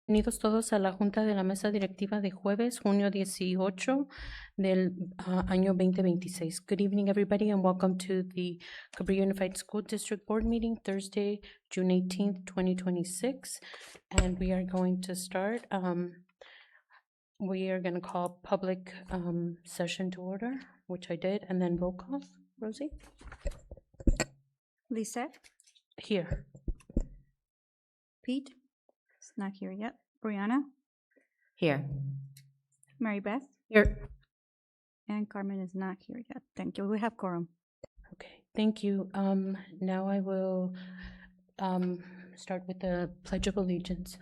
Bienvenidos todos a la Junta de la Mesa Directiva de jueves, junio 18 del año 2026. Good evening, everybody, and welcome to the Cabrillo Unified School District Board Meeting, Thursday, June 18th, 2026. And we are going to start. We are going to call public session to order, which I did, and then roll call. Rosie? Lisa, Here. Pete, is not here yet. Brianna, Here. Mary Beth, Here. and Carmen is not here yet. Thank you. We have quorum. Okay, thank you. Now I will start with the Pledge of Allegiance.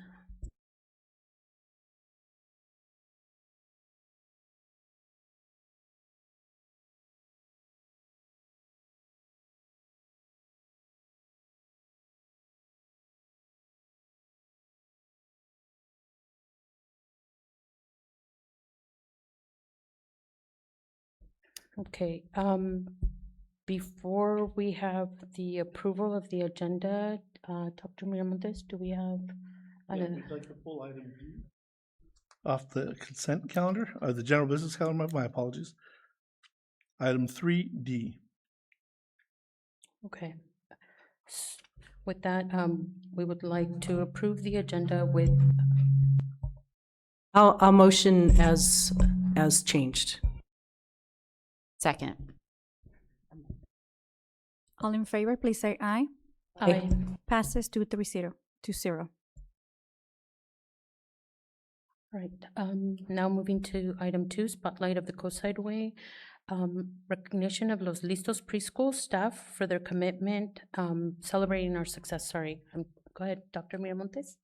Okay, before we have the approval of the agenda, Dr. Miramontes, do we have? We'd like to pull item D off the consent calendar, or the general business calendar, my apologies. Item 3D. Okay. With that, we would like to approve the agenda with, I'll motion as changed. Second. All in favor, please say aye. aye. Passes 2-0. Right, now moving to item 2, Spotlight of the Coastside Way. Recognition of Los Listos preschool staff for their commitment, celebrating our success. Sorry, go ahead, Dr. Miramontes.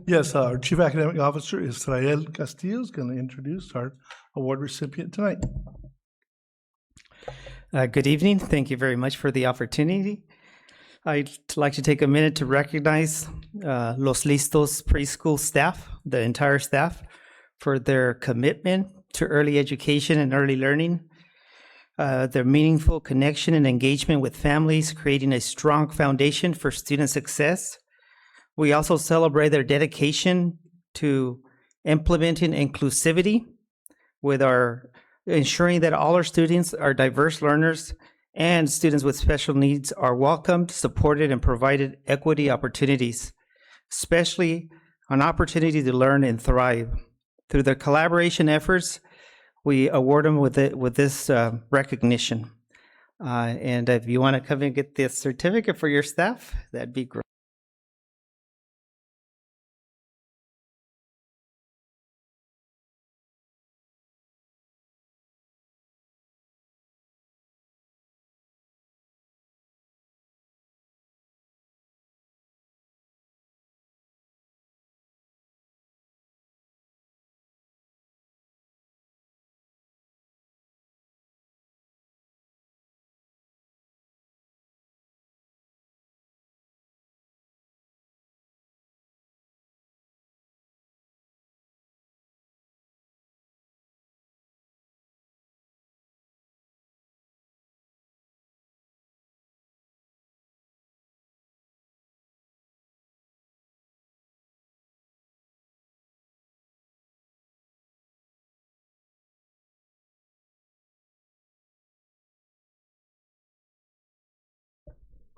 Yes, our Chief Academic Officer, Israel Castillo, is going to introduce our award recipient tonight. Good evening. Thank you very much for the opportunity. I'd like to take a minute to recognize Los Listos preschool staff, the entire staff, for their commitment to early education and early learning, their meaningful connection and engagement with families, creating a strong foundation for student success. We also celebrate their dedication to implementing inclusivity with our ensuring that all our students are diverse learners and students with special needs are welcomed, supported, and provided equity opportunities, especially an opportunity to learn and thrive. Through their collaboration efforts, we award them with this recognition. And if you want to come and get this certificate for your staff, that'd be great.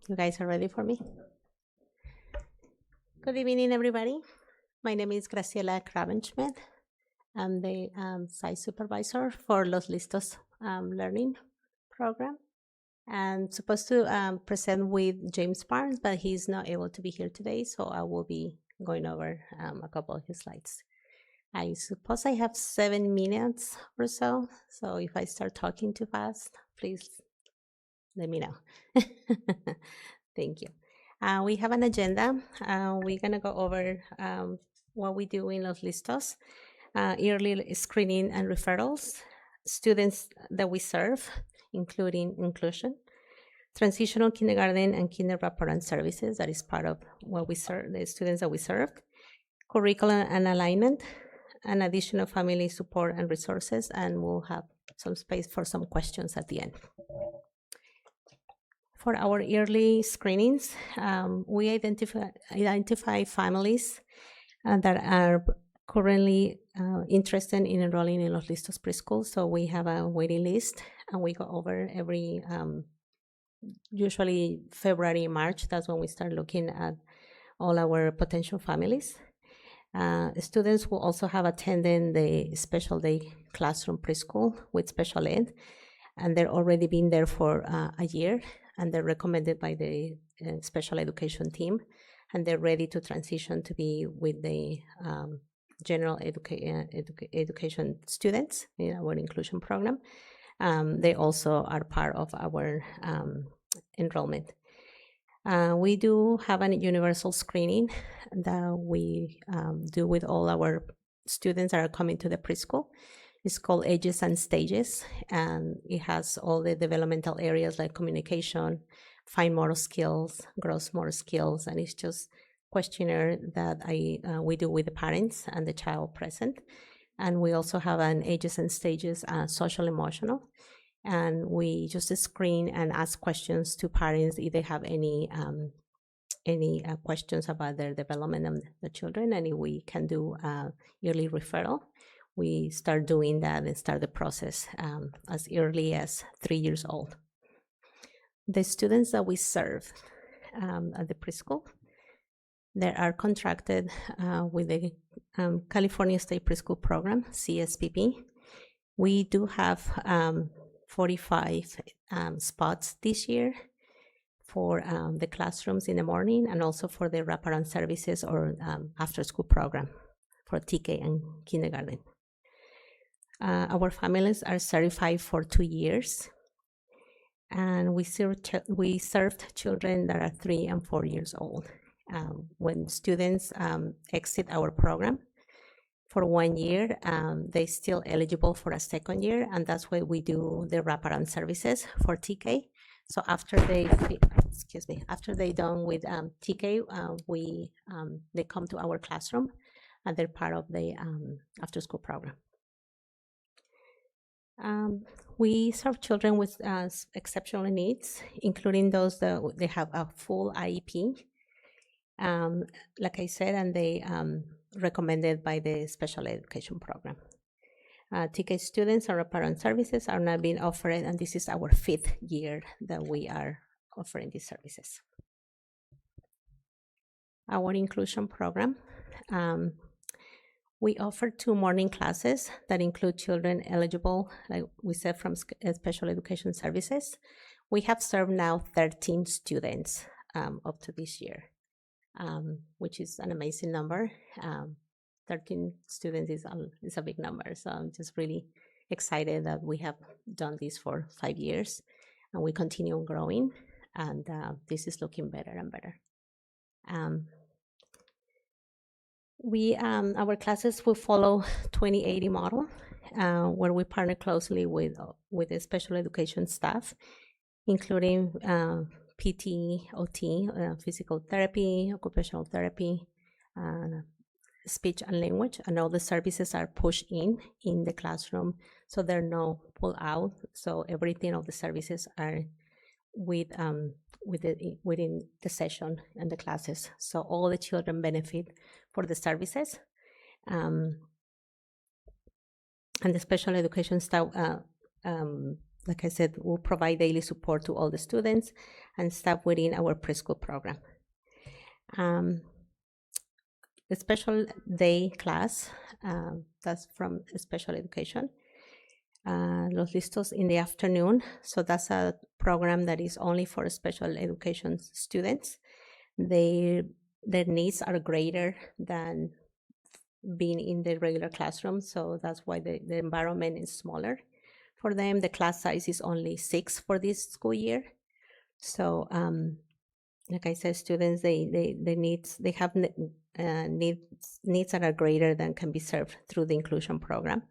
You guys are ready for me? Good evening, everybody. My name is Graciela Kravenschmidt. I'm the site supervisor for Los Listos learning program. I'm supposed to present with James Barnes, but he's not able to be here today, so I will be going over a couple of his slides. I suppose I have 7 minutes or so if I start talking too fast, please let me know. Thank you. We have an agenda. We're going to go over what we do in Los Listos, yearly screening and referrals, students that we serve, including inclusion, transitional kindergarten and kinder wraparound services, that is part of what we serve, the students that we serve, curriculum and alignment, and additional family support and resources, and we'll have some space for some questions at the end. For our yearly screenings, we identify families that are currently interested in enrolling in Los Listos preschool. So we have a waiting list, and we go over every usually February, March. That's when we start looking at all our potential families. Students who also have attended the special day classroom preschool with special ed, and they're already been there for a year, and they're recommended by the special education team, and they're ready to transition to be with the general education students in our inclusion program. They also are part of our enrollment. We do have a universal screening that we do with all our students that are coming to the preschool. It's called Ages and Stages, and it has all the developmental areas like communication, fine motor skills, gross motor skills, and it's just questionnaire that we do with the parents and the child present. And we also have an Ages and Stages social emotional, and we just screen and ask questions to parents if they have any questions about their development of the children, and if we can do yearly referral. We start doing that and start the process as early as 3 years old. The students that we serve at the preschool, they are contracted with the California State Preschool Program, CSPP. We do have 45 spots this year for the classrooms in the morning, and also for the wraparound services or after-school program for TK and kindergarten. Our families are certified for 2 years, and we served children that are 3 and 4 years old. When students exit our program for 1 year, they're still eligible for a second year, and that's why we do the wraparound services for TK. So after they done with TK, they come to our classroom, and they're part of the after-school program. We serve children with exceptional needs, including those that they have a full IEP, like I said, and they recommended by the special education program. TK students or parent services are now being offered, and this is our 5th year that we are offering these services. Our inclusion program. We offer 2 morning classes that include children eligible, like we said, from special education services. We have served now 13 students up to this year, which is an amazing number. 13 students is a big number, so I'm just really excited that we have done this for 5 years, and we continue growing, and this is looking better and better. Our classes will follow 2080 model, where we partner closely with the special education staff, including PT, OT, physical therapy, occupational therapy, speech and language, and all the services are pushed in the classroom, so there are no pull out. So everything of the services are within the session and the classes. So all the children benefit for the services. And the special education staff, like I said, will provide daily support to all the students and staff within our preschool program. The special day class, that's from special education. Los Listos in the afternoon. So that's a program that is only for special education students. Their needs are greater than being in the regular classroom, so that's why the environment is smaller for them. The class size is only 6 for this school year. So like I said, students, they have needs that are greater than can be served through the inclusion program.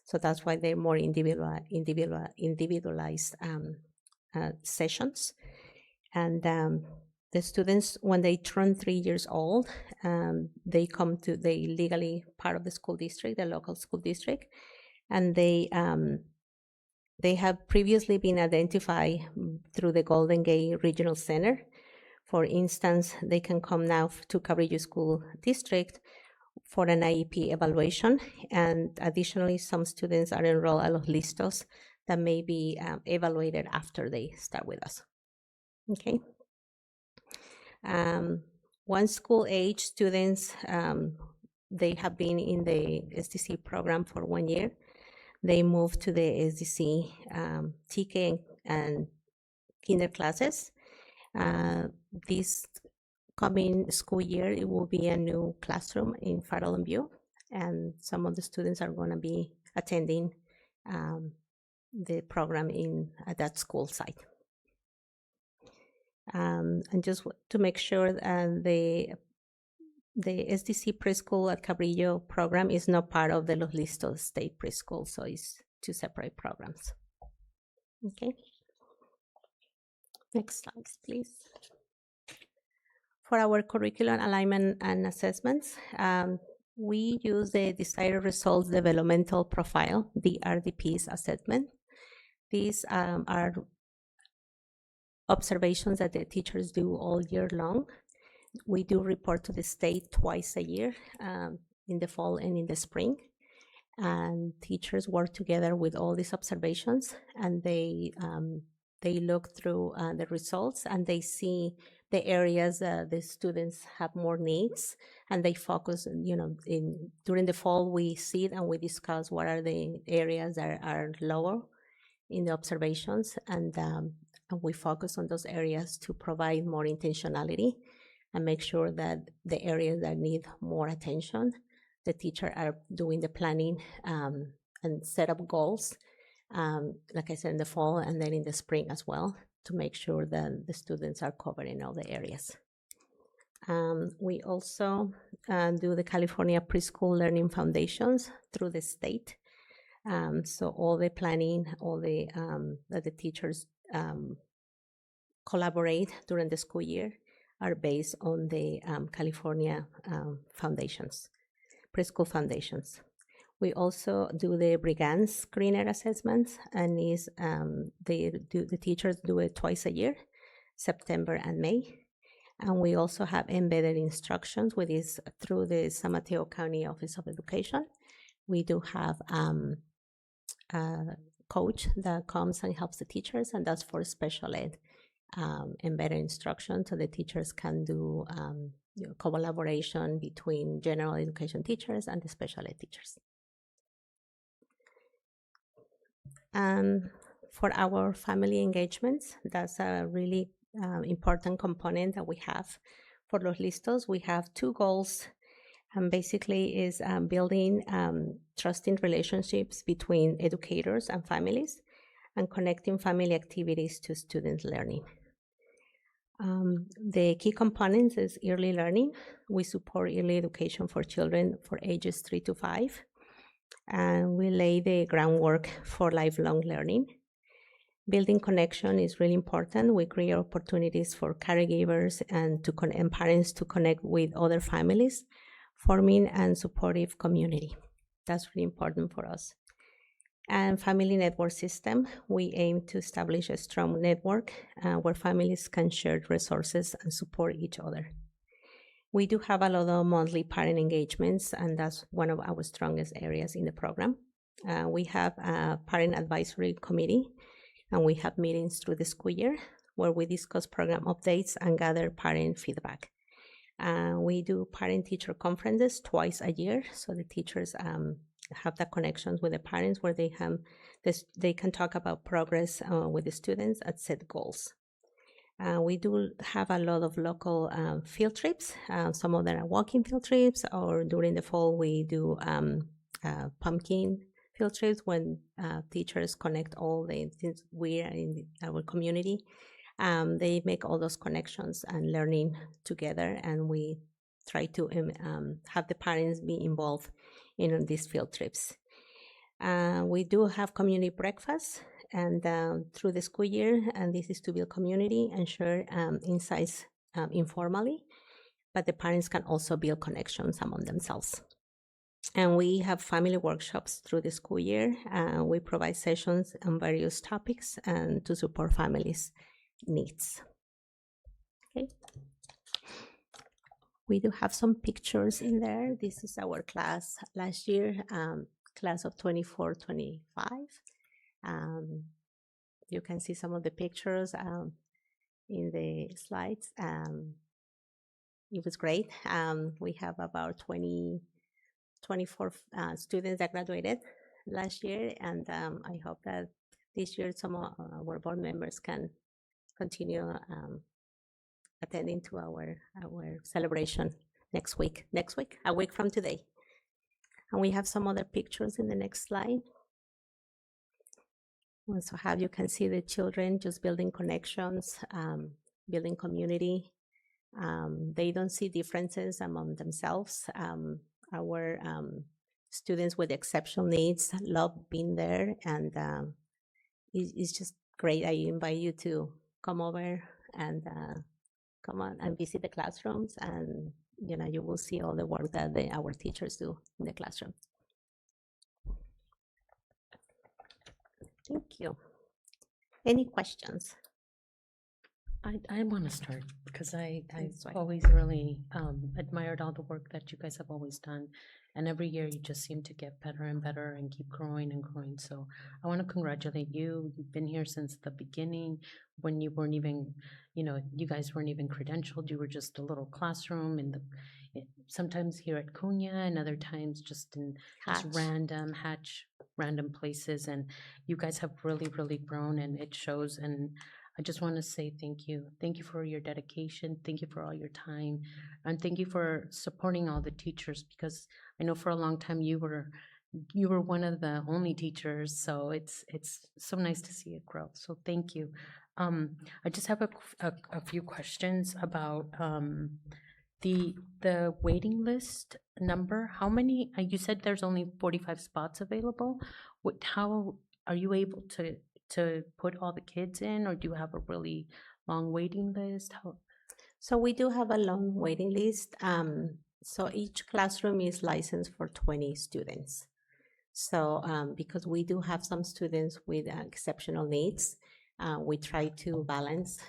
So that's why they're more individualized sessions. And the students, when they turn 3 years old, they legally part of the school district, the local school district, and they have previously been identified through the Golden Gate Regional Center. For instance, they can come now to Cabrillo School District for an IEP evaluation. And additionally, some students are enrolled at Los Listos that may be evaluated after they start with us. Okay. Once school age students, they have been in the SDC program for 1 year. They move to the SDC TK and kinder classes. This coming school year, it will be a new classroom in Farrell and View, and some of the students are going to be attending the program at that school site. And just to make sure the SDC preschool at Cabrillo program is not part of the Los Listos State Preschool, so it's two separate programs. Okay. Next slide, please. For our curriculum alignment and assessments, we use the Desired Results Developmental Profile, the RDP's assessment. These are observations that the teachers do all year long. We do report to the state twice a year, in the fall and in the spring. And teachers work together with all these observations, and they look through the results, and they see the areas the students have more needs, and they focus, during the fall we sit and we discuss what are the areas that are lower in the observations, and we focus on those areas to provide more intentionality and make sure that the areas that need more attention, the teacher are doing the planning and set up goals, like I said, in the fall and then in the spring as well, to make sure that the students are covered in all the areas. We also do the California Preschool Learning Foundations through the state. So all the planning, all the that the teachers collaborate during the school year are based on the California foundations, preschool foundations. We also do the Brigance Screener assessments, and the teachers do it twice a year, September and May. And we also have embedded instructions with this through the San Mateo County Office of Education. We do have a coach that comes and helps the teachers, and that's for special ed embedded instruction, so the teachers can do collaboration between general education teachers and the special ed teachers. For our family engagements, that's a really important component that we have. For Los Listos, we have two goals, and basically is building trusting relationships between educators and families, and connecting family activities to student learning. The key components is early learning. We support early education for children for ages 3 to 5, and we lay the groundwork for lifelong learning. Building connection is really important. We create opportunities for caregivers and parents to connect with other families, forming a supportive community. That's really important for us. And family network system, we aim to establish a strong network where families can share resources and support each other. We do have a lot of monthly parent engagements, and that's one of our strongest areas in the program. We have a parent advisory committee, and we have meetings through the school year where we discuss program updates and gather parent feedback. We do parent-teacher conferences twice a year, so the teachers have the connections with the parents where they can talk about progress with the students and set goals. We do have a lot of local field trips. Some of them are walking field trips, or during the fall we do pumpkin field trips when teachers connect all the things we are in our community. They make all those connections and learning together, and we try to have the parents be involved in these field trips. We do have community breakfasts and through the school year, and this is to build community and share insights informally, but the parents can also build connections among themselves. And we have family workshops through the school year. We provide sessions on various topics and to support families' needs. Okay. We do have some pictures in there. This is our class last year, class of 24-25. You can see some of the pictures in the slides. It was great. We have about 24 students that graduated last year, and I hope that this year some of our board members can continue attending to our celebration next week, a week from today. And we have some other pictures in the next slide. So how you can see the children just building connections, building community. They don't see differences among themselves. Our students with exceptional needs love being there, and it's just great. I invite you to come over and come on and visit the classrooms, and you will see all the work that our teachers do in the classroom. Thank you. Any questions? I want to start because I That's right. always really admired all the work that you guys have always done. And every year you just seem to get better and better and keep growing and growing. So I want to congratulate you. You've been here since the beginning when you weren't even, you guys weren't even credentialed. You were just a little classroom sometimes here at Cunha and other times just in Hatch. random places. And you guys have really, really grown, and it shows. And I just want to say thank you. Thank you for your dedication. Thank you for all your time. And thank you for supporting all the teachers, because I know for a long time you were one of the only teachers. So it's so nice to see it grow. So thank you. I just have a few questions about the waiting list number. How many, you said there's only 45 spots available. How are you able to put all the kids in, or do you have a really long waiting list? So we do have a long waiting list. So each classroom is licensed for 20 students. So because we do have some students with exceptional needs, we try to balance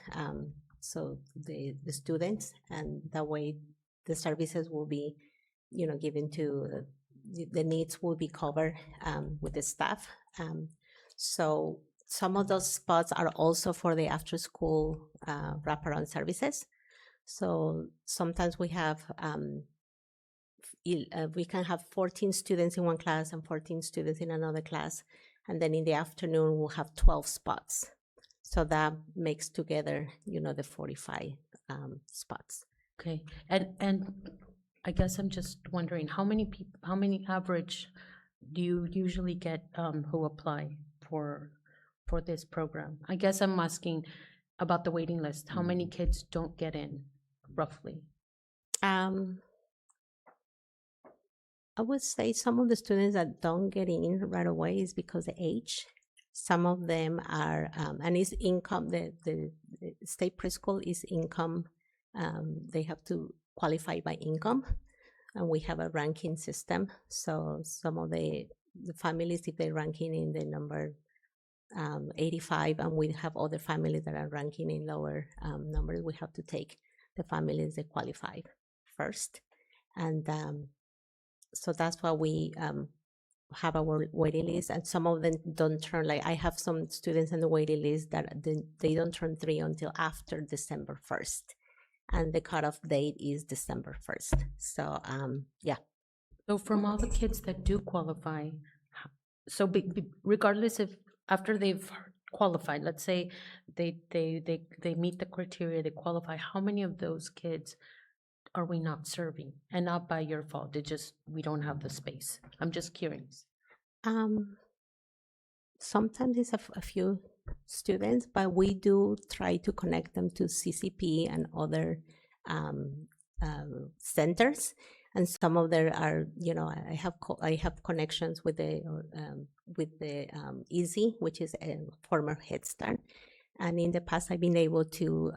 so the students, and that way the services will be, given to the needs will be covered with the staff. So some of those spots are also for the after-school wraparound services. So sometimes we have, we can have 14 students in one class and 14 students in another class. And then in the afternoon, we'll have 12 spots. So that makes together, the 45 spots. Okay, and I guess I'm just wondering, how many average do you usually get who apply for this program? I guess I'm asking about the waiting list. How many kids don't get in, roughly? I would say some of the students that don't get in right away is because of age. Some of them are, and it's income, the state preschool is income. They have to qualify by income, and we have a ranking system. So some of the families, if they're ranking in the number 85, and we have other families that are ranking in lower numbers, we have to take the families that qualify first. And so that's why we have our waiting list, and some of them don't turn, like I have some students in the waiting list that they don't turn 3 until after December 1st. And the cutoff date is December 1st. So, yeah. So from all the kids that do qualify, so regardless if after they've qualified, let's say they meet the criteria, they qualify, how many of those kids are we not serving? And not by your fault, we don't have the space. I'm just curious. Sometimes it's a few students, but we do try to connect them to CCP and other centers. And some of them are, I have connections with the EASY, which is a former Head Start. And in the past, I've been able to,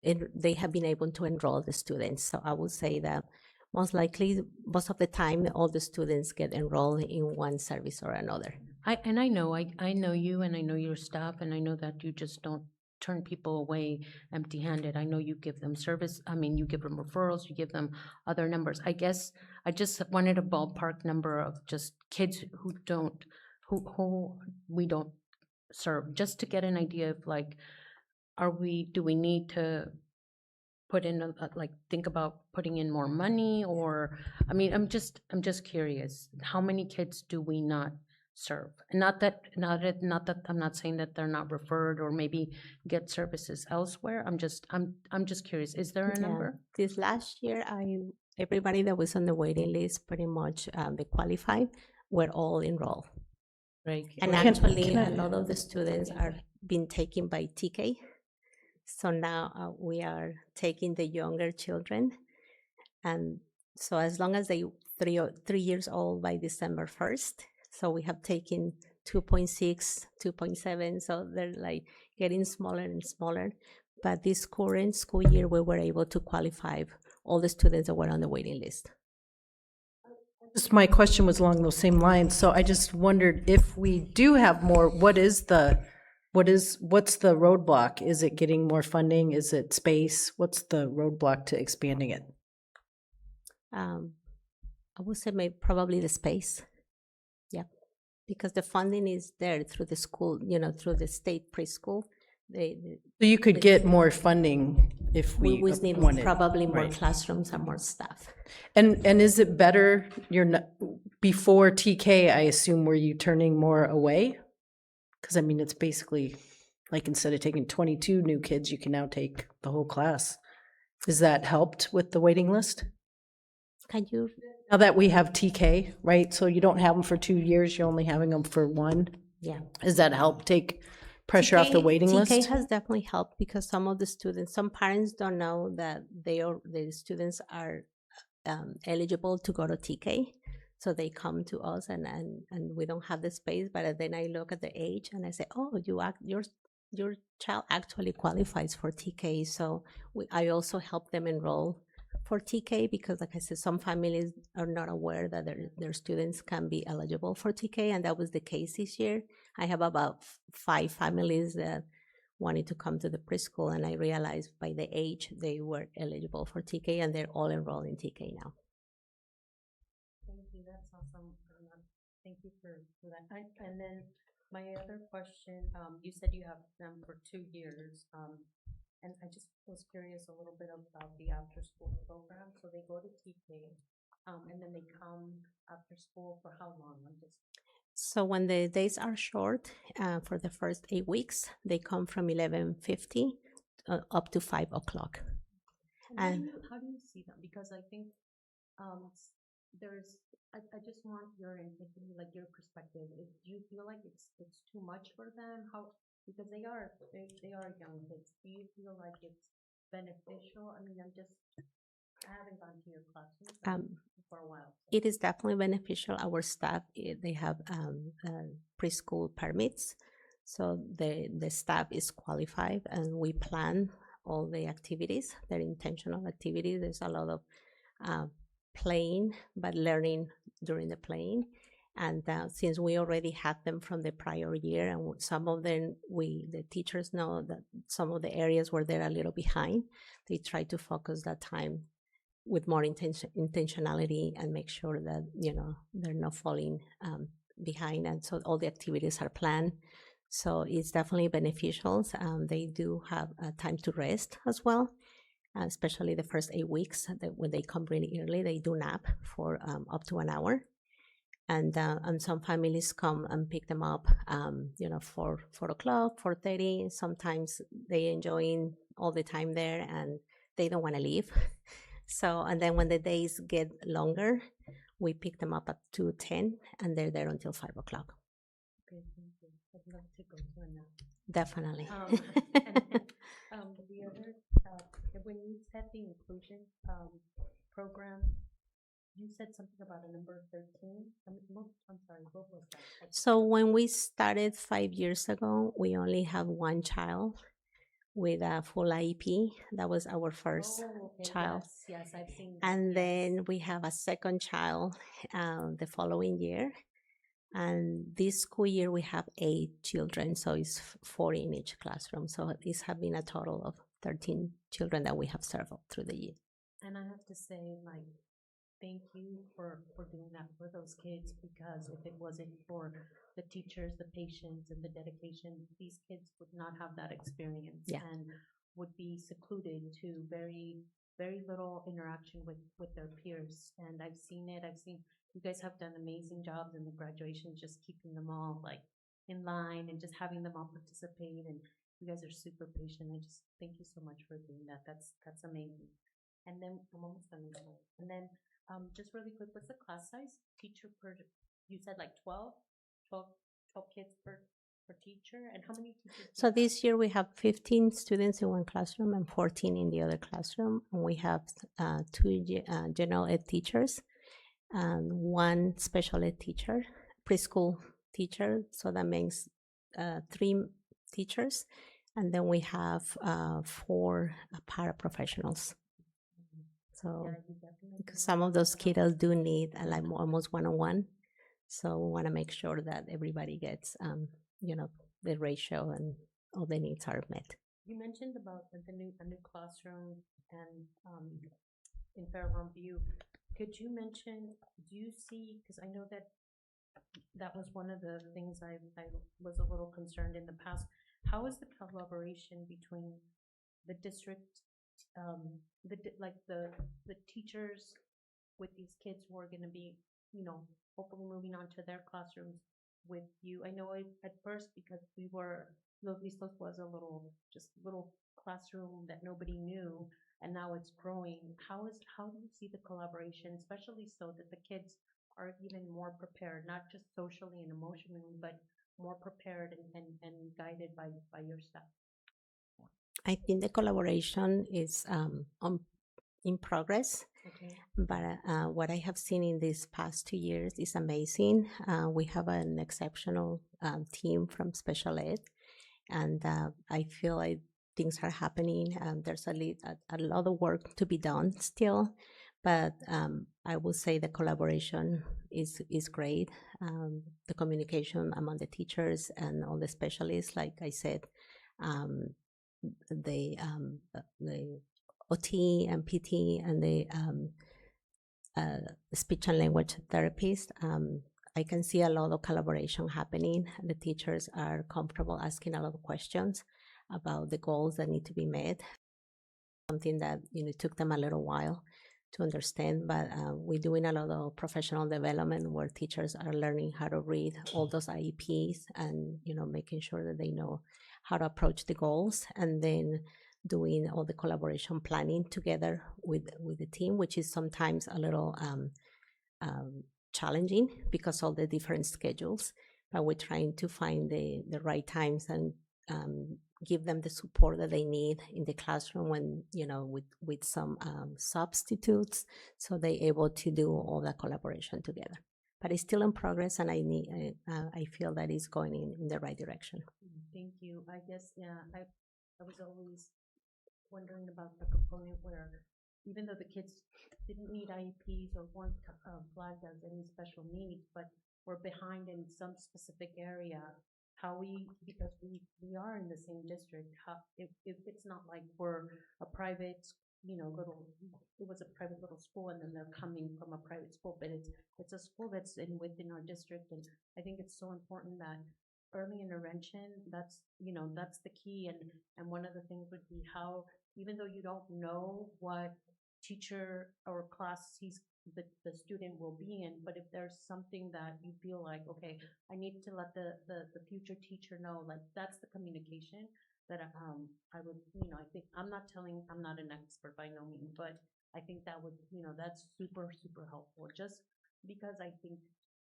they have been able to enroll the students. So I would say that most likely, most of the time, all the students get enrolled in one service or another. I know you, and I know your staff, and I know that you just don't turn people away empty-handed. I know you give them service, you give them referrals, you give them other numbers. I guess I just wanted a ballpark number of just kids who we don't serve, just to get an idea of like, do we need to put in think about putting in more money, or I'm just curious, how many kids do we not serve? Not that I'm not saying that they're not referred or maybe get services elsewhere. I'm just curious, is there a Yeah. number? This last year, everybody that was on the waiting list, pretty much they qualified, were all enrolled. Right. And Right. actually, a lot of the students are being taken by TK. So now we are taking the younger children. And so as long as they 3 years old by December 1st, so we have taken 2.6, 2.7. So they're like getting smaller and smaller. But this current school year, we were able to qualify all the students that were on the waiting list. My question was along those same lines, so I just wondered if we do have more, what's the roadblock? Is it getting more funding? Is it space? What's the roadblock to expanding it? I would say maybe probably the space. Yeah, because the funding is there through the school, through the state preschool. So you could get more funding if We we just need wanted. probably more Right. classrooms and more staff. And is it better, before TK, I assume, were you turning more away? Because it's basically like instead of taking 22 new kids, you can now take the whole class. Has that helped with the waiting list? Can you? Now that we have TK, right? So you don't have them for 2 years, you're only having them for 1. Yeah. Does that help take pressure off the waiting TK list? has definitely helped because some parents don't know that the students are eligible to go to TK. So they come to us and we don't have the space, but then I look at the age and I say, oh, your child actually qualifies for TK. So I also help them enroll for TK because, like I said, some families are not aware that their students can be eligible for TK, and that was the case this year. I have about 5 families that wanted to come to the preschool, and I realized by the age they were eligible for TK, and they're all enrolled in TK now. Thank you, that's awesome. Thank you for that. And then my other question, you said you have them for 2 years, and I just was curious a little bit about the after-school program. So they go to TK, and then they come after school for how long? So when the days are short, for the first 8 weeks, they come from 11:50 up to 5 o'clock. And how do you see them? Because I think I just want your perspective. Do you feel like it's too much for them? Because they are young kids. Do you feel like it's beneficial? I haven't gone to your classes for a while. It is definitely beneficial. Our staff, they have preschool permits. So the staff is qualified and we plan all the activities, their intentional activities. There's a lot of playing, but learning during the playing. And since we already had them from the prior year, and some of them, the teachers know that some of the areas where they're a little behind, they try to focus that time with more intentionality and make sure that, they're not falling behind. And so all the activities are planned. So it's definitely beneficial. They do have time to rest as well, especially the first 8 weeks. When they come really early, they do nap for up to an hour. And some families come and pick them up, 4 o'clock, 4:30. Sometimes they enjoying all the time there and they don't want to leave. So, and then when the days get longer, we pick them up at 2:10 and they're there until 5 o'clock. Okay, thank you. I'd love to go to a nap. Definitely. And the other, when you said the inclusion program, you said something about a number 13. I'm sorry, what was that? So when we started 5 years ago, we only have one child with a full IEP. That was our first child. Yes, I've seen that. And then we have a second child the following year. And this school year we have 8 children, so it's 40 in each classroom. So this have been a total of 13 children that we have served through the year. And I have to say, like, thank you for doing that for those kids, because if it wasn't for the teachers, the patience, and the dedication, these kids would not have that experience. Yeah. And would be secluded to very, very little interaction with their peers. And I've seen it. I've seen you guys have done amazing jobs in the graduation, just keeping them all like in line and just having them all participate. And you guys are super patient. I just thank you so much for doing that. That's amazing. And then I'm almost done. And then just really quick, what's the class size? Teacher per, you said like 12 kids per teacher? And how many teachers? do So you have? this year we have 15 students in one classroom and 14 in the other classroom. And we have 2 general ed teachers and 1 special ed teacher, preschool teacher. So that means 3 teachers. And then we have 4 paraprofessionals. So Yeah, you definitely because do. some of those kiddos do need like almost one-on-one. So we want to make sure that everybody gets, the ratio and all the needs are met. You mentioned about a new classroom and in Fairmont View. Could you mention, do you see, because I know that was one of the things I was a little concerned in the past. How is the collaboration between the district, the teachers with these kids who are going to be, hopefully moving on to their classrooms with you? I know at first, because Los Listos was a little classroom that nobody knew, and now it's growing. How do you see the collaboration, especially so that the kids are even more prepared, not just socially and emotionally, but more prepared and guided by your staff? I think the collaboration is in progress. Okay. But what I have seen in these past 2 years is amazing. We have an exceptional team from special ed, and I feel like things are happening. There's a lot of work to be done still, but I would say the collaboration is great. The communication among the teachers and all the specialists, like I said, the OT and PT and the speech and language therapist. I can see a lot of collaboration happening. The teachers are comfortable asking a lot of questions about the goals that need to be met. Something that took them a little while to understand, but we're doing a lot of professional development where teachers are learning how to read all those IEPs and making sure that they know how to approach the goals, and then doing all the collaboration planning together with the team, which is sometimes a little challenging because of the different schedules. But we're trying to find the right times and give them the support that they need in the classroom when with some substitutes, so they're able to do all that collaboration together. But it's still in progress, and I feel that it's going in the right direction. Thank you. I guess, yeah, I was always wondering about the component where even though the kids didn't need IEPs or weren't flagged as any special needs, but were behind in some specific area, because we are in the same district, if it's not like we're a private, it was a private little school and then they're coming from a private school, but it's a school that's within our district. And I think it's so important that early intervention, that's the key. And one of the things would be how, even though you don't know what teacher or class the student will be in, but if there's something that you feel like, okay, I need to let the future teacher know, like that's the communication that I would, I think I'm not an expert by no means, but I think that would, that's super, super helpful, just because I think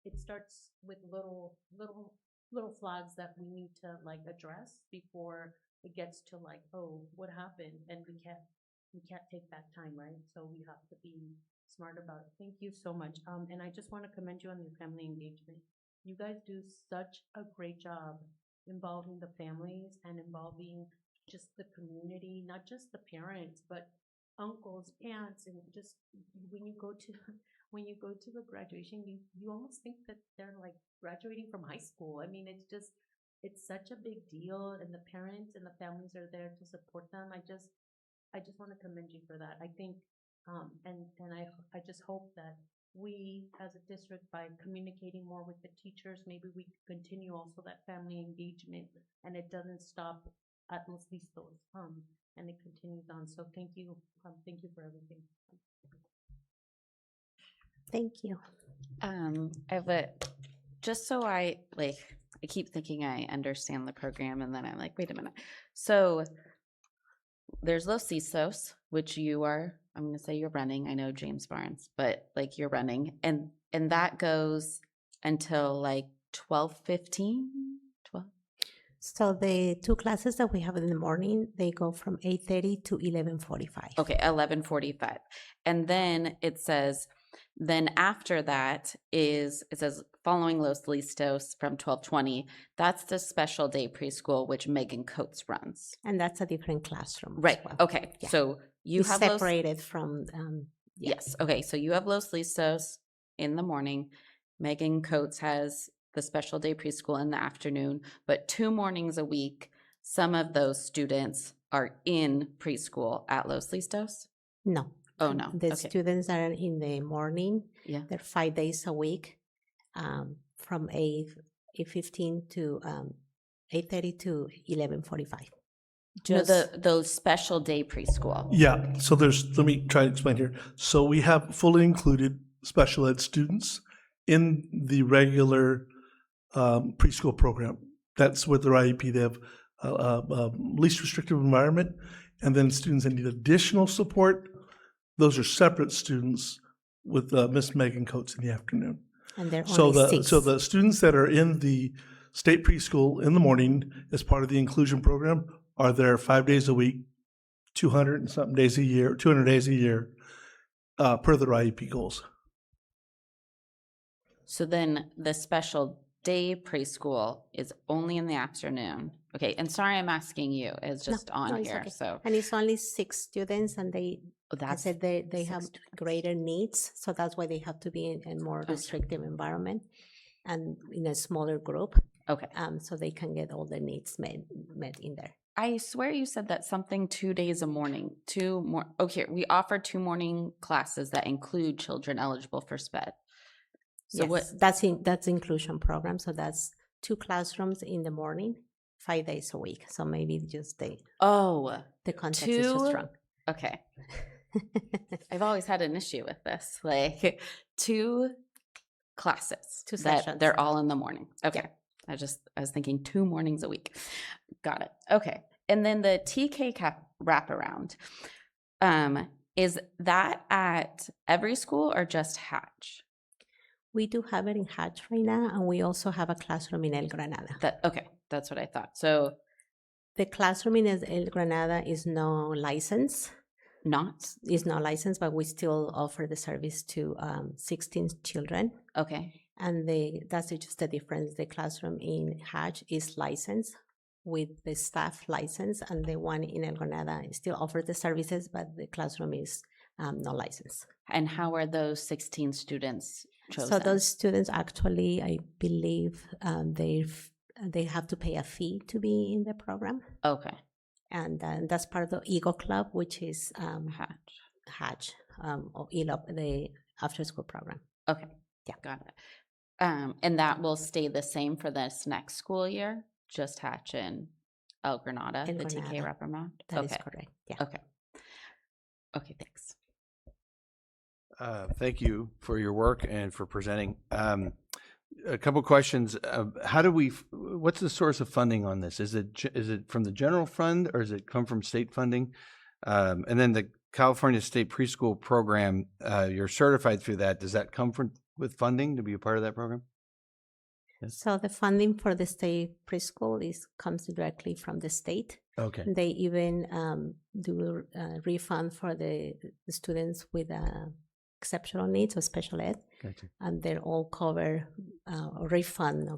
it starts with little flags that we need to like address before it gets to like, oh, what happened? And we can't take that time, right? So we have to be smart about it. Thank you so much. And I just want to commend you on your family engagement. You guys do such a great job involving the families and involving just the community, not just the parents, but uncles, aunts, and just when you go to when you go to the graduation, you almost think that they're like graduating from high school. I mean, it's such a big deal, and the parents and the families are there to support them. I just want to commend you for that. I think, and I just hope that we, as a district, by communicating more with the teachers, maybe we continue also that family engagement, and it doesn't stop at Los Listos, and it continues on. So thank you for everything. Thank you. I have a, just so I keep thinking I understand the program, and then I'm like, wait a minute. So there's Los Isos, which you are, I'm going to say you're running. I know James Barnes, but like you're running, and that goes until like 12:15, 12. So the two classes that we have in the morning, they go from 8:30 to 11:45. Okay, 11:45. And then it says, then after that it says following Los Listos from 12:20. That's the special day preschool, which Megan Coates runs. And that's a different classroom. as Right. well. Okay. Yeah. So you It's have Los, separated from, yeah. yes. Okay. So you have Los Listos in the morning. Megan Coates has the special day preschool in the afternoon, but 2 mornings a week, some of those students are in preschool at Los Listos. No. Oh, no. The Okay. students are in the morning. Yeah. They're 5 days a week, from 8:15 to 8:30 to 11:45. No, those special day preschool. Yeah, so let me try to explain here. So we have fully included special ed students in the regular preschool program. That's with their IEP. They have a least restrictive environment, and then students that need additional support, those are separate students with Miss Megan Coates in the afternoon. And they're So only 6. the students that are in the state preschool in the morning as part of the inclusion program are there 5 days a week, 200 and something days a year, 200 days a year, per their IEP goals. So then the special day preschool is only in the afternoon. Okay, and sorry I'm asking you, it's just on it's here. okay. So And it's only 6 students, and I that's said they 6 have students. greater needs, so that's why they have to be in a more restrictive environment and in a smaller group, Okay. so they can get all their needs met in there. I swear you said that something 2 days a morning, 2 more. Okay, we offer 2 morning classes that include children eligible for SPED. So Yes, what? that's inclusion program. So that's 2 classrooms in the morning, 5 days a week. So maybe just Oh, the context is just 2. wrong. Okay. I've always had an issue with this. Like 2 classes 2 that sessions. they're all in the morning. Okay. I was thinking 2 mornings a week. Got it. Okay. And then the TK wraparound, is that at every school or just Hatch? We do have it in Hatch right now, and we also have a classroom in El Granada. Okay. That's what I thought. So The classroom in El Granada is no license. not? Is not licensed, but we still offer the service to 16 children. Okay. And that's just the difference. The classroom in Hatch is licensed with the staff license, and the one in El Granada still offers the services, but the classroom is not licensed. And how are those 16 students chosen? So those students actually, I believe, they have to pay a fee to be in the program, Okay. and that's part of the Eagle Club, which is Hatch. Hatch or ELOP, the after-school program. Okay. Yeah. Got it. And that will stay the same for this next school year? Just Hatch and El Granada, El the TK Granada. wraparound? That is Okay. correct. Yeah. Okay. Okay, thanks. Thank you for your work and for presenting. A couple questions. What's the source of funding on this? Is it from the general fund, or does it come from state funding? And then the California State Preschool Program, you're certified through that. Does that come with funding to be a part of that program? Yes. So the funding for the state preschool comes directly from the state. Okay. They even do a refund for the students with exceptional needs or special ed, Gotcha. and they're all covered, refund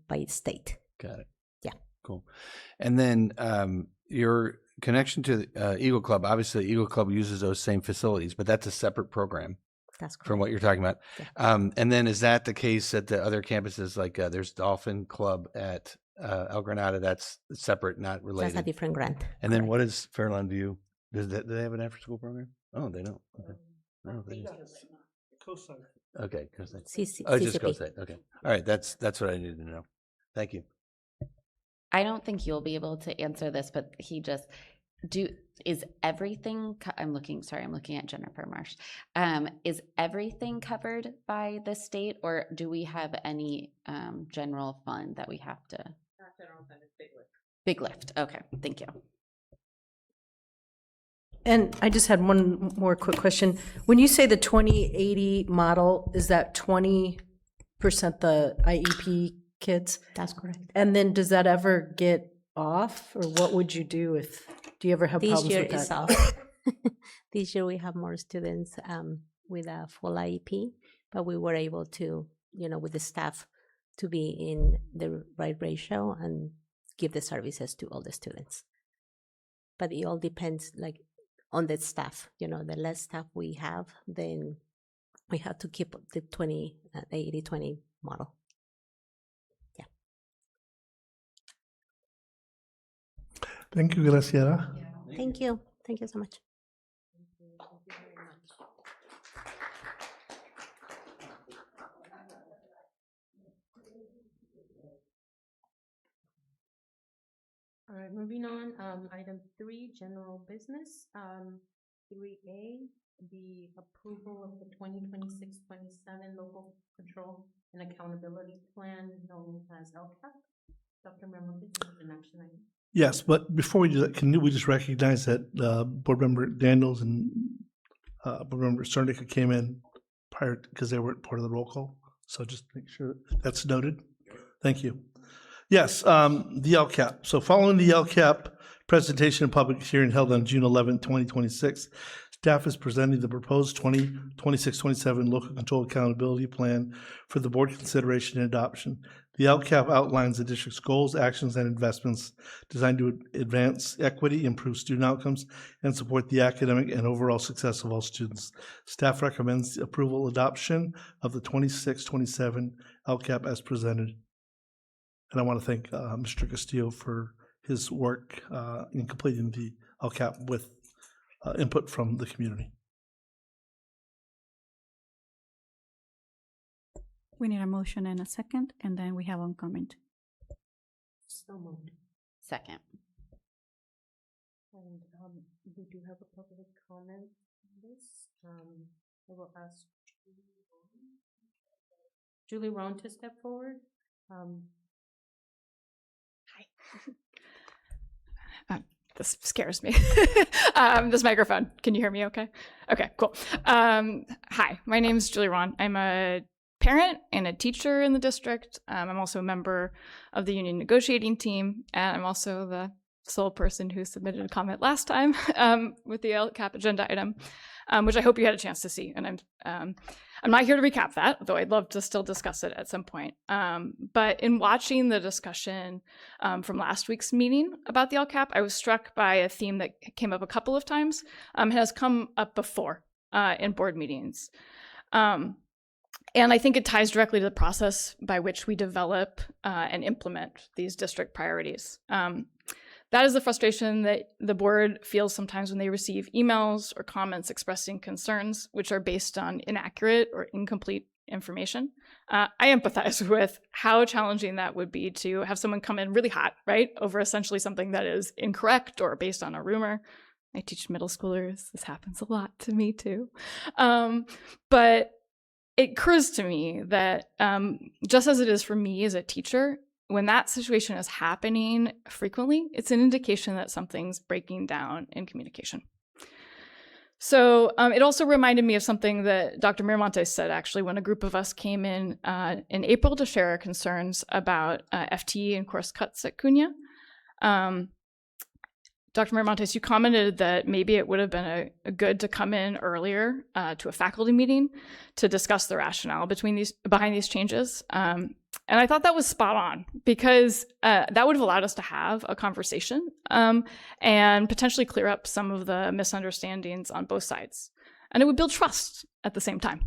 by state. Got it. Yeah. Cool. And then connection to Eagle Club, obviously Eagle Club uses those same facilities, but that's a separate program That's correct. from what you're talking about. Yeah. And then is that the case at the other campuses? Like there's Dolphin Club at El Granada. That's separate, not related. That's a different grant. And then what is Fairlawn View? Do they have an after school program? Oh, they don't. Okay. No, they just, okay. Oh, it's just CCP. COSAC. Okay. All right. That's what I needed to know. Thank you. I don't think you'll be able to answer this, but is everything, I'm looking at Jennifer Marsh. Is everything covered by the state, or do we have any general fund that we have to? Not general fund, it's big lift. Big lift. Okay, thank you. And I just had one more quick question. When you say the 2080 model, is that 20% the IEP kids? That's correct. And then does that ever get off, or what would you do do you ever have This problems year with that? is off. This year we have more students with a full IEP, but we were able to, with the staff, to be in the right ratio and give the services to all the students. But it all depends, on the staff. The less staff we have, then we have to keep the 80-20 model. Yeah. Thank you, Graciela. Thank you. Thank you so much. All right, moving on, item 3, general business. 3A, the approval of the 2026-27 local control and accountability plan known as LCAP. Dr. Member, this is an action item. Yes, but before we do that, can we just recognize that Board Member Daniels and Board Member Cernica came in prior, because they weren't part of the roll call? So just make sure that's noted. Thank you. Yes, the LCAP. So following the LCAP presentation and public hearing held on June 11, 2026, staff is presenting the proposed 2026-27 local control accountability plan for the board consideration and adoption. The LCAP outlines the district's goals, actions, and investments designed to advance equity, improve student outcomes, and support the academic and overall success of all students. Staff recommends the approval adoption of the 26-27 LCAP as presented. And I want to thank Mr. Castillo for his work in completing the LCAP with input from the community. We need a motion and a second, and then we have one comment. So moved. Second. And we do have a public comment on this. I will ask Julie Rohn to step forward. This scares me. This microphone. Can you hear me okay? Okay, cool. Hi, my name is Julie Ron. I'm a parent and a teacher in the district. I'm also a member of the union negotiating team, and I'm also the sole person who submitted a comment last time with the LCAP agenda item, which I hope you had a chance to see. And I'm not here to recap that, though I'd love to still discuss it at some point. But in watching the discussion from last week's meeting about the LCAP, I was struck by a theme that came up a couple of times and has come up before in board meetings. And I think it ties directly to the process by which we develop and implement these district priorities. That is the frustration that the board feels sometimes when they receive emails or comments expressing concerns which are based on inaccurate or incomplete information. I empathize with how challenging that would be to have someone come in really hot, right, over essentially something that is incorrect or based on a rumor. I teach middle schoolers. This happens a lot to me too. But it occurs to me that just as it is for me as a teacher, when that situation is happening frequently, it's an indication that something's breaking down in communication. So it also reminded me of something that Dr. Miramontes said, actually, when a group of us came in April to share our concerns about FTE and course cuts at CUNA. Dr. Miramontes, you commented that maybe it would have been a good to come in earlier to a faculty meeting to discuss the rationale behind these changes. And I thought that was spot on because that would have allowed us to have a conversation and potentially clear up some of the misunderstandings on both sides. And it would build trust at the same time.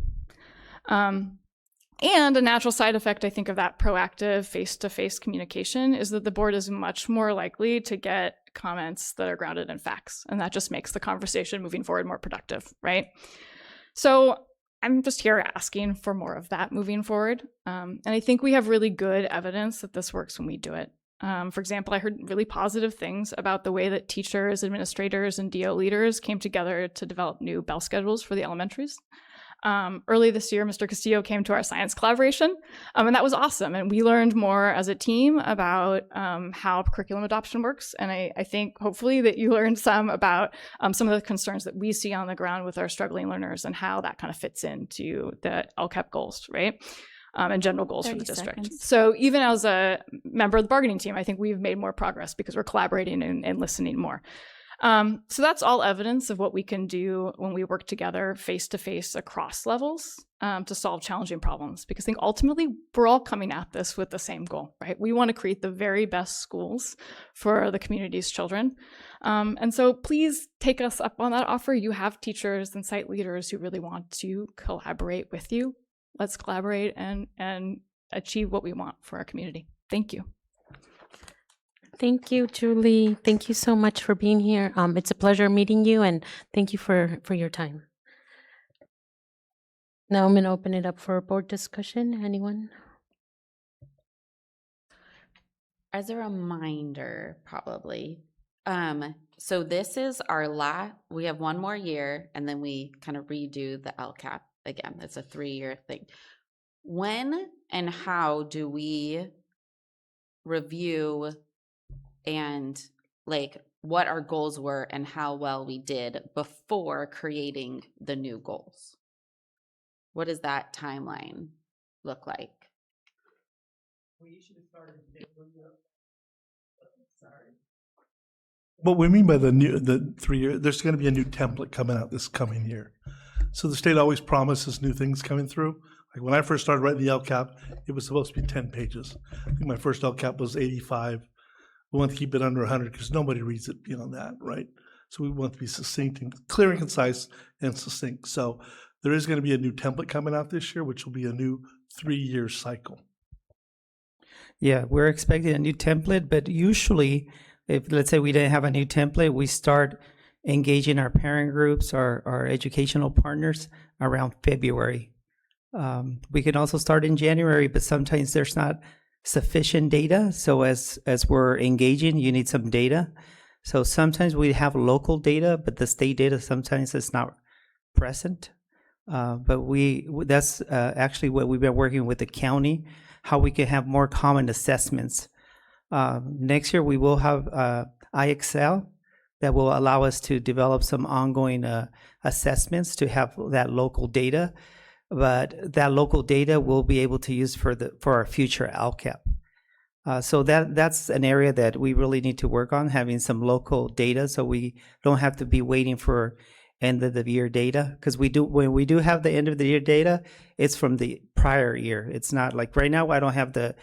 And a natural side effect, I think, of that proactive face-to-face communication is that the board is much more likely to get comments that are grounded in facts. And that just makes the conversation moving forward more productive, right? So I'm just here asking for more of that moving forward. And I think we have really good evidence that this works when we do it. For example, I heard really positive things about the way that teachers, administrators, and DO leaders came together to develop new bell schedules for the elementaries. Early this year, Mr. Castillo came to our science collaboration, and that was awesome. And we learned more as a team about how curriculum adoption works. And I think hopefully that you learned some about some of the concerns that we see on the ground with our struggling learners and how that kind of fits into the LCAP goals, right? And general goals for the 30 district. seconds. So even as a member of the bargaining team, I think we've made more progress because we're collaborating and listening more. So that's all evidence of what we can do when we work together face-to-face across levels to solve challenging problems. Because I think ultimately we're all coming at this with the same goal, right? We want to create the very best schools for the community's children. And so please take us up on that offer. You have teachers and site leaders who really want to collaborate with you. Let's collaborate and achieve what we want for our community. Thank you. Thank you, Julie. Thank you so much for being here. It's a pleasure meeting you, and thank you for your time. Now I'm going to open it up for board discussion. Anyone? As a reminder, probably. So this is our we have one more year, and then we kind of redo the LCAP again. It's a 3-year thing. When and how do we review and like what our goals were and how well we did before creating the new goals? What does that timeline look like? What we mean by the 3-year, there's going to be a new template coming out this coming year. So the state always promises new things coming through. Like when I first started writing the LCAP, it was supposed to be 10 pages. I think my first LCAP was 85. We want to keep it under 100 because nobody reads it beyond that, right? So we want to be succinct and clear and concise and succinct. So there is going to be a new template coming out this year, which will be a new 3-year cycle. Yeah, we're expecting a new template, but usually, if let's say we didn't have a new template, we start engaging our parent groups, our educational partners around February. We can also start in January, but sometimes there's not sufficient data. So as we're engaging, you need some data. So sometimes we have local data, but the state data sometimes is not present. But that's actually what we've been working with the county, how we can have more common assessments. Next year, we will have IXL that will allow us to develop some ongoing assessments to have that local data. But that local data we'll be able to use for our future LCAP. So that's an area that we really need to work on, having some local data, so we don't have to be waiting for end of the year data. Because when we do have the end of the year data, it's from the prior year. It's not like right now. I don't have the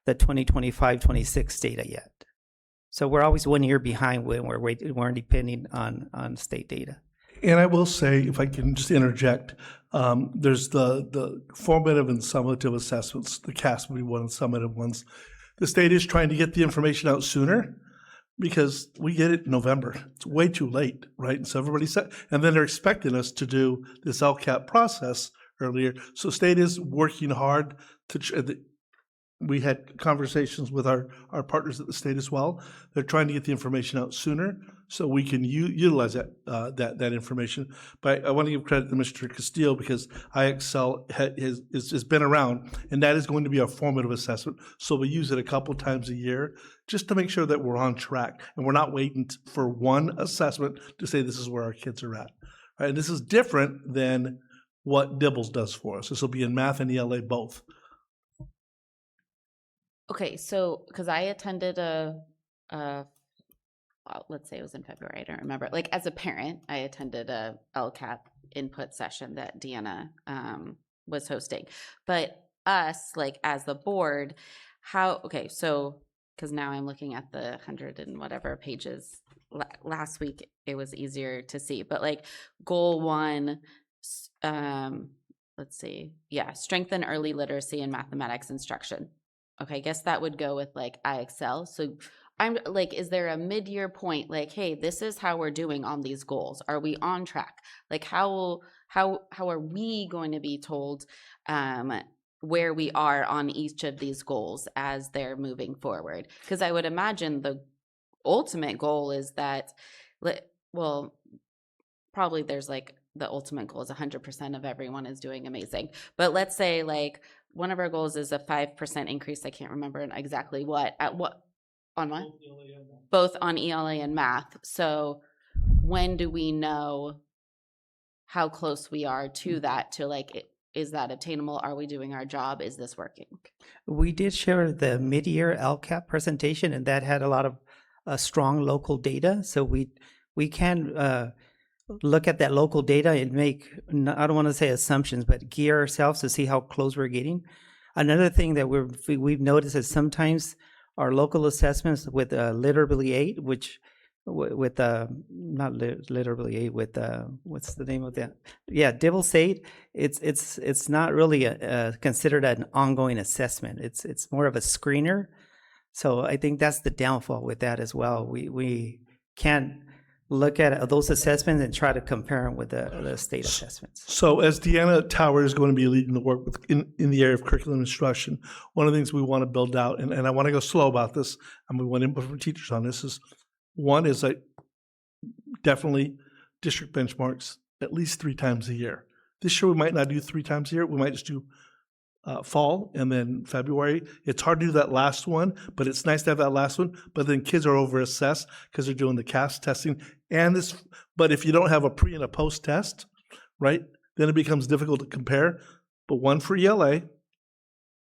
2025-26 data yet. So we're always 1 year behind when we're depending on state data. And I will say, if I can just interject, there's the formative and summative assessments, the CAS would be one of the summative ones. The state is trying to get the information out sooner because we get it in November. It's way too late, right? And so everybody said, and then they're expecting us to do this LCAP process earlier. So state is working hard to, we had conversations with our partners at the state as well. They're trying to get the information out sooner so we can utilize that information. But I want to give credit to Mr. Castillo because IXL has been around, and that is going to be our formative assessment. So we use it a couple times a year just to make sure that we're on track and we're not waiting for one assessment to say this is where our kids are at. Right? And this is different than what Dibbles does for us. This will be in math and ELA both. Okay, so because I attended a let's say it was in February, I don't remember. Like as a parent, I attended a LCAP input session that Deanna was hosting. But us, like as the board, okay, so because now I'm looking at the 100 and whatever pages. Last week it was easier to see, but like goal 1, let's see, yeah, strengthen early literacy and mathematics instruction. Okay, I guess that would go with like IXL. So I'm like, is there a mid-year point? Like, hey, this is how we're doing on these goals. Are we on track? Like, how are we going to be told where we are on each of these goals as they're moving forward? Because I would imagine the ultimate goal is that, well, probably there's like the ultimate goal is 100% of everyone is doing amazing. But let's say like one of our goals is a 5% increase. I can't remember exactly what, at what, on what? Both on ELA and math. So when do we know how close we are to that, to like, is that attainable? Are we doing our job? Is this working? We did share the mid-year LCAP presentation, and that had a lot of strong local data. So we can look at that local data and make, I don't want to say assumptions, but gear ourselves to see how close we're getting. Another thing that we've noticed is sometimes our local assessments with Literally 8, which with not Literally 8, with what's the name of that? Yeah, Devil's 8. It's not really considered an ongoing assessment. It's more of a screener. So I think that's the downfall with that as well. We can't look at those assessments and try to compare them with the state assessments. So as Deanna Tower is going to be leading the work with in the area of curriculum instruction, one of the things we want to build out, and I want to go slow about this, and we want input from teachers on this, is one is like definitely district benchmarks at least 3 times a year. This year we might not do 3 times a year. We might just do fall and then February. It's hard to do that last one, but it's nice to have that last one. But then kids are over assessed because they're doing the CAS testing and this. But if you don't have a pre and a post test, right, then it becomes difficult to compare. But one for ELA,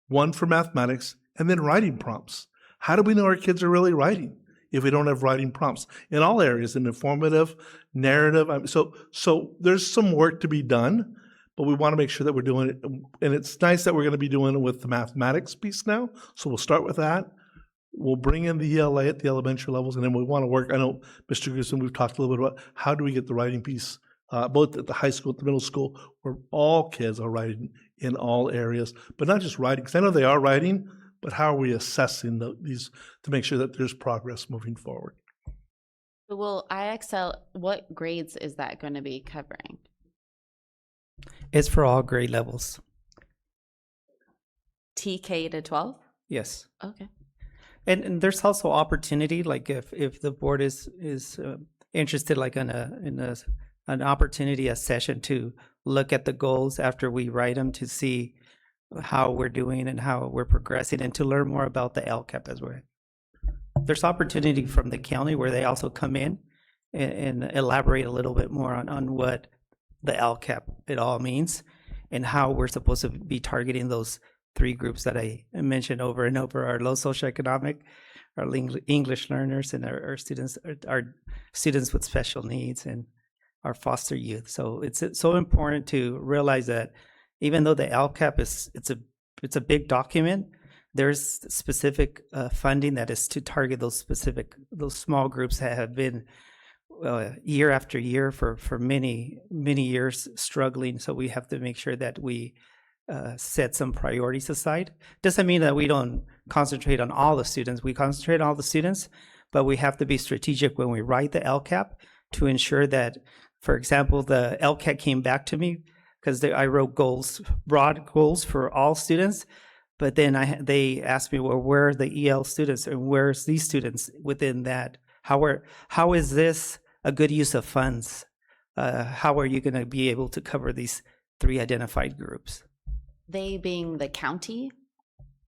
one for mathematics, and then writing prompts. How do we know our kids are really writing if we don't have writing prompts in all areas, in informative, narrative? So there's some work to be done. But we want to make sure that we're doing it. And it's nice that we're going to be doing it with the mathematics piece now. So we'll start with that. We'll bring in the ELA at the elementary levels. And then we want to work, I know, Mr. Grissom, we've talked a little bit about how do we get the writing piece, both at the high school, at the middle school, where all kids are writing in all areas. But not just writing, because I know they are writing, but how are we assessing these to make sure that there's progress moving forward? Well, IXL, what grades is that going to be covering? It's for all grade levels. TK to 12? Yes. Okay. And there's also opportunity, like if the board is interested, like in an opportunity, a session to look at the goals after we write them to see how we're doing and how we're progressing, and to learn more about the LCAP as well. There's opportunity from the county where they also come in and elaborate a little bit more on what the LCAP it all means and how we're supposed to be targeting those 3 groups that I mentioned over and over: our low socioeconomic, our English learners, and our students with special needs, and our foster youth. So it's so important to realize that even though the LCAP it's a big document, there's specific funding that is to target those small groups that have been year after year for many years struggling. So we have to make sure that we set some priorities aside. Doesn't mean that we don't concentrate on all the students. We concentrate on all the students, but we have to be strategic when we write the LCAP to ensure that, for example, the LCAP came back to me because I wrote broad goals for all students, but then they asked me, well, where are the EL students and where's these students within that? How is this a good use of funds? How are you going to be able to cover these 3 identified groups? They being the county?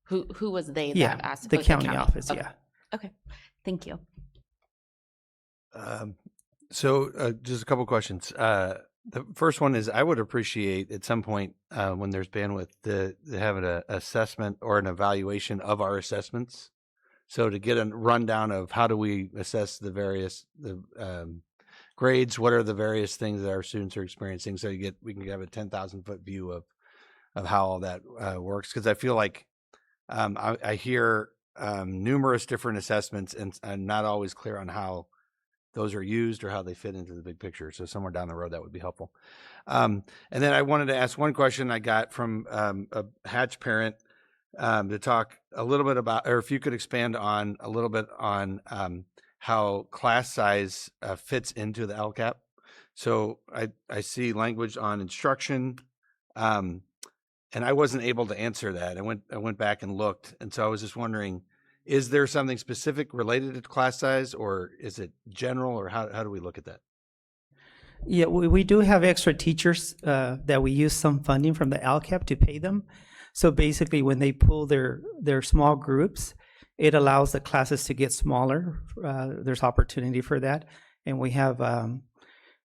Who was they Yeah, that asked? the county office, Okay. yeah. Okay, thank you. So just a couple questions. The first one is I would appreciate at some point when there's bandwidth to have an assessment or an evaluation of our assessments So to get a rundown of how do we assess the grades, what are the various things that our students are experiencing, so we can have a 10,000-foot view of how all that works. Because I feel like I hear numerous different assessments, and I'm not always clear on how those are used or how they fit into the big picture. So somewhere down the road, that would be helpful. And then I wanted to ask one question I got from a Hatch parent to talk a little bit about, or if you could expand on a little bit on how class size fits into the LCAP. So I see language on instruction, and I wasn't able to answer that. I went back and looked, and so I was just wondering, is there something specific related to class size, or is it general, or how do we look at that? Yeah, we do have extra teachers that we use some funding from the LCAP to pay them. So basically, when they pull their small groups, it allows the classes to get smaller. There's opportunity for that. And we have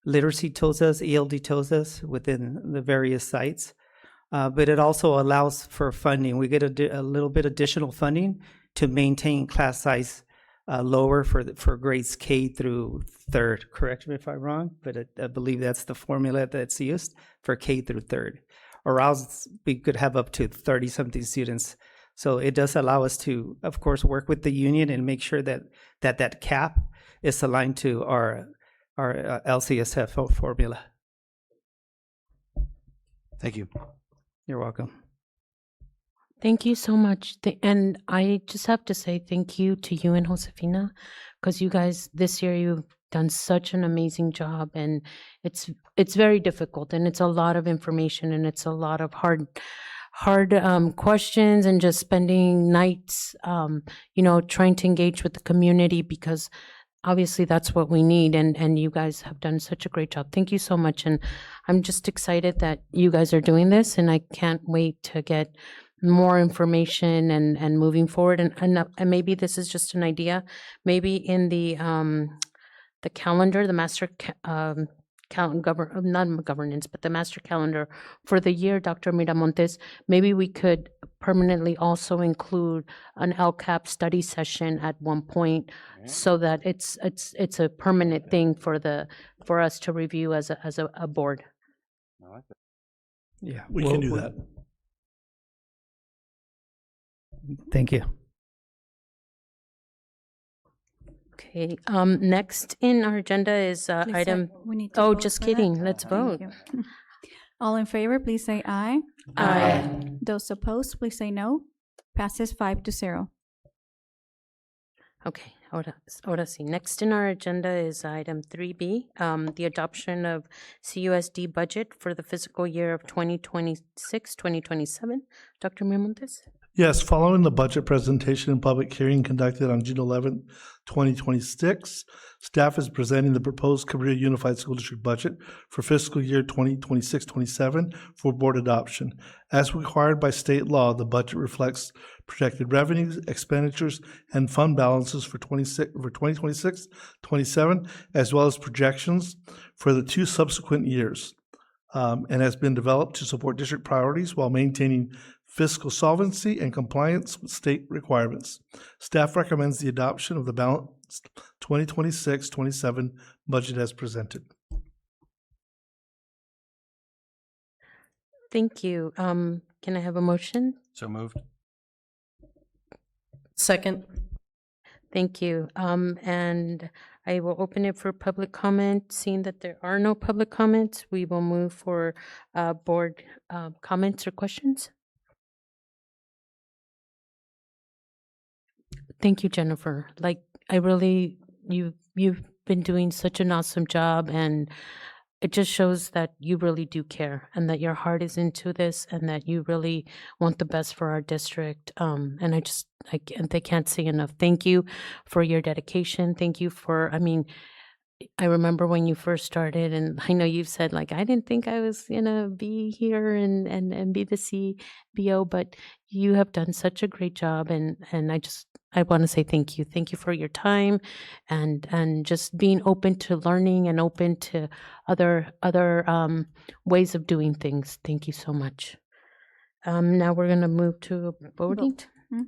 literacy TOSAs, ELD TOSAs within the various sites. But it also allows for funding. We get a little bit additional funding to maintain class size lower for grades K through third. Correct me if I'm wrong, but I believe that's the formula that's used for K through third. Or else we could have up to 30-something students. So it does allow us to, of course, work with the union and make sure that cap is aligned to our LCSF formula. Thank you. You're welcome. Thank you so much. And I just have to say thank you to you and Josefina, because you guys, this year, you've done such an amazing job, and it's very difficult, and it's a lot of information, and it's a lot of hard questions, and just spending nights, trying to engage with the community, because obviously that's what we need, and you guys have done such a great job. Thank you so much, and I'm just excited that you guys are doing this, and I can't wait to get more information and moving forward. And maybe this is just an idea. Maybe in the calendar, the master not governance, but the master calendar for the year, Dr. Miramontes, maybe we could permanently also include an LCAP study session at one point, so that it's a permanent thing for us to review as a board. I like that. Yeah, We can do that. Thank you. Okay, next in our agenda is Please say- item, we need to oh, vote just for that. kidding, let's Thank vote. you. All in favor, please say aye. Aye. Those opposed, please say no. Passes 5-0. Okay, ahora sí. Next in our agenda is item 3B, the adoption of CUSD budget for the fiscal year of 2026, 2027. Dr. Miramontes? Yes, following the budget presentation and public hearing conducted on June 11th, 2026, staff is presenting the proposed Cabrillo Unified School District budget for fiscal year 2026-27 for board adoption. As required by state law, the budget reflects projected revenues, expenditures, and fund balances for 2026-27, as well as projections for the two subsequent years, and has been developed to support district priorities while maintaining fiscal solvency and compliance with state requirements. Staff recommends the adoption of the balanced 2026-27 budget as presented. Thank you. Can I have a motion? So moved. Second. Thank you. And I will open it for public comment. Seeing that there are no public comments, we will move for board comments or questions. Thank you, Jennifer. Like, I really, you've been doing such an awesome job, and it just shows that you really do care, and that your heart is into this, and that you really want the best for our district. And they can't say enough. Thank you for your dedication. Thank you for, I remember when you first started, and I know you've said, like, I didn't think I was gonna be here and be the CBO, but you have done such a great job, and I want to say thank you. Thank you for your time and just being open to learning and open to other ways of doing things. Thank you so much. Now we're gonna move to voting. Mhm.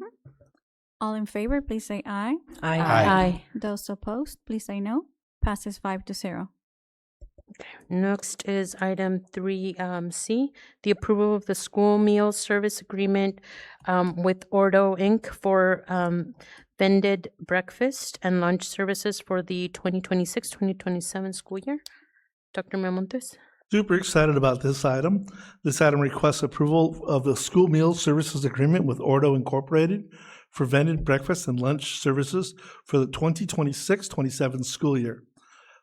All in favor, please say aye. Aye. Aye. Those opposed, please say no. Passes 5-0. Next is item 3C, the approval of the school meal service agreement with Ordo Inc. for vended breakfast and lunch services for the 2026-2027 school year. Dr. Mamontes? Super excited about this item. This item requests approval of the school meal services agreement with Ordo Incorporated for vended breakfast and lunch services for the 2026-27 school year.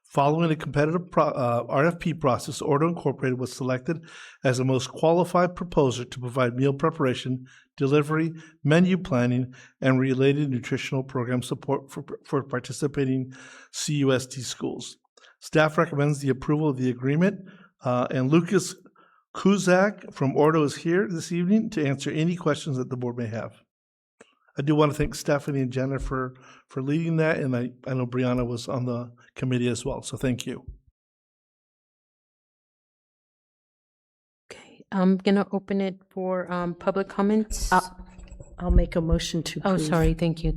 Following a competitive RFP process, Ordo Incorporated was selected as the most qualified proposer to provide meal preparation, delivery, menu planning, and related nutritional program support for participating CUSD schools. Staff recommends the approval of the agreement, and Lucas Kuzak from Ordo is here this evening to answer any questions that the board may have. I do want to thank Stephanie and Jennifer for leading that, and I know Brianna was on the committee as well, so thank you. Okay, I'm gonna open it for public comments. I'll make a motion to Oh, approve. sorry, thank you.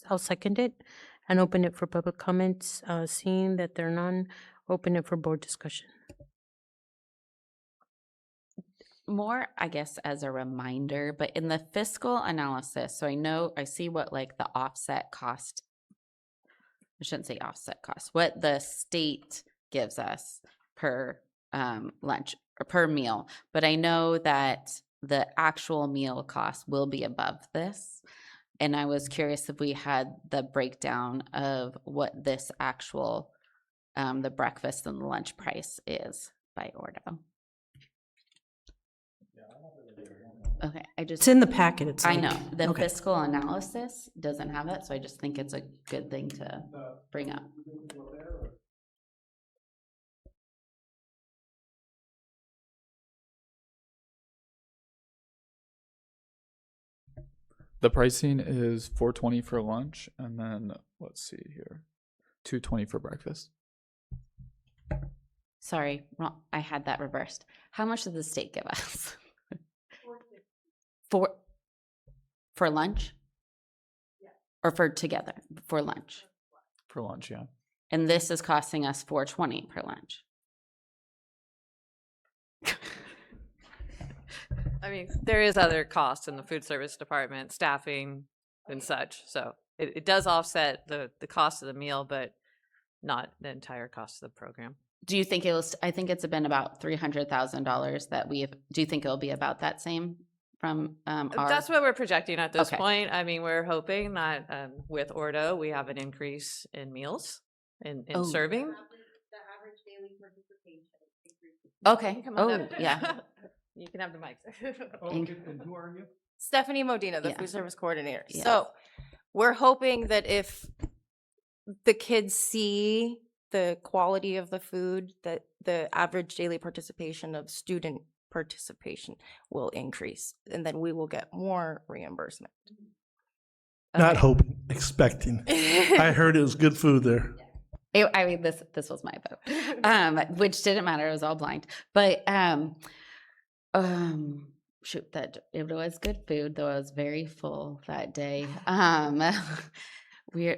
I'll second it and open it for public comments. Seeing that there are none, open it for board discussion. More, I guess, as a reminder, but in the fiscal analysis, so I see what like the offset cost, I shouldn't say offset cost, what the state gives us per lunch or per meal, but I know that the actual meal cost will be above this. And I was curious if we had the breakdown of what this actual, the breakfast and the lunch price is by Ordo. Okay, It's in the packet. It's I like- know, the okay. fiscal analysis doesn't have it, so I just think it's a good thing to bring up. The pricing is $4.20 for lunch, and then let's see here, $2.20 for breakfast. Sorry, wrong, I had that reversed. How much did the state give us? For lunch? Yeah. Or for together, for lunch? For lunch, yeah. And this is costing us $4.20 per lunch. I mean, there is other costs in the food service department, staffing and such. So it does offset the cost of the meal, but not the entire cost of the program. Do you think I think it's been about $300,000 that do you think it'll be about that same from That's what we're projecting at this Okay. point. I mean, we're hoping that with Ordo, we have an increase in meals in Oh. serving. Okay, Come on oh, up. yeah. You can have the mic. And who are you? Stephanie Modena, the Yeah. food service coordinator. Yeah. So we're hoping that if the kids see the quality of the food, that the average daily participation of student participation will increase, and then we will get more reimbursement. Not hoping, expecting. I heard it was good food there. I mean, this was my vote, which didn't matter. It was all blind. But shoot, that it was good food, though I was very full that day.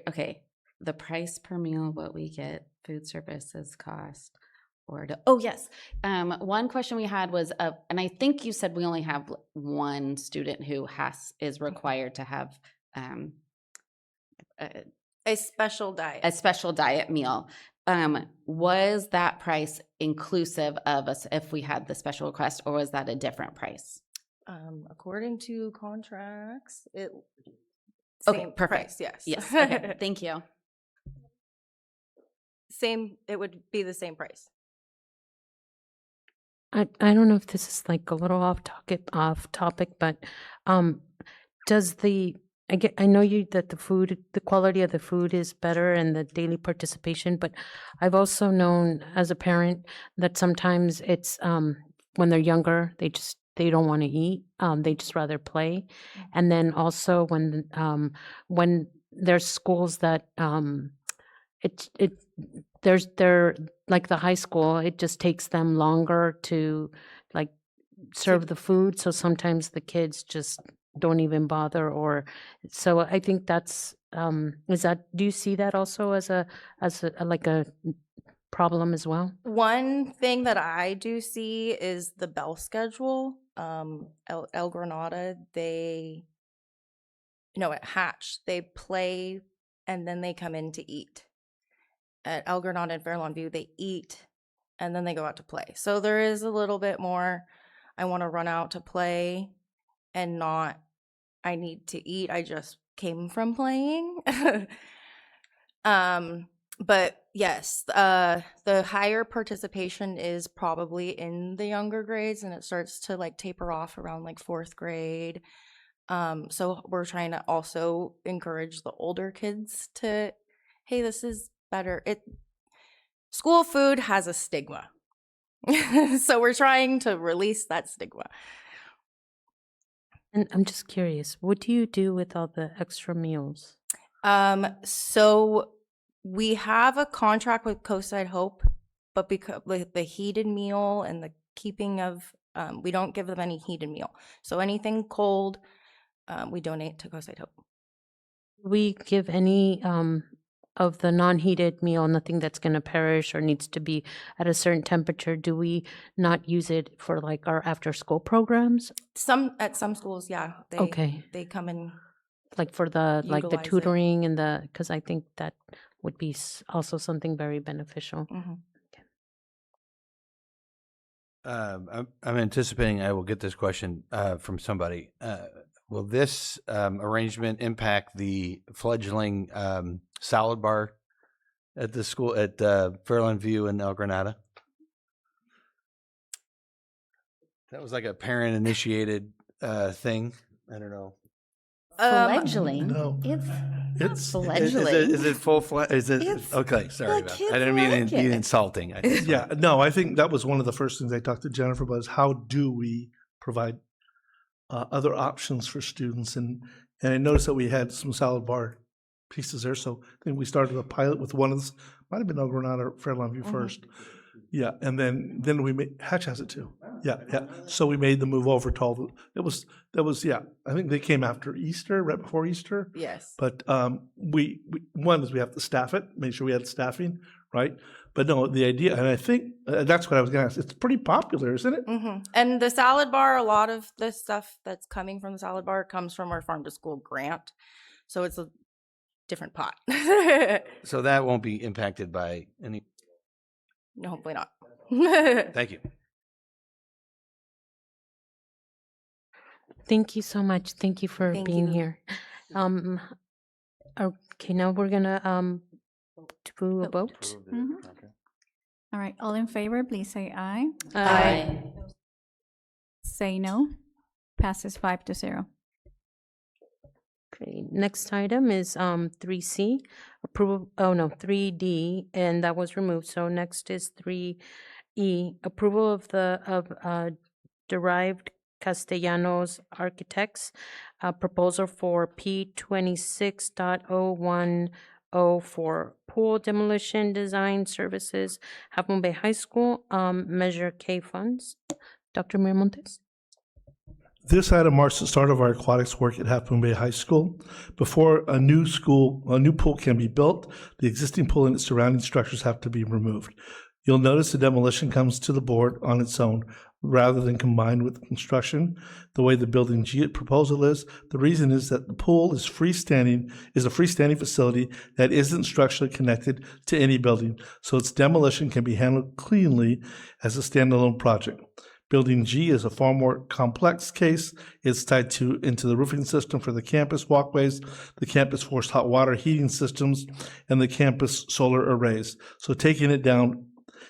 Okay. The price per meal, what we get, food services cost, oh yes. One question we had was, and I think you said we only have one student who is required to have A special diet. a special diet meal. Was that price inclusive of us if we had the special request, or was that a different price? According to contracts, it Okay, same perfect. price, yes. Yes. Okay. Thank you. Same, it would be the same price. I don't know if this is like a little off topic, but does I know that the quality of the food is better and the daily participation, but I've also known as a parent that sometimes it's when they're younger, they don't want to eat. They just rather play. And then also when there's schools that they're like the high school, it just takes them longer to like serve the food. So sometimes the kids just don't even bother, or, so I think that's, do you see that also as like a problem as well? One thing that I do see is the bell schedule. El Granada, at Hatch, they play and then they come in to eat. At El Granada and Fairlawn View, they eat and then they go out to play. So there is a little bit more, I want to run out to play and not, I need to eat. I just came from playing. But yes, the higher participation is probably in the younger grades, and it starts to like taper off around like 4th grade. So we're trying to also encourage the older kids to, hey, this is better. School food has a stigma. So we're trying to release that stigma. And I'm just curious, what do you do with all the extra meals? So we have a contract with Coastside Hope, but because the heated meal and the keeping of, we don't give them any heated meal. So anything cold, we donate to Coastside Hope. We give any of the non-heated meal, nothing that's going to perish or needs to be at a certain temperature. Do we not use it for like our after-school programs? At some schools, yeah. Okay. They come in. Like for the Utilize it. tutoring and because I think that would be also something very beneficial. Mhm. I'm anticipating I will get this question from somebody. Will this arrangement impact the fledgling salad bar at the school at Fairland View in El Granada? That was like a parent-initiated thing. I don't know. Fledgling. No. It's It's- fledgling. Is it full fledged? Is it It's- okay? Sorry the about. kids I didn't mean like to be it. insulting. Yeah, no, I think that was one of the first things I talked to Jennifer about is how do we provide other options for students? And I noticed that we had some salad bar pieces there. So I think we started a pilot with one of this, might have been El Granada or Fairlawn View first. Yeah, and then we made, Hatch has it too. Yeah. So we made the move over to all the, I think they came after Easter, right before Easter. Yes. But we one is we have to staff it, make sure we had staffing, right? But no, the idea, and I think that's what I was going to ask. It's pretty popular, isn't it? And the salad bar, a lot of the stuff that's coming from the salad bar comes from our farm to school grant. So it's a different pot. So that won't be impacted by any. No, hopefully not. Thank you. Thank you so much. Thank you for Thank being you. here. Okay, now we're gonna do a vote. All right, all in favor, please say aye. Aye. Say no. Passes 5-0. Okay, next item is 3C, approval, 3D, and that was removed. So next is 3E, approval of derived Castellanos Architects proposal for P26.01 for pool demolition design services, Half Moon Bay High School, Measure K funds. Dr. Miramontes? This item marks the start of our aquatics work at Half Moon Bay High School. Before a new pool can be built, the existing pool and its surrounding structures have to be removed. You'll notice the demolition comes to the board on its own rather than combined with construction. The way the building G proposal is, the reason is that the pool is a freestanding facility that isn't structurally connected to any building, so its demolition can be handled cleanly as a standalone project. Building G is a far more complex case. It's tied into the roofing system for the campus walkways, the campus forced hot water heating systems, and the campus solar arrays. So taking it down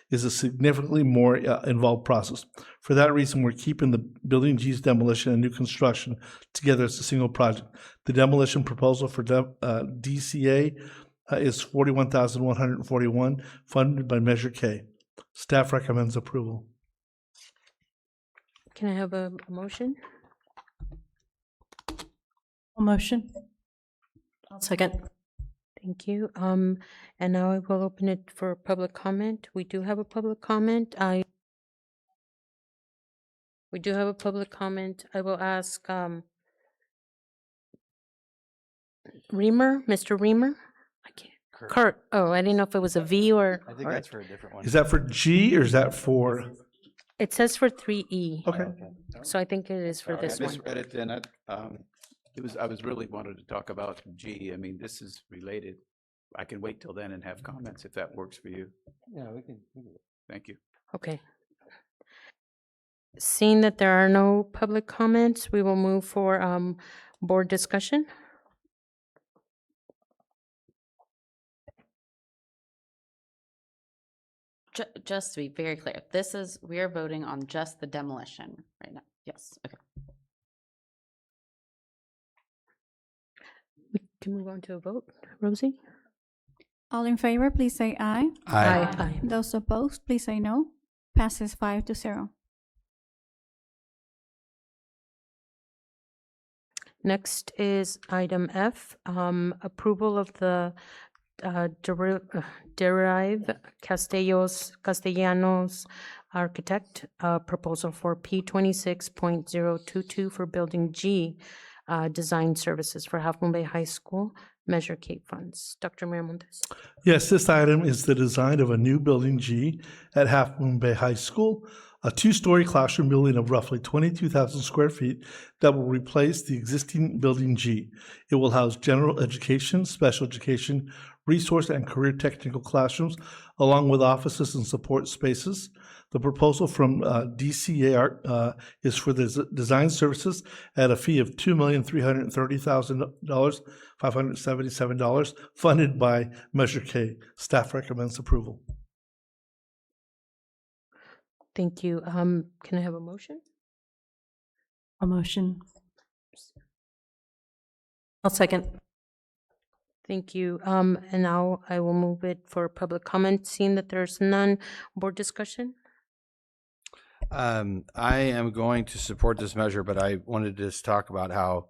is a significantly more involved process. For that reason, we're keeping the Building G's demolition and new construction together as a single project. The demolition proposal for DCA is $41,141, funded by Measure K. Staff recommends approval. Can I have a motion? Motion. Second. Thank you. And now I will open it for public comment. We do have a public comment. I will ask Reamer, Mr. Reamer? I can't. Kurt. Oh, I didn't know if it was a V or. I think that's for a different one. Is that for G or is that for? It says for 3E. Okay. So I think it is for Sorry, this I one. misread it then. I was really wanted to talk about G. I mean, this is related. I can wait till then and have comments if that works for you. Yeah, we can. Thank you. Okay. Seeing that there are no public comments, we will move for board discussion. Just to be very clear, we are voting on just the demolition right now. Yes, okay. We can move on to a vote. Rosie? All in favor, please say aye. Aye. Those opposed, please say no. Passes 5-0. Next is item F, approval of the Derive Castellanos Architect proposal for P26.022 for Building G design services for Half Moon Bay High School Measure K funds. Dr. Miramontes. Yes, this item is the design of a new building G at Half Moon Bay High School, a two-story classroom building of roughly 22,000 square feet that will replace the existing building G. It will house general education, special education, resource and career technical classrooms, along with offices and support spaces. The proposal from DCA is for the design services at a fee of $2,330,000, $577, funded by Measure K. Staff recommends approval. Thank you. Can I have a motion? A motion. I'll second. Thank you. And now I will move it for public comment, seeing that there's none. Board discussion? I am going to support this measure, but I wanted to just talk about how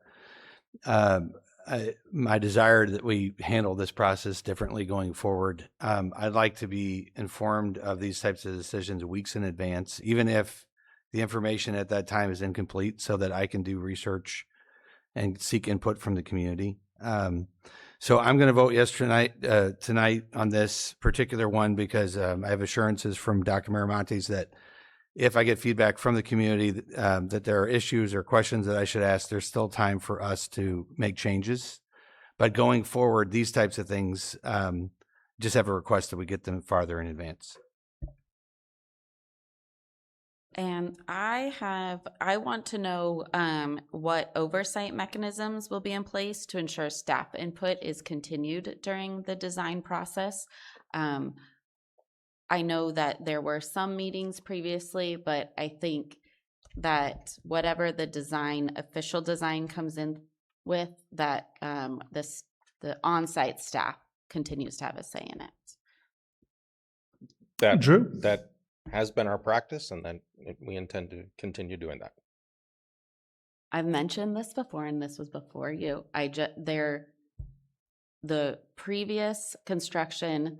my desire that we handle this process differently going forward. I'd like to be informed of these types of decisions weeks in advance, even if the information at that time is incomplete, so that I can do research and seek input from the community. So I'm going to vote yes tonight on this particular one because I have assurances from Dr. Miramontes that if I get feedback from the community that there are issues or questions that I should ask, there's still time for us to make changes. But going forward, these types of things, just have a request that we get them farther in advance. And I want to know what oversight mechanisms will be in place to ensure staff input is continued during the design process. I know that there were some meetings previously, but I think that whatever the official design comes in with, that the on-site staff continues to have a say in it. Drew? That has been our practice, and then we intend to continue doing that. I've mentioned this before, and this was before you. The previous construction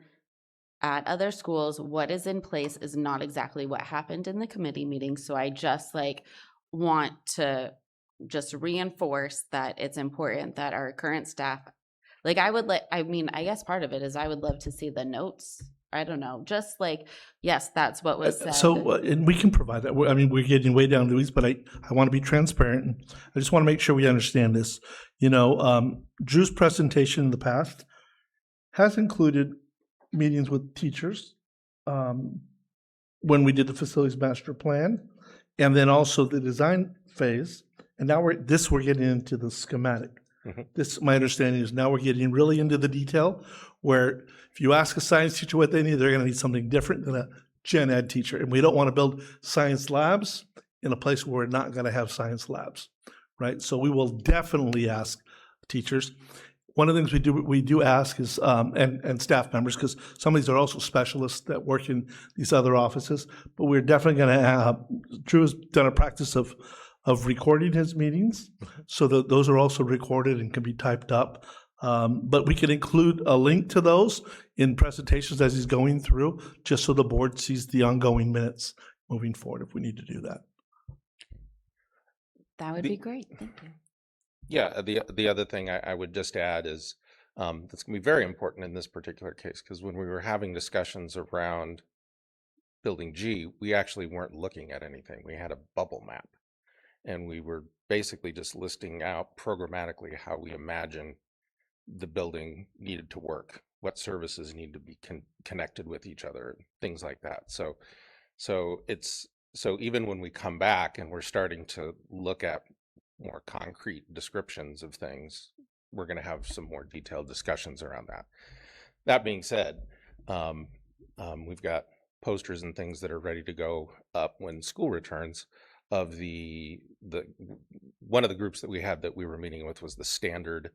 at other schools, what is in place is not exactly what happened in the committee meeting. So I just want to just reinforce that it's important that our current staff, I guess part of it is I would love to see the notes. I don't know, just yes, that's what was said. So, and we can provide that. We're getting way down to these, but I want to be transparent. I just want to make sure we understand this. Drew's presentation in the past has included meetings with teachers when we did the facilities master plan, and then also the design phase. And now we're getting into the schematic. Mm-hmm. My understanding is now we're getting really into the detail, where if you ask a science teacher what they need, they're going to need something different than a gen ed teacher. And we don't want to build science labs in a place where we're not going to have science labs, right? So we will definitely ask teachers. One of the things we do ask is, and staff members, because some of these are also specialists that work in these other offices, but we're definitely going to have, Drew has done a practice of recording his meetings, so that those are also recorded and can be typed up. But we can include a link to those in presentations as he's going through, just so the board sees the ongoing minutes moving forward if we need to do that. That would be great. Thank you. Yeah, the other thing I would just add is that's going to be very important in this particular case, because when we were having discussions around building G, we actually weren't looking at anything. We had a bubble map, and we were basically just listing out programmatically how we imagine the building needed to work, what services need to be connected with each other, things like that. So even when we come back and we're starting to look at more concrete descriptions of things, we're going to have some more detailed discussions around that. That being said, we've got posters and things that are ready to go up when school returns of one of the groups that we had that we were meeting with was the standard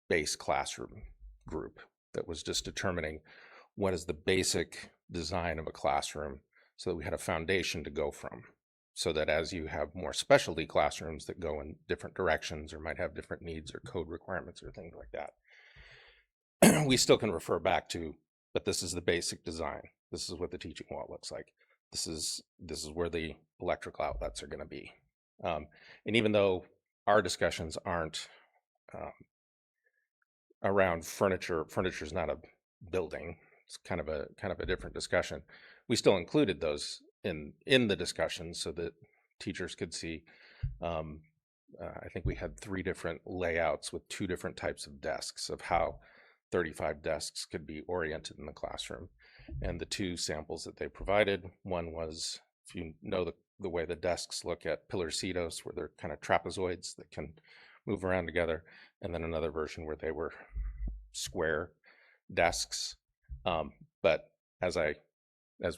base classroom group that was just determining what is the basic design of a classroom so that we had a foundation to go from, so that as you have more specialty classrooms that go in different directions or might have different needs or code requirements or things like that, we still can refer back to, but this is the basic design. This is what the teaching wall looks like. This is where the electrical outlets are going to be. And even though our discussions aren't around furniture is not a building, it's kind of a different discussion, we still included those in the discussion so that teachers could see. I think we had 3 different layouts with 2 different types of desks of how 35 desks could be oriented in the classroom. And the 2 samples that they provided, one was, if you know the way the desks look at pillarcitos, where they're kind of trapezoids that can move around together, and then another version where they were square desks. But as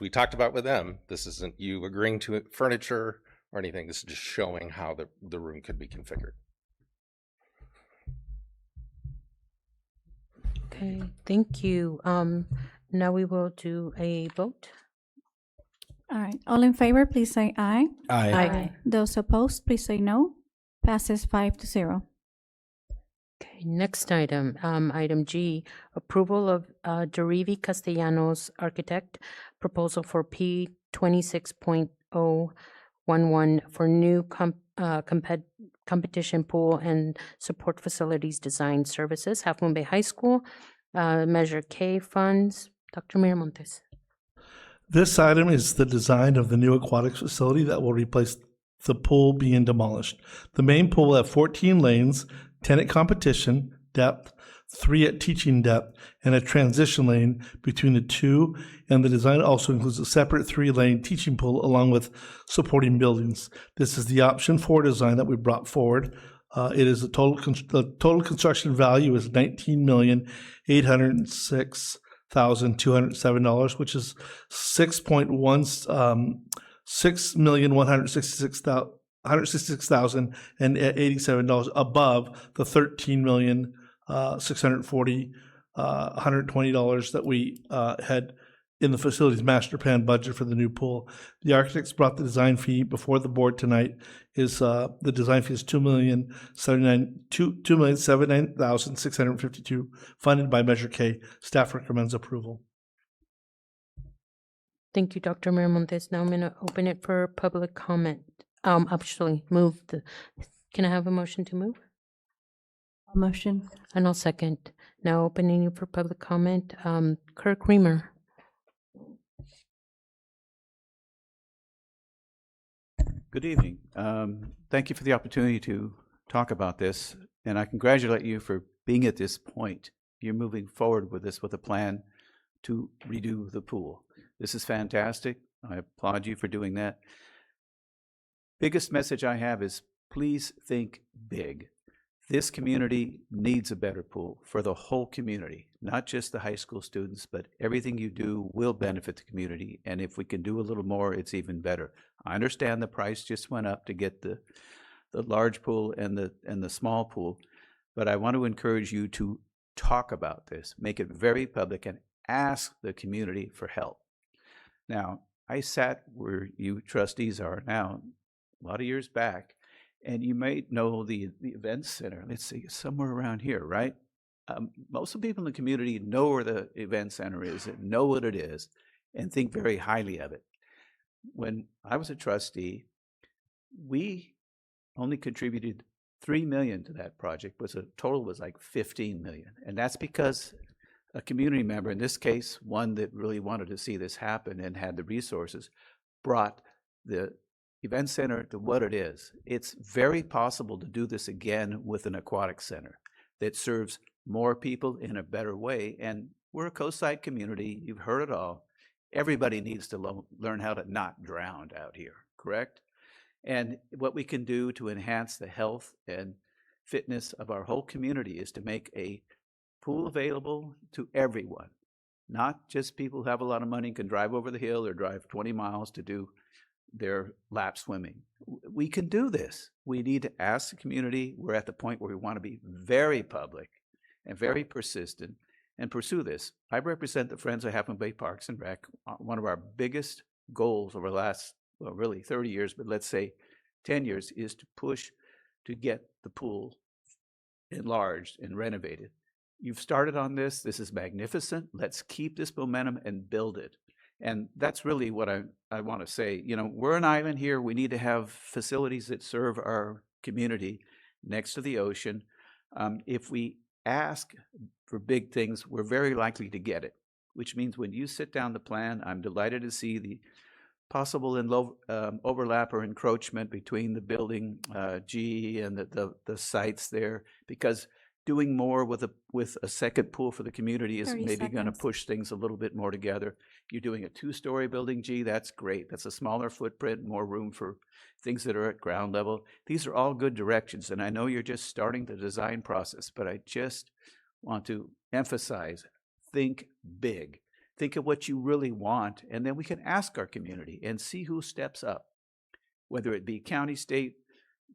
we talked about with them, this isn't you agreeing to furniture or anything. This is just showing how the room could be configured. Okay, thank you. Now we will do a vote. All right. All in favor, please say aye. Aye. Those opposed, please say no. Passes 5-0. Okay, next item, item G, approval of Derivi Castellanos Architect proposal for P 26.011 for new competition pool and support facilities design services, Half Moon Bay High School, Measure K funds. Dr. Miramontes. This item is the design of the new aquatics facility that will replace the pool being demolished. The main pool will have 14 lanes, 10 at competition depth, 3 at teaching depth, and a transition lane between the 2. And the design also includes a separate 3-lane teaching pool along with supporting buildings. This is the option 4 design that we brought forward. It is the total construction value is $19,806,207, which is $6,166,167 above the $13,640,120 that we had in the facilities master plan budget for the new pool. The architects brought the design fee before the board tonight. The design fee is $2,079,652, funded by Measure K. Staff recommends approval. Thank you, Dr. Miramontes. Now I'm going to open it for public comment. Actually, can I have a motion to move? A motion. And I'll second. Now opening it for public comment. Kirk Reamer. Good evening. Thank you for the opportunity to talk about this, and I congratulate you for being at this point. You're moving forward with this with a plan to redo the pool. This is fantastic. I applaud you for doing that. Biggest message I have is please think big. This community needs a better pool for the whole community, not just the high school students, but everything you do will benefit the community. And if we can do a little more, it's even better. I understand the price just went up to get the large pool and the small pool, but I want to encourage you to talk about this, make it very public, and ask the community for help. Now, I sat where you trustees are now a lot of years back, and you may know the event center. Let's see, somewhere around here, right? Most of the people in the community know where the event center is and know what it is and think very highly of it. When I was a trustee, we only contributed $3 million to that project, was a total was like $15 million. And that's because a community member, in this case, one that really wanted to see this happen and had the resources, brought the event center to what it is. It's very possible to do this again with an aquatic center that serves more people in a better way. And we're a coastside community. You've heard it all. Everybody needs to learn how to not drown out here, correct? And what we can do to enhance the health and fitness of our whole community is to make a pool available to everyone, not just people who have a lot of money and can drive over the hill or drive 20 miles to do their lap swimming. We can do this. We need to ask the community. We're at the point where we want to be very public and very persistent and pursue this. I represent the Friends of Half Moon Bay Parks and Rec. One of our biggest goals over the last, well, really 30 years, but let's say 10 years, is to push to get the pool enlarged and renovated. You've started on this. This is magnificent. Let's keep this momentum and build it. And that's really what I want to say. You know, we're an island here. We need to have facilities that serve our community next to the ocean. If we ask for big things, we're very likely to get it, which means when you sit down the plan, I'm delighted to see the possible overlap or encroachment between the building G and the sites there, because doing more with a second pool for the community is 30 maybe going to seconds. push things a little bit more together. You're doing a 2-story building G, that's great. That's a smaller footprint, more room for things that are at ground level. These are all good directions, and I know you're just starting the design process, but I just want to emphasize, think big. Think of what you really want, and then we can ask our community and see who steps up, whether it be county, state,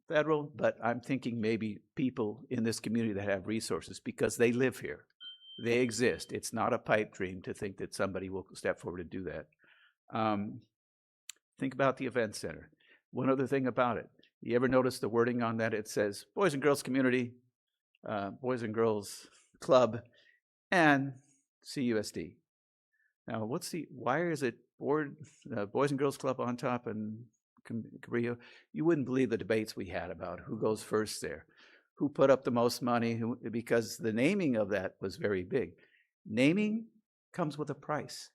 federal, but I'm thinking maybe people in this community that have resources because they live here. They exist. It's not a pipe dream to think that somebody will step forward to do that. Think about the event center. One other thing about it. You ever notice the wording on that? It says Boys and Girls Community, Boys and Girls Club, and CUSD. Now, why is it Boys and Girls Club on top and Cabrillo? You wouldn't believe the debates we had about who goes first there, who put up the most money, because the naming of that was very big. Naming comes with a price,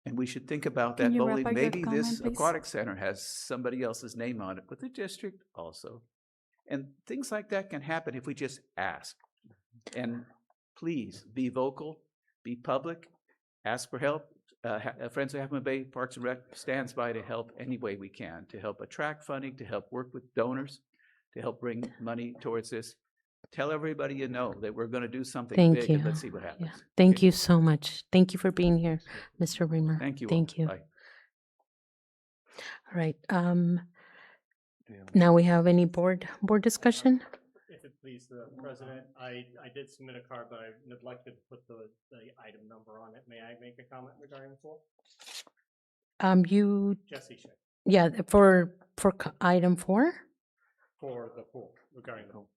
and we should think about Can that you boldly. wrap up your Maybe this comment, please? aquatic center has somebody else's name on it, but the district also. And things like that can happen if we just ask. And please be vocal, be public, ask for help. Friends of Half Moon Bay Parks and Rec stands by to help any way we can, to help attract funding, to help work with donors, to help bring money towards this. Tell everybody you know that we're going to do something Thank big, you. and let's see what happens. Yeah. Thank you so much. Thank you for being here, Mr. Reamer. Thank you. Thank you. Bye. All right. Now we have any board discussion? If it please the president, I did submit a card, but I neglected to put the item number on it. May I make a comment regarding the pool? You, Jesse Schick, yeah, for item 4? for the pool, regarding the pool.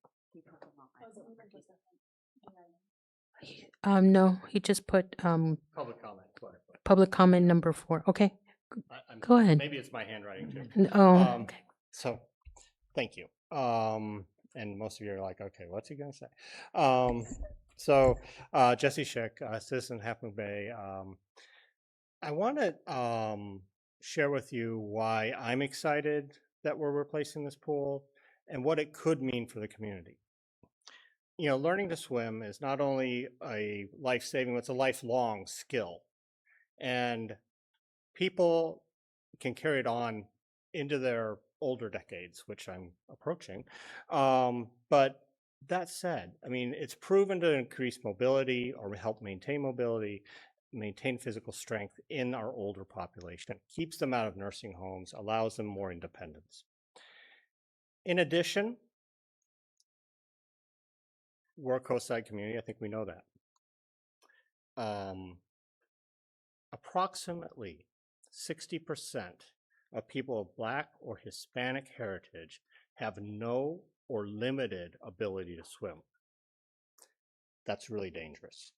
No, he just put Public comment, sorry. public comment number 4. Okay, go ahead. Maybe it's my handwriting too. Oh, okay. So, thank you. And most of you are like, okay, what's he gonna say? Jesse Schick, citizen Half Moon Bay. I want to share with you why I'm excited that we're replacing this pool and what it could mean for the community. You know, learning to swim is not only a life-saving, it's a lifelong skill. And people can carry it on into their older decades, which I'm approaching. But that said, I mean, it's proven to increase mobility or help maintain mobility, maintain physical strength in our older population. It keeps them out of nursing homes, allows them more independence. In addition, we're a coastside community. I think we know that. Approximately 60% of people of Black or Hispanic heritage have no or limited ability to swim. That's really dangerous.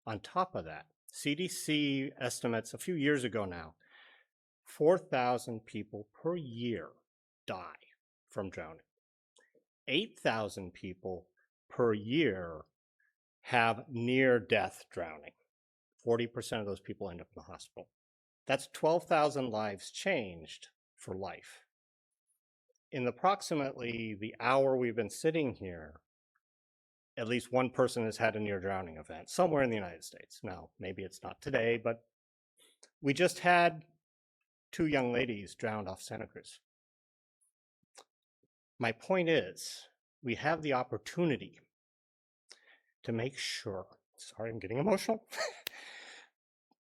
On top of that, CDC estimates a few years ago now, 4,000 people per year die from drowning. 8,000 people per year have near-death drowning. 40% of those people end up in the hospital. That's 12,000 lives changed for life. In approximately the hour we've been sitting here, at least one person has had a near drowning event somewhere in the United States. Now, maybe it's not today, but we just had 2 young ladies drowned off Santa Cruz. My point is, we have the opportunity to make sure, sorry, I'm getting emotional,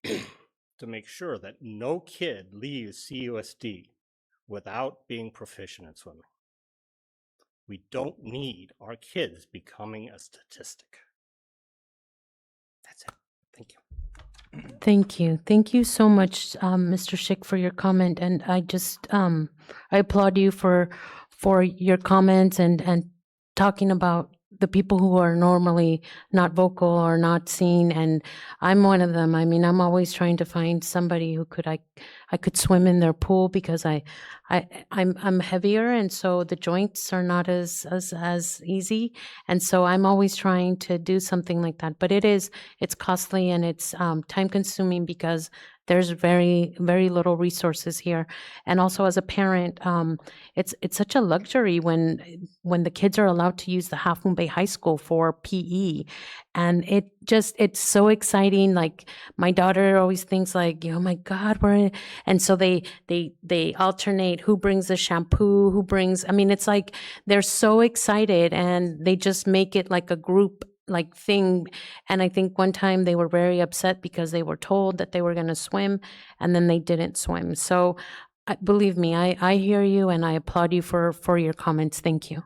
to make sure that no kid leaves CUSD without being proficient in swimming. We don't need our kids becoming a statistic. That's it. Thank you. Thank you. Thank you so much, Mr. Schick, for your comment. And I just, I applaud you for your comments and talking about the people who are normally not vocal or not seen. And I'm one of them. I mean, I'm always trying to find somebody who I could swim in their pool because I'm heavier, and so the joints are not as easy. And so I'm always trying to do something like that. But it's costly and it's time consuming because there's very, very little resources here. And also as a parent, it's such a luxury when the kids are allowed to use the Half Moon Bay High School for PE. And it's so exciting. Like my daughter always thinks like, oh my God, and so they alternate who brings the shampoo, it's like they're so excited and they just make it like a group like thing. And I think one time they were very upset because they were told that they were going to swim and then they didn't swim. So believe me, I hear you and I applaud you for your comments. Thank you.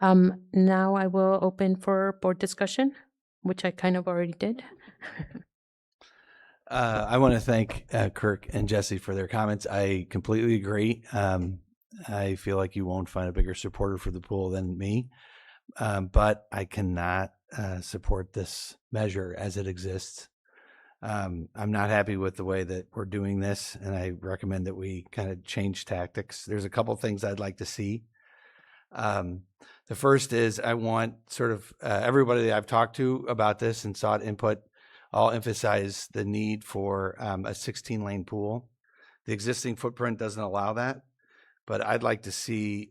Now I will open for board discussion, which I kind of already did. I want to thank Kirk and Jesse for their comments. I completely agree. I feel like you won't find a bigger supporter for the pool than me, but I cannot support this measure as it exists. I'm not happy with the way that we're doing this, and I recommend that we kind of change tactics. There's a couple things I'd like to see. The first is I want sort of everybody that I've talked to about this and sought input all emphasize the need for a 16-lane pool. The existing footprint doesn't allow that, but I'd like to see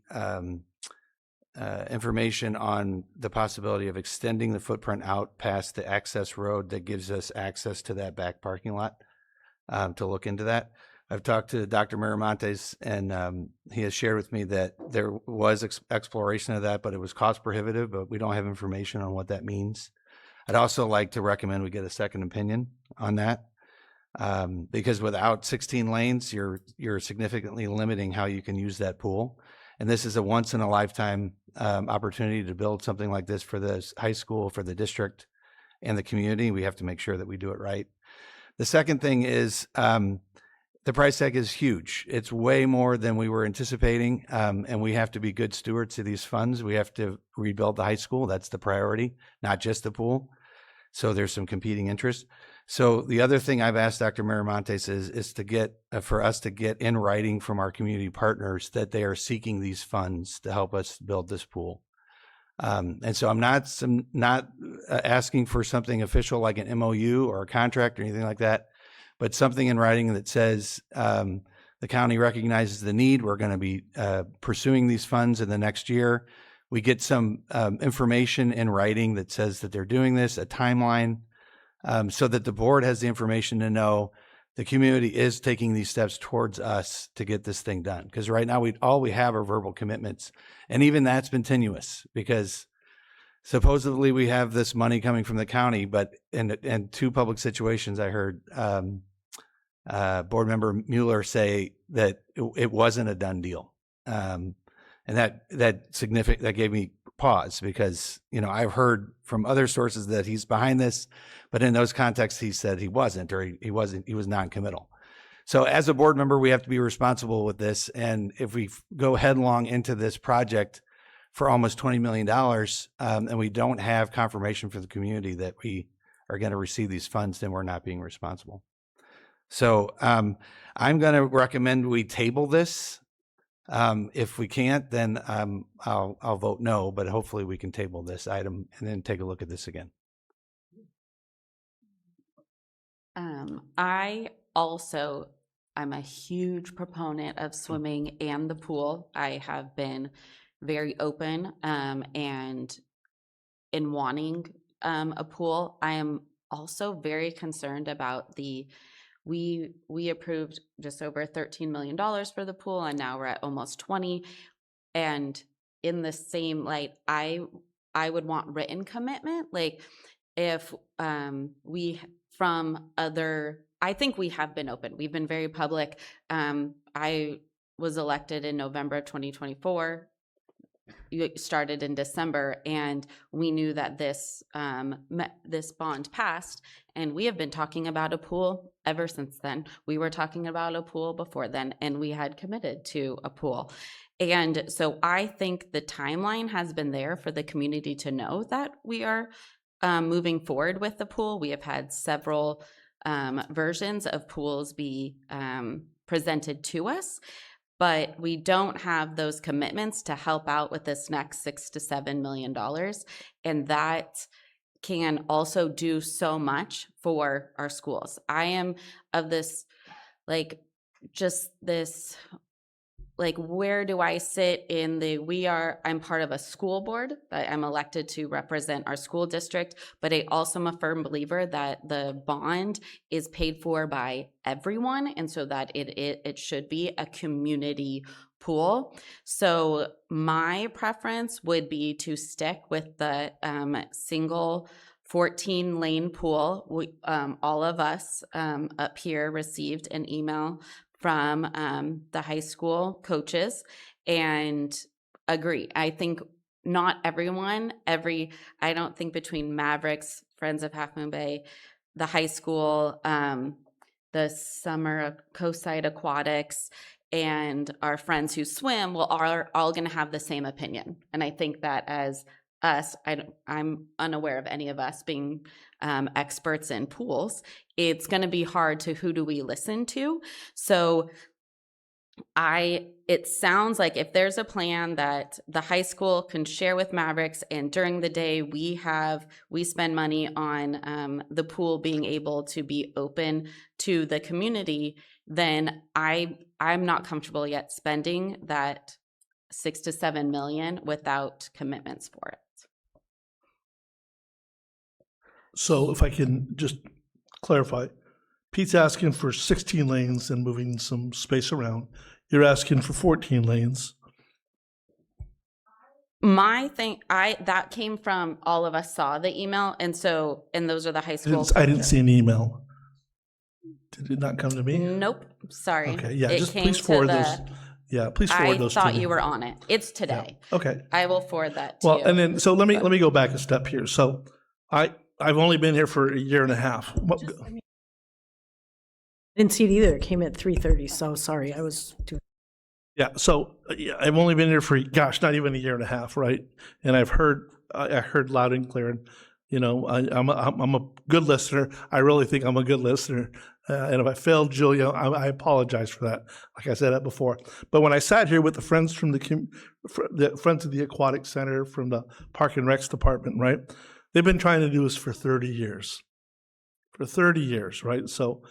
information on the possibility of extending the footprint out past the access road that gives us access to that back parking lot, to look into that. I've talked to Dr. Miramontes, and he has shared with me that there was exploration of that, but it was cost prohibitive, but we don't have information on what that means. I'd also like to recommend we get a second opinion on that, because without 16 lanes, you're significantly limiting how you can use that pool. And this is a once in a lifetime opportunity to build something like this for the high school, for the district and the community. We have to make sure that we do it right. The second thing is the price tag is huge. It's way more than we were anticipating, and we have to be good stewards of these funds. We have to rebuild the high school. That's the priority, not just the pool. So there's some competing interests. So the other thing I've asked Dr. Miramontes is to get for us to get in writing from our community partners that they are seeking these funds to help us build this pool. And so I'm not asking for something official like an MOU or a contract or anything like that, but something in writing that says the county recognizes the need. We're going to be pursuing these funds in the next year. We get some information in writing that says that they're doing this, a timeline, so that the board has the information to know the community is taking these steps towards us to get this thing done. Because right now all we have are verbal commitments, and even that's been tenuous because supposedly we have this money coming from the county, but in two public situations, I heard board member Mueller say that it wasn't a done deal, and that gave me pause because I've heard from other sources that he's behind this, but in those contexts he said he wasn't, or he was non-committal. So as a board member, we have to be responsible with this, and if we go headlong into this project for almost $20 million, and we don't have confirmation for the community that we are going to receive these funds, then we're not being responsible. So I'm going to recommend we table this If we can't, then I'll vote no, but hopefully we can table this item and then take a look at this again. I'm a huge proponent of swimming and the pool. I have been very open and in wanting a pool. I am also very concerned about we approved just over $13 million for the pool, and now we're at almost 20. And in the same light, I would want written commitment. Like if I think we have been open. We've been very public. I was elected in November of 2024. You started in December, and we knew that this bond passed, and we have been talking about a pool ever since then. We were talking about a pool before then, and we had committed to a pool. And so I think the timeline has been there for the community to know that we are moving forward with the pool. We have had several versions of pools be presented to us, but we don't have those commitments to help out with this next $6 to $7 million. And that can also do so much for our schools. I am of this, where do I sit in I'm part of a school board. I'm elected to represent our school district, but I also am a firm believer that the bond is paid for by everyone, and so that it should be a community pool. So my preference would be to stick with the single 14-lane pool. All of us up here received an email from the high school coaches and agree. I think not everyone, I don't think between Mavericks, Friends of Half Moon Bay, the high school, the summer Coastside Aquatics, and our friends who swim are all going to have the same opinion. And I think that as us, I'm unaware of any of us being experts in pools. It's going to be hard to who do we listen to. So it sounds like if there's a plan that the high school can share with Mavericks, and during the day we spend money on the pool being able to be open to the community, then I'm not comfortable yet spending that $6 to $7 million without commitments for it. So if I can just clarify, Pete's asking for 16 lanes and moving some space around. You're asking for 14 lanes. My thing, that came from, all of us saw the email, and those are the high school. I didn't see an email. Did it not come to me? Nope, sorry. Okay, yeah, It just came please to forward the- those. Yeah, please forward those to me. I thought you were on it. It's today. Okay. I will forward that to Well, you. and then, so let me go back a step here. So I've only been here for a year and a half. I didn't see it either. It came at 3:30, so sorry. I was too. Yeah, so I've only been here for, not even a year and a half, right? And I heard loud and clear. And, I'm a good listener. I really think I'm a good listener. And if I failed, Julia, I apologize for that. Like I said that before. But when I sat here with the friends from the friends of the Aquatic Center, from the Park and Recs Department, right? They've been trying to do this for 30 years. For 30 years, right? So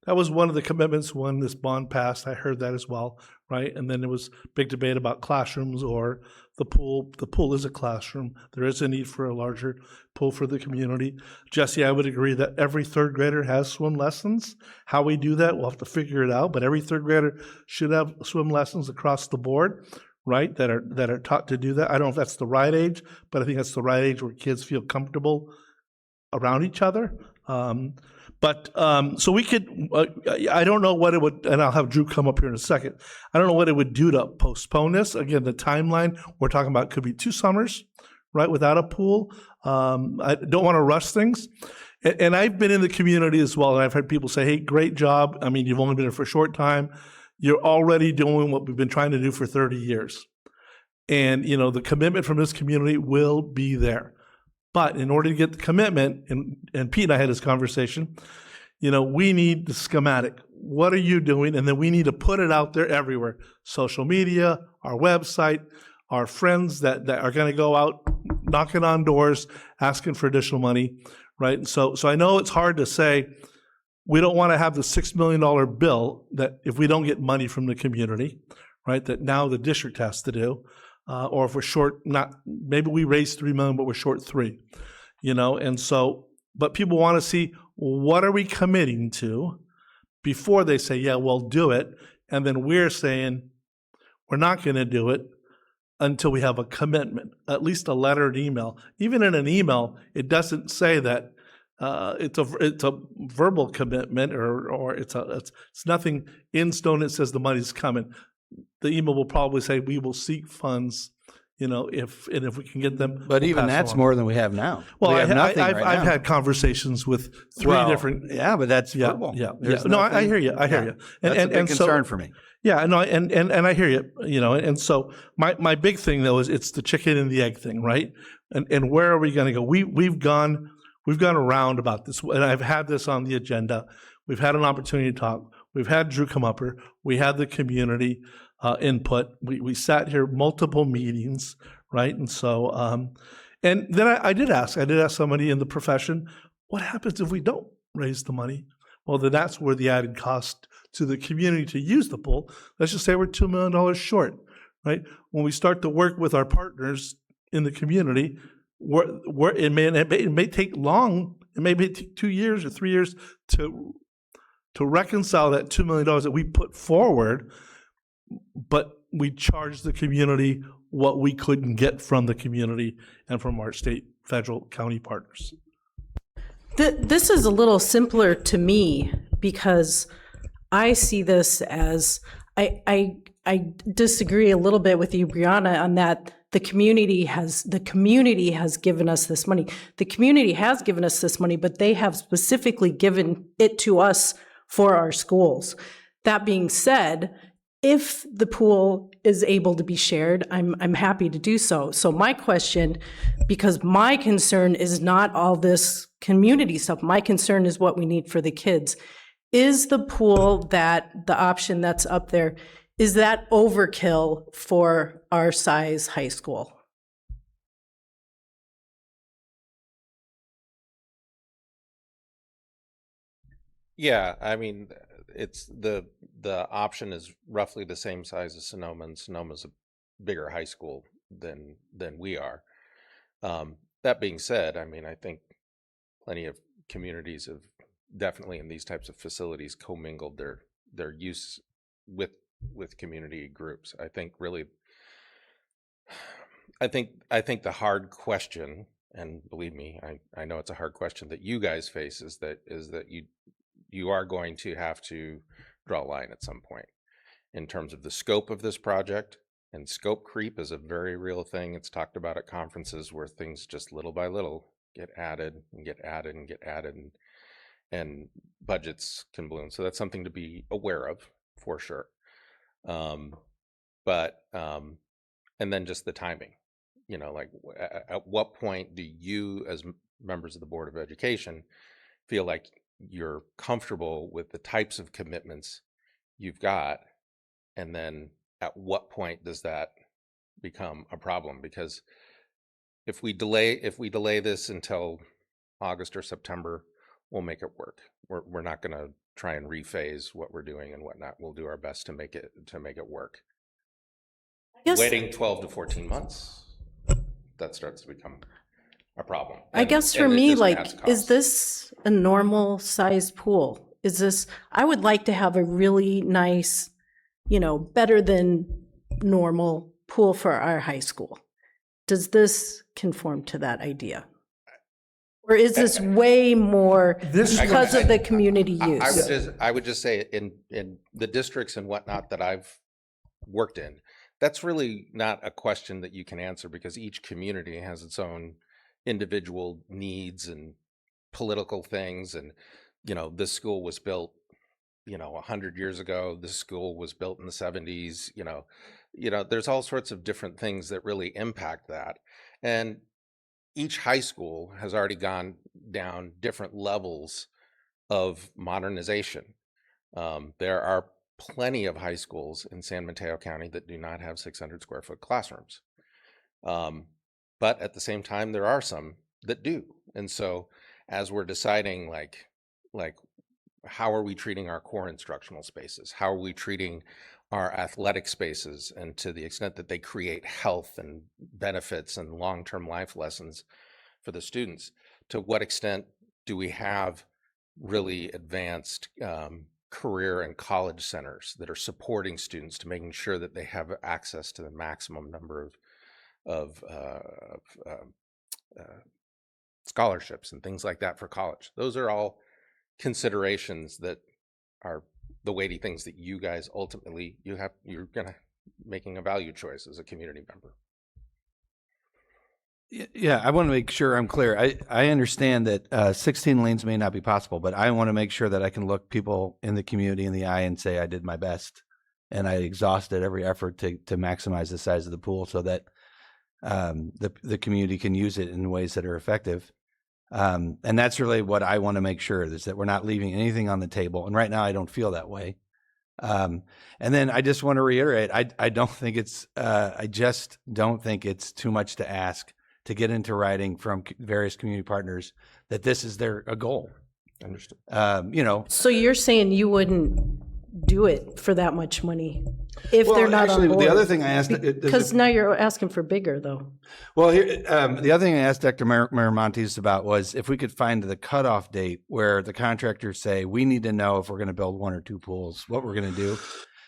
that was one of the commitments when this bond passed. I heard that as well, right? And then there was big debate about classrooms or the pool. The pool is a classroom. There is a need for a larger pool for the community. Jesse, I would agree that every third grader has swim lessons. How we do that, we'll have to figure it out. But every third grader should have swim lessons across the board, right? That are taught to do that. I don't know if that's the right age, but I think that's the right age where kids feel comfortable around each other. So we could, I don't know what it would, and I'll have Drew come up here in a second. I don't know what it would do to postpone this. Again, the timeline we're talking about could be 2 summers, right, without a pool. I don't want to rush things. And I've been in the community as well, and I've heard people say, hey, great job. I mean, you've only been here for a short time. You're already doing what we've been trying to do for 30 years. And, the commitment from this community will be there. But in order to get the commitment, and Pete and I had this conversation, we need the schematic. What are you doing? And then we need to put it out there everywhere. Social media, our website, our friends that are going to go out knocking on doors, asking for additional money, right? And so I know it's hard to say, we don't want to have the $6 million bill that if we don't get money from the community, right, that now the district has to do, or if we're short, maybe we raised $3 million, but we're short 3, and so, but people want to see, what are we committing to before they say, yeah, we'll do it. And then we're saying, we're not going to do it until we have a commitment, at least a letter and email. Even in an email, it doesn't say that it's a verbal commitment or it's nothing in stone that says the money's coming. The email will probably say, we will seek funds, if we can get them. But we'll even pass that's along. more than we have now. Well, We have nothing I've right now. had conversations with three Well, different. Yeah, but that's verbal. Yeah. There's No, I nothing- hear you. I hear yeah. you. That's a big concern for me. Yeah, no, and I hear you. And so my big thing though is it's the chicken and the egg thing, right? And where are we going to go? We've gone around about this, and I've had this on the agenda. We've had an opportunity to talk. We've had Drew come up here. We had the community input. We sat here multiple meetings, right? And so, and then I did ask somebody in the profession, what happens if we don't raise the money? Well, then that's where the added cost to the community to use the pool. Let's just say we're $2 million short, right? When we start to work with our partners in the community, it may take long. It may take 2 years or 3 years to reconcile that $2 million that we put forward, but we charge the community what we couldn't get from the community and from our state, federal, county partners. This is a little simpler to me because I see this as, I disagree a little bit with you, Brianna, on that the community has given us this money. The community has given us this money, but they have specifically given it to us for our schools. That being said, if the pool is able to be shared, I'm happy to do so. So my question, because my concern is not all this community stuff, my concern is what we need for the kids. Is the pool the option that's up there, is that overkill for our size high school? Yeah, I mean, it's the option is roughly the same size as Sonoma, and Sonoma's a bigger high school than we are. That being said, I mean, I think plenty of communities have definitely in these types of facilities commingled their use with community groups. I think really, I think the hard question, and believe me, I know it's a hard question that you guys face, is that you are going to have to draw a line at some point in terms of the scope of this project. And scope creep is a very real thing. It's talked about at conferences where things just little by little get added and get added and get added, and budgets can balloon. So that's something to be aware of for sure. And then just the timing, like at what point do you as members of the Board of Education feel like you're comfortable with the types of commitments you've got, and then at what point does that become a problem? Because if we delay this until August or September, we'll make it work. We're not going to try and rephase what we're doing and whatnot. We'll do our best to make it work. Waiting 12 to 14 months, that starts to become a problem. I guess for me, like, is this a normal size pool? I would like to have a really nice, better than normal pool for our high school. Does this conform to that idea? Or is this way more because of the community use? I would just say in the districts and whatnot that I've worked in, that's really not a question that you can answer, because each community has its own individual needs and political things. And, this school was built, 100 years ago. This school was built in the 70s. There's all sorts of different things that really impact that. And each high school has already gone down different levels of modernization. There are plenty of high schools in San Mateo County that do not have 600 square foot classrooms. But at the same time, there are some that do. And so as we're deciding like how are we treating our core instructional spaces? How are we treating our athletic spaces? And to the extent that they create health and benefits and long-term life lessons for the students, to what extent do we have really advanced career and college centers that are supporting students to making sure that they have access to the maximum number of scholarships and things like that for college? Those are all considerations that are the weighty things that you guys ultimately you're gonna making a value choice as a community member. Yeah, I want to make sure I'm clear. I understand that 16 lanes may not be possible, but I want to make sure that I can look people in the community in the eye and say I did my best and I exhausted every effort to maximize the size of the pool so that the community can use it in ways that are effective. And that's really what I want to make sure is that we're not leaving anything on the table. And right now I don't feel that way. And then I just want to reiterate, I don't think it's, I just don't think it's too much to ask to get into writing from various community partners that this is a goal. Understood. So you're saying you wouldn't do it for that much money if they're not on board? The other thing I asked, because now you're asking for bigger, though. Well, here, the other thing I asked Dr. Miramontes about was if we could find the cutoff date where the contractors say we need to know if we're going to build 1 or 2 pools, what we're going to do,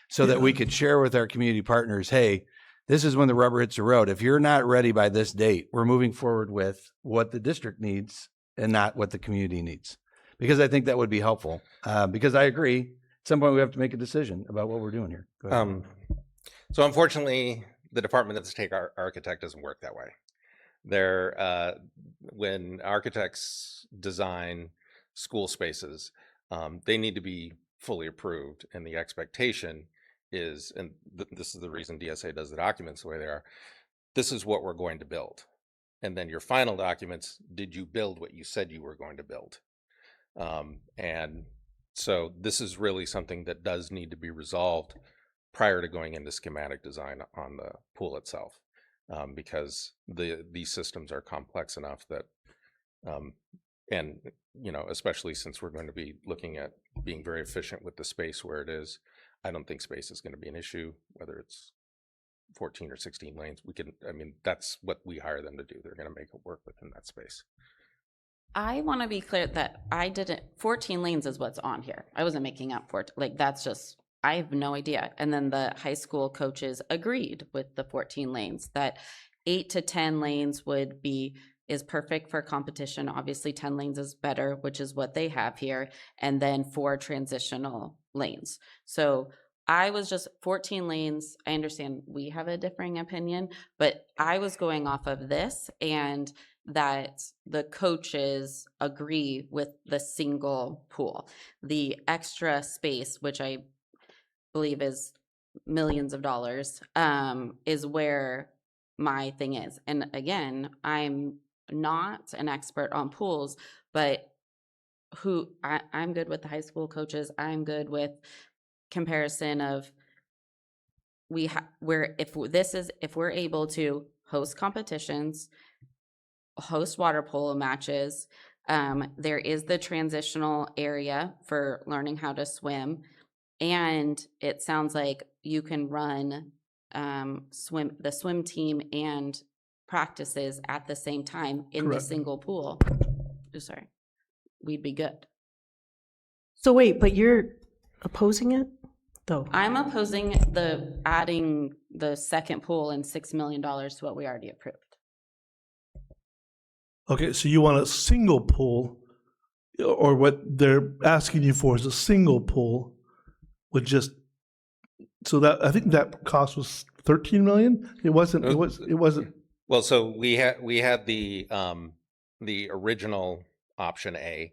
so that we could share with our community partners, hey, this is when the rubber hits the road. If you're not ready by this date, we're moving forward with what the district needs and not what the community needs. Because I think that would be helpful. Because I agree, at some point we have to make a decision about what we're doing here. So unfortunately, the Department of the State Architect doesn't work that way. When architects design school spaces, they need to be fully approved, and the expectation is, and this is the reason DSA does the documents the way they are, this is what we're going to build. And then your final documents, did you build what you said you were going to build? And so this is really something that does need to be resolved prior to going into schematic design on the pool itself, because these systems are complex enough that, and especially since we're going to be looking at being very efficient with the space where it is, I don't think space is going to be an issue, whether it's 14 or 16 lanes. That's what we hire them to do. They're going to make it work within that space. I want to be clear that 14 lanes is what's on here. I wasn't making up 14, that's just, I have no idea. And then the high school coaches agreed with the 14 lanes, that 8 to 10 lanes is perfect for competition. Obviously 10 lanes is better, which is what they have here. And then 4 transitional lanes. So I was just 14 lanes. I understand we have a differing opinion, but I was going off of this and that the coaches agree with the single pool. The extra space, which I believe is millions of dollars, is where my thing is. And again, I'm not an expert on pools, but I'm good with the high school coaches. I'm good with comparison of if we're able to host competitions, host water polo matches, there is the transitional area for learning how to swim, and it sounds like you can run the swim team and practices at the same time in Correct. the single pool. Sorry, we'd be good. So wait, but you're opposing it, though? I'm opposing adding the second pool and $6 million to what we already approved. Okay, so you want a single pool, or what they're asking you for is a single pool with just, so that, I think that cost was 13 million? It wasn't. Well, so we had the original option A,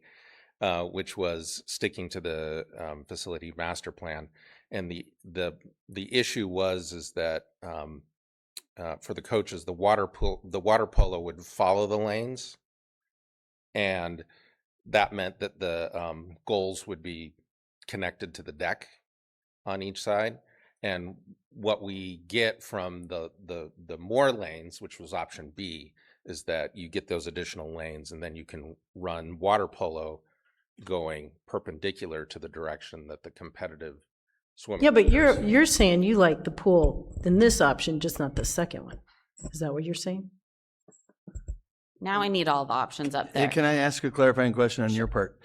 which was sticking to the facility master plan, and the issue is that for the coaches, the water polo would follow the lanes, and that meant that the goals would be connected to the deck on each side. And what we get from the more lanes, which was option B, is that you get those additional lanes, and then you can run water polo going perpendicular to the direction that the competitive swimming. Yeah, but goes. you're saying you like the pool in this option, just not the second one. Is that what you're saying? Now I need all the options up Hey, there. can I ask a clarifying question on your part?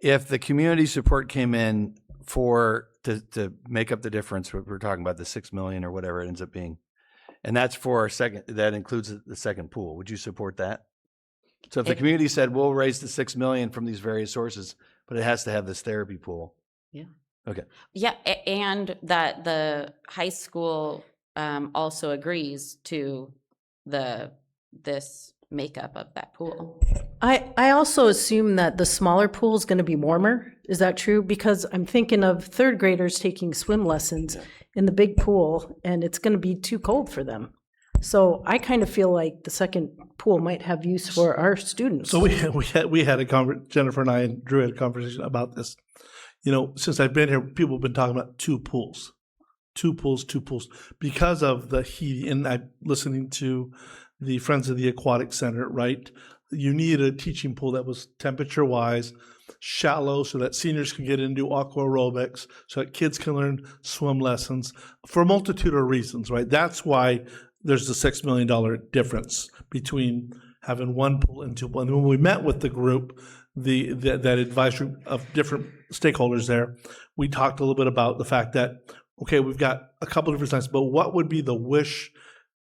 If the community support came in to make up the difference, what we're talking about, the 6 million or whatever it ends up being, and that's for our second, that includes the second pool, would you support that? So if the community said, we'll raise the 6 million from these various sources, but it has to have this therapy pool. Yeah. Okay. Yeah, and that the high school also agrees to this makeup of that pool. I also assume that the smaller pool is going to be warmer. Is that true? Because I'm thinking of third graders taking swim lessons in the big pool, and it's going to be too cold for them. So I kind of feel like the second pool might have use for our students. So we had a Jennifer and I and Drew had a conversation about this. You know, since I've been here, people have been talking about two pools, because of the heat. And I'm listening to the Friends of the Aquatic Center, right? You need a teaching pool that was temperature-wise, shallow, so that seniors can get into aqua aerobics, so that kids can learn swim lessons for a multitude of reasons, right? That's why there's the $6 million difference between having one pool and two pools. And when we met with the group, that advisory of different stakeholders there, we talked a little bit about the fact that, okay, we've got a couple different sides, but what would be the wish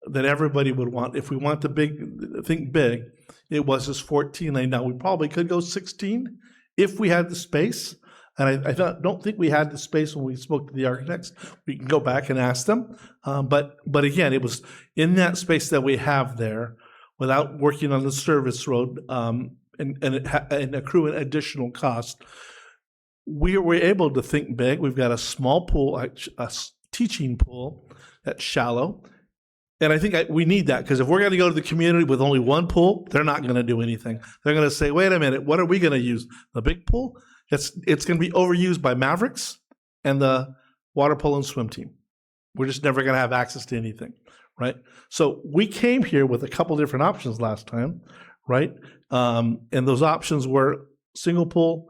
that everybody would want? If we want to think big, it was this 14 lane. Now, we probably could go 16 if we had the space. And I don't think we had the space when we spoke to the architects. We can go back and ask them. But again, it was in that space that we have there without working on the service road and accruing additional cost. We were able to think big. We've got a small pool, a teaching pool that's shallow. And I think we need that, because if we're going to go to the community with only one pool, they're not going to do anything. They're going to say, wait a minute, what are we going to use? The big pool? It's going to be overused by Mavericks and the water polo and swim team. We're just never going to have access to anything, right? So we came here with a couple different options last time, right? And those options were single pool.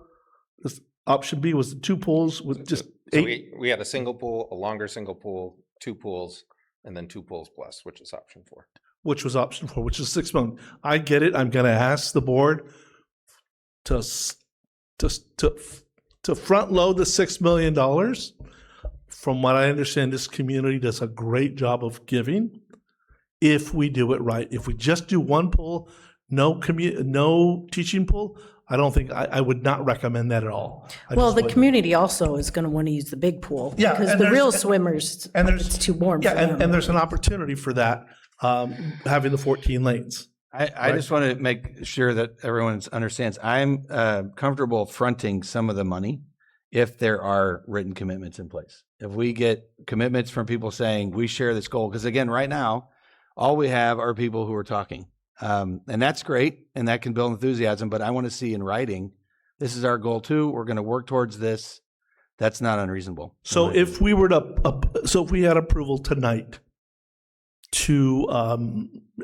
Option B was the two pools with just So 8. we had a single pool, a longer single pool, 2 pools, and then 2 pools plus, which is option 4. Which was option 4, which is 6 million. I get it. I'm going to ask the board to front load the $6 million. From what I understand, this community does a great job of giving if we do it right. If we just do one pool, no teaching pool, I don't think, I would not recommend that at all. Well, the community also is going to want to use the big pool. Yeah, Because and the there's- real swimmers, it's too warm for Yeah, them. and there's an opportunity for that, having the 14 lanes. I just want to make sure that everyone understands. I'm comfortable fronting some of the money if there are written commitments in place. If we get commitments from people saying we share this goal, because again, right now, all we have are people who are talking. And that's great, and that can build enthusiasm, but I want to see in writing, this is our goal too, we're going to work towards this. That's not unreasonable. So if we were if we had approval tonight to,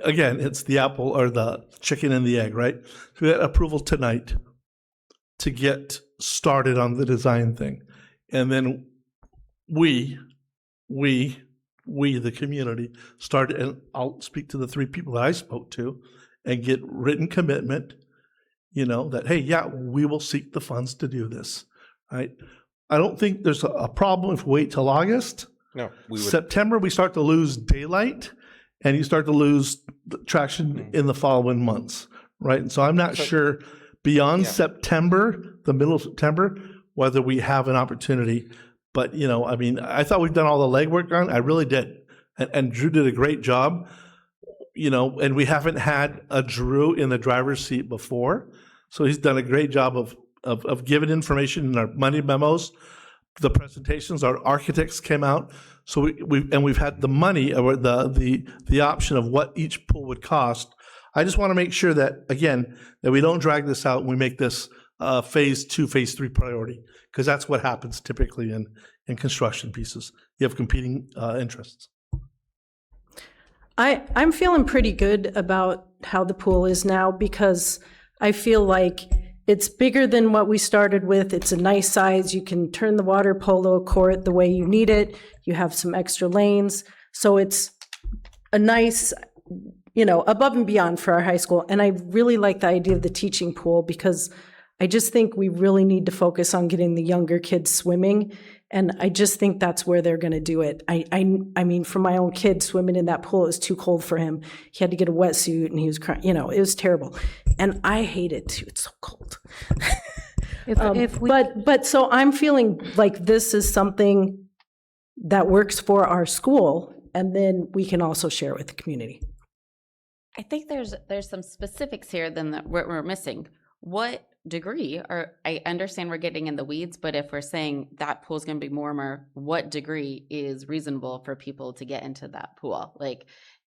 again, it's the apple or the chicken and the egg, right? So we had approval tonight to get started on the design thing. And then we, the community, started, and I'll speak to the 3 people that I spoke to, and get written commitment, that, hey, yeah, we will seek the funds to do this, right? I don't think there's a problem if we wait till August. No, we would. September, we start to lose daylight, and you start to lose traction in the following months, right? And so I'm not sure beyond September, the middle of September, whether we have an opportunity. But, I thought we've done all the legwork on. I really did. And Drew did a great job, and we haven't had a Drew in the driver's seat before. So he's done a great job of giving information in our money memos, the presentations. Our architects came out. So we've had the money, or the option of what each pool would cost. I just want to make sure that, again, that we don't drag this out and we make this phase 2, phase 3 priority, because that's what happens typically in construction pieces. You have competing interests. I'm feeling pretty good about how the pool is now because I feel like it's bigger than what we started with. It's a nice size. You can turn the water polo court the way you need it. You have some extra lanes. So it's a nice, above and beyond for our high school. And I really like the idea of the teaching pool because I just think we really need to focus on getting the younger kids swimming. And I just think that's where they're going to do it. I mean, for my own kid, swimming in that pool, it was too cold for him. He had to get a wetsuit and he was crying. It was terrible. And I hate it too. It's so cold. So I'm feeling like this is something that works for our school, and then we can also share it with the community. I think there's some specifics here that we're missing. What degree, or I understand we're getting in the weeds, but if we're saying that pool's going to be warmer, what degree is reasonable for people to get into that pool?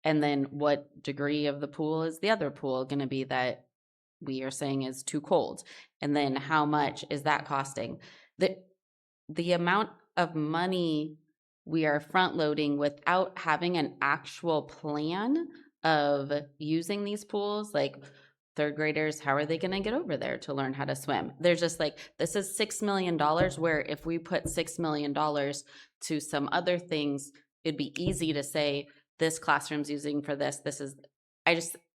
And then what degree of the pool is the other pool going to be that we are saying is too cold? And then how much is that costing? The amount of money we are front loading without having an actual plan of using these pools, like third graders, how are they going to get over there to learn how to swim? They're just like, this is $6 million, where if we put $6 million to some other things, it'd be easy to say, this classroom's using for this.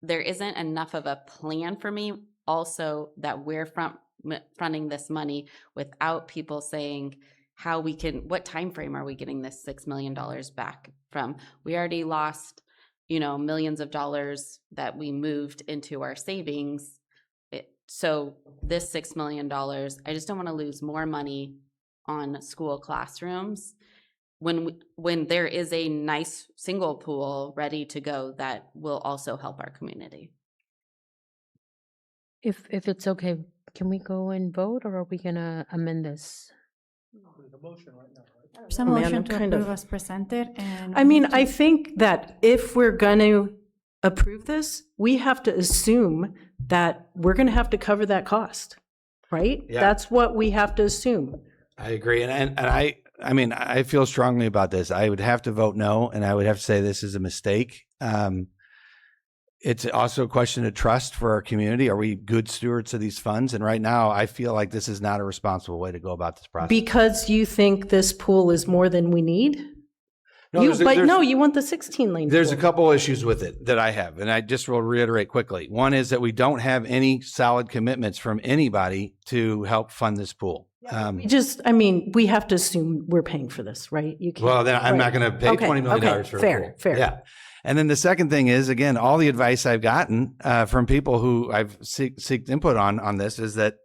There isn't enough of a plan for me also that we're fronting this money without people saying what time frame are we getting this $6 million back from? We already lost millions of dollars that we moved into our savings. So this $6 million, I just don't want to lose more money on school classrooms when there is a nice single pool ready to go that will also help our community. If it's okay, can we go and vote, or are we gonna amend this? There's a Man, motion I'm to kind approve of- as presented, and I mean, I think that if we're going to approve this, we have to assume that we're going to have to cover that cost, right? Yeah. That's what we have to assume. I agree. And I mean, I feel strongly about this. I would have to vote no, and I would have to say this is a mistake. It's also a question of trust for our community. Are we good stewards of these funds? And right now, I feel like this is not a responsible way to go about this process. Because you think this pool is more than we need? No, You want the 16 lane. There's a pool. couple issues with it that I have, and I just will reiterate quickly. One is that we don't have any solid commitments from anybody to help fund this pool. We have to assume we're paying for this, right? You can't, Well, then I'm not right. going to pay Okay, $20 million okay, for a fair, pool. fair. Yeah. And then the second thing is, again, all the advice I've gotten from people who I've seeked input on this is that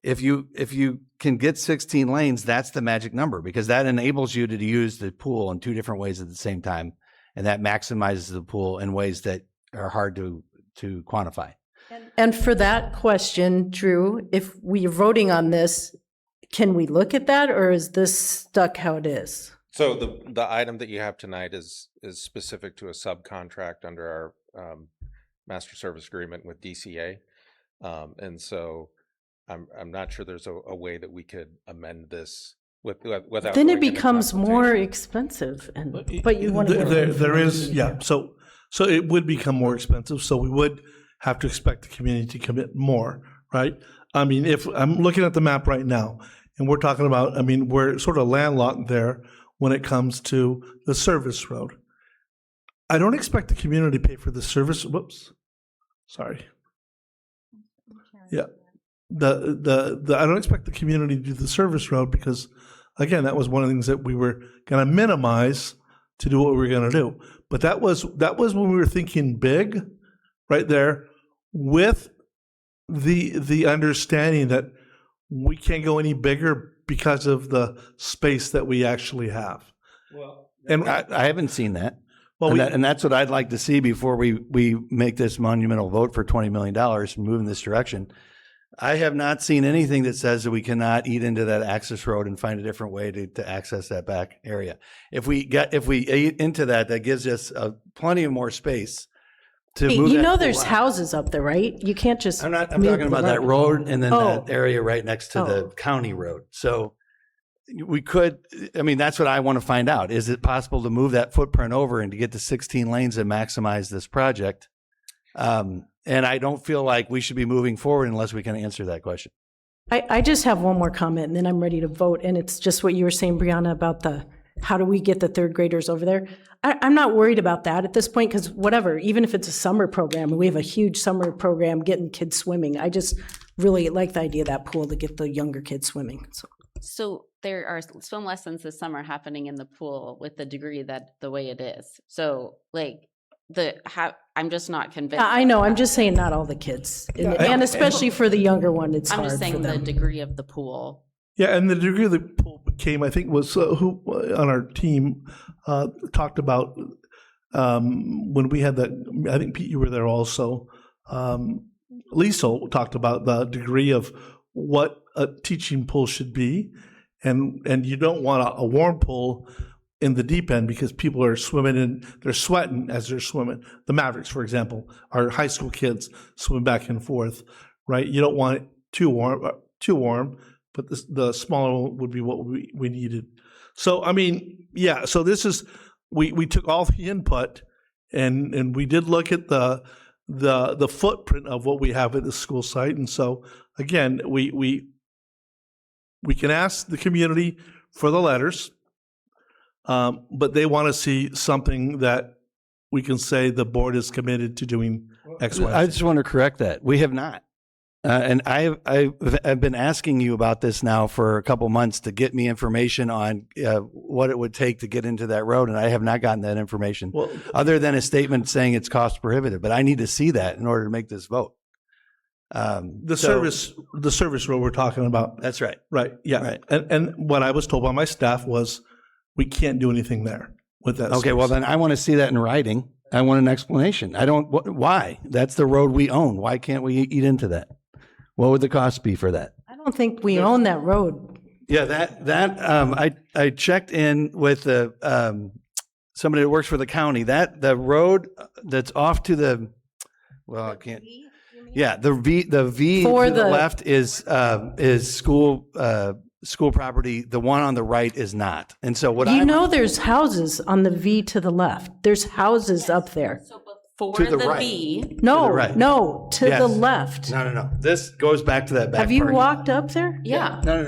if you can get 16 lanes, that's the magic number, because that enables you to use the pool in two different ways at the same time. And that maximizes the pool in ways that are hard to quantify. And for that question, Drew, if we are voting on this, can we look at that, or is this stuck how it is? So the item that you have tonight is specific to a subcontract under our master service agreement with DCA, and so I'm not sure there's a way that we could amend this without. Then it going into becomes more consultation. expensive, but you want to. There is, yeah. So it would become more expensive. So we would have to expect the community to commit more, right? I mean, if I'm looking at the map right now, and we're talking about, I mean, we're sort of landlocked there when it comes to the service road. I don't expect the community to pay for the service. Whoops, sorry. Yeah, the I don't expect the community to do the service road because, again, that was one of the things that we were going to minimize to do what we were going to do. But that was when we were thinking big, right there, with the understanding that we can't go any bigger because of the space that we actually have. Well, and I haven't seen that. Well, And that's what I'd like to see before we make this monumental vote for $20 million and move in this direction. I have not seen anything that says that we cannot eat into that access road and find a different way to access that back area. If we eat into that, that gives us plenty of more space to Hey, move you that know pool there's out. houses up there, right? You can't just. I'm move talking the about that road and then Oh. that area right next to the Oh. county road. So we could, I mean, that's what I want to find out. Is it possible to move that footprint over and to get to 16 lanes and maximize this project? And I don't feel like we should be moving forward unless we can answer that question. I just have one more comment and then I'm ready to vote. And it's just what you were saying, Brianna, about how do we get the third graders over there? I'm not worried about that at this point because whatever, even if it's a summer program, we have a huge summer program getting kids swimming. I just really like the idea of that pool to get the younger kids swimming. So there are swim lessons this summer happening in the pool with the degree that the way it is. So like I'm just not convinced. I know, I'm just saying not all the kids. And especially for the younger one, it's I'm hard just for saying the them. degree of the pool. Yeah, and the degree of the pool became, I think, was who on our team talked about when we had that. I think Pete, you were there also. Lisa talked about the degree of what a teaching pool should be, and you don't want a warm pool in the deep end because people are swimming and they're sweating as they're swimming. The Mavericks, for example, our high school kids swim back and forth, right? You don't want it too warm, but the smaller one would be what we needed. So, I mean, yeah, so this is, we took all the input and we did look at the footprint of what we have at the school site. And so, again, we can ask the community for the letters, but they want to see something that we can say the board is committed to doing X, Y, I Z. just want to correct that. We have not. And I've been asking you about this now for a couple months to get me information on what it would take to get into that road, and I have not gotten that information, other than a statement saying it's cost prohibitive. But I need to see that in order to make this vote. The service road we're talking about. That's right. Right, yeah. Right. And what I was told by my staff was we can't do anything there with that. Okay, well, then I want to see that in writing. I want an explanation. Why? That's the road we own. Why can't we eat into that? What would the cost be for that? I don't think we own that road. Yeah, I checked in with somebody that works for the county. The road that's off to the, well, I can't. Yeah, the V to the left is school property. The one on the right is not. And so there's houses on the V to the left. There's houses up there. For To the right. V. No, To the right. no, to Yes. the left. No. This goes back to that back. Have you parking. walked up there? Yeah. No.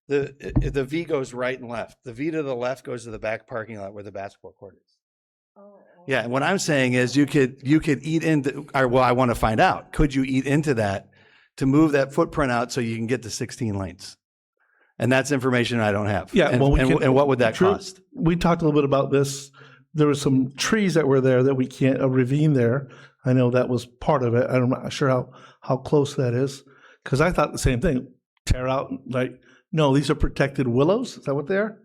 The V goes right and left. The V to the left goes to the back parking lot where the basketball court is. Yeah, and what I'm saying is you could eat into, or well, I want to find out, could you eat into that to move that footprint out so you can get to 16 lanes? And that's information I don't have. Yeah, and, well, and what would that True. cost? We talked a little bit about this. There were some trees that were there that we can't, a ravine there. I know that was part of it. I'm not sure how close that is because I thought the same thing. Tear out, no, these are protected willows. Is that what they are?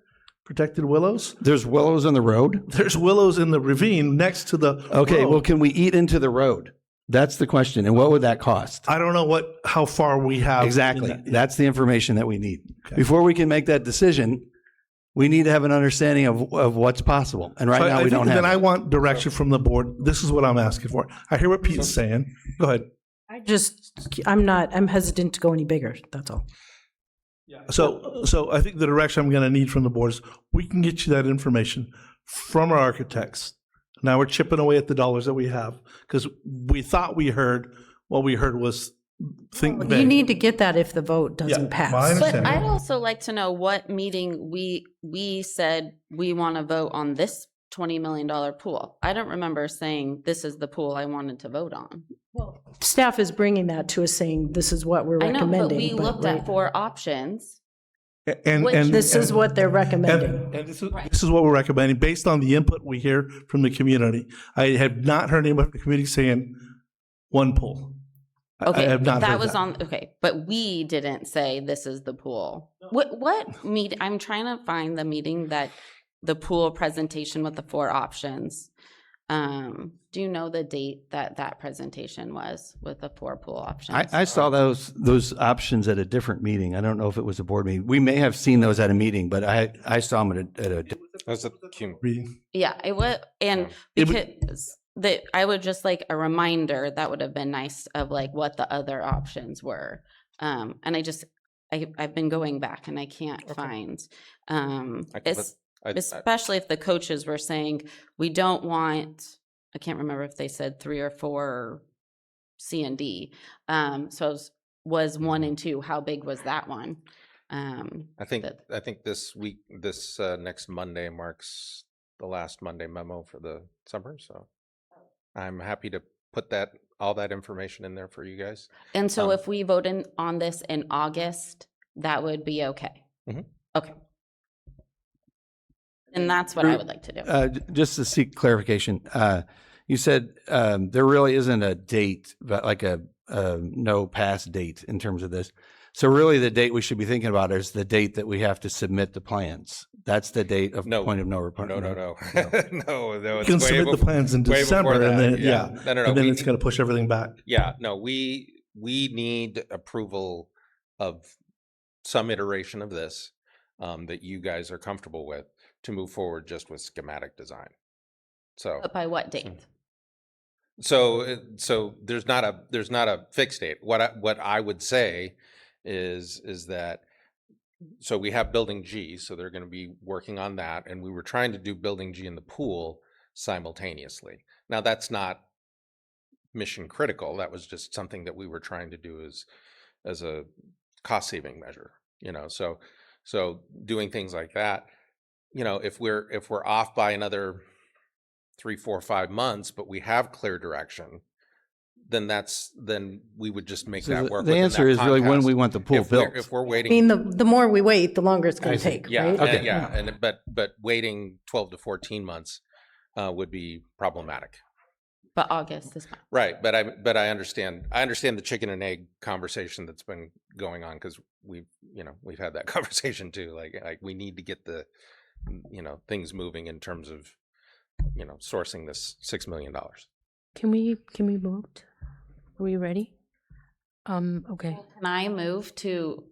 Protected willows? There's willows on the road? There's willows in the ravine next to the Okay, road. well, can we eat into the road? That's the question. And what would that cost? I don't know how far we have. Exactly. That's the information that we need. Okay. Before we can make that decision, we need to have an understanding of what's possible. And right now we don't have Then it. I want direction from the board. This is what I'm asking for. I hear what Pete's saying. Go ahead. I'm hesitant to go any bigger. That's all. So I think the direction I'm going to need from the board is we can get you that information from our architects. Now we're chipping away at the dollars that we have because we thought we heard what we heard was think big. You need to get that if the vote doesn't pass. Well, I But understand. I'd also like to know what meeting we said we want to vote on this $20 million pool. I don't remember saying this is the pool I wanted to vote on. Staff is bringing that to us saying this is what we're I know, recommending. but we looked at 4 options. And This is what they're recommending. And this is what we're recommending based on the input we hear from the community. I have not heard anybody from the community saying one pool. Okay, I have not that heard was that. on, okay, but we didn't say this is the pool. What meet, I'm trying to find the meeting that the pool presentation with the 4 options. Do you know the date that presentation was with the 4 pool options? I saw those options at a different meeting. I don't know if it was a board meeting. We may have seen those at a meeting, but I saw them at a That's a cum. Yeah, it was, and It because that I would just like a reminder that would have been nice of like what the other options were. And I've been going back and I can't find, especially if the coaches were saying, we don't want, I can't remember if they said 3 or 4 or C and D. So it was 1 and 2. How big was that one? I think this week, this next Monday marks the last Monday memo for the summer. So I'm happy to put all that information in there for you guys. And so if we vote on this in August, that would be okay. Mhm. Okay. And that's what I would like to do. Just to seek clarification, you said there really isn't a date, but like a no pass date in terms of this. So really the date we should be thinking about is the date that we have to submit the plans. That's the date of point of no return. No. No, You can submit the plans in December, and then and then it's going to push everything back. Yeah, no, we need approval of some iteration of this that you guys are comfortable with to move forward just with schematic design. So, But by what date? so there's not a fixed date. What I would say is that, so we have building G, so they're going to be working on that, and we were trying to do building G in the pool simultaneously. Now that's not mission critical. That was just something that we were trying to do as a cost saving measure, so doing things like that, if we're off by another 3, 4, 5 months, but we have clear direction, then we would just make So that work. the answer is really when we want the pool built. If we're I waiting, mean, the more we wait, the longer it's going I to see. take, yeah, right? Okay. yeah, but waiting 12 to 14 months would be problematic. But August is fine. Right, but I understand the chicken and egg conversation that's been going on, because we've had that conversation too. Like we need to get the things moving in terms of sourcing this $6 million. Can we vote? Are we ready? Okay. Can I move to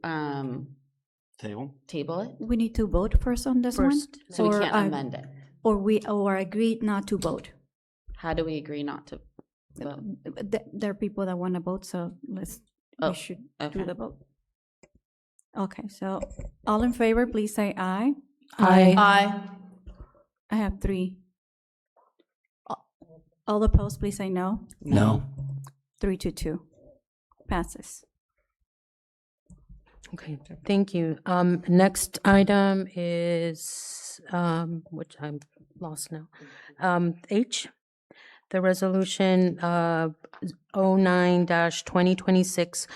table it? We need to vote first on this one? First. So we Or, can't amend it. Or agreed not to vote. How do we agree not to vote? There are people that want to vote, so we should okay. do the vote. Okay, so all in favor, please say aye. Aye. I have 3. All opposed, please say no. No. 3 to 2. Passes. Okay, thank you. Next item is, which I'm lost now. H, the resolution 09-2026,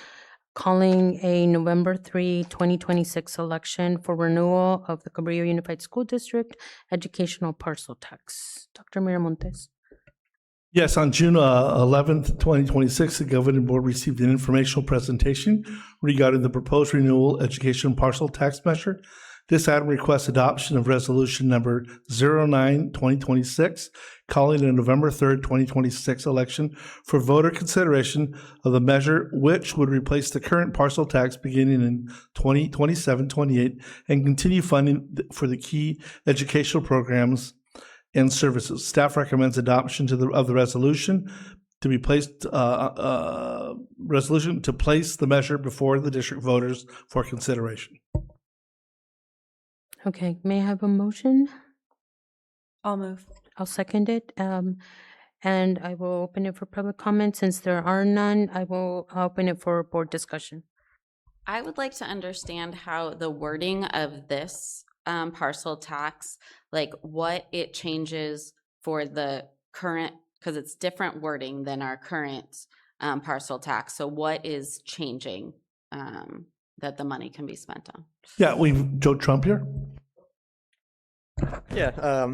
calling a November 3, 2026 election for renewal of the Cabrillo Unified School District educational parcel tax. Dr. Miramontes. Yes, on June 11th, 2026, the Governing Board received an informational presentation regarding the proposed renewal education parcel tax measure. This item requests adoption of resolution number 09-2026, calling a November 3rd, 2026 election for voter consideration of the measure, which would replace the current parcel tax beginning in 2027-28 and continue funding for the key educational programs and services. Staff recommends adoption of the resolution to be placed, resolution to place the measure before the district voters for consideration. Okay, may I have a motion? I'll move. I'll second it. And I will open it for public comment. Since there are none, I will open it for board discussion. I would like to understand how the wording of this parcel tax, like what it changes for the current, because it's different wording than our current parcel tax. So what is changing that the money can be spent on? Yeah, we've Joe Trump here. Yeah,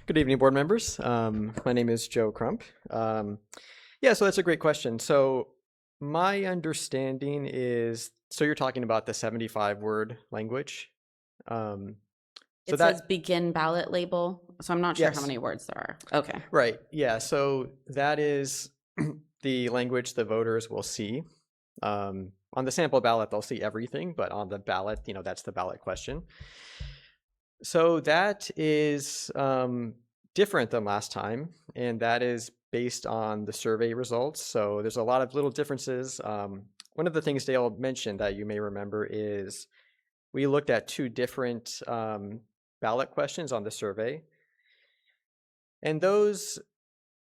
good evening, board members. My name is Joe Crump. Yeah, so that's a great question. So my understanding is, so you're talking about the 75-word language. It says begin ballot label, so I'm not sure how many words there are. Okay. Right, yeah, so that is the language the voters will see. On the sample ballot, they'll see everything, but on the ballot, that's the ballot question. So that is different than last time, and that is based on the survey results. So there's a lot of little differences. One of the things Dale mentioned that you may remember is we looked at 2 different ballot questions on the survey. And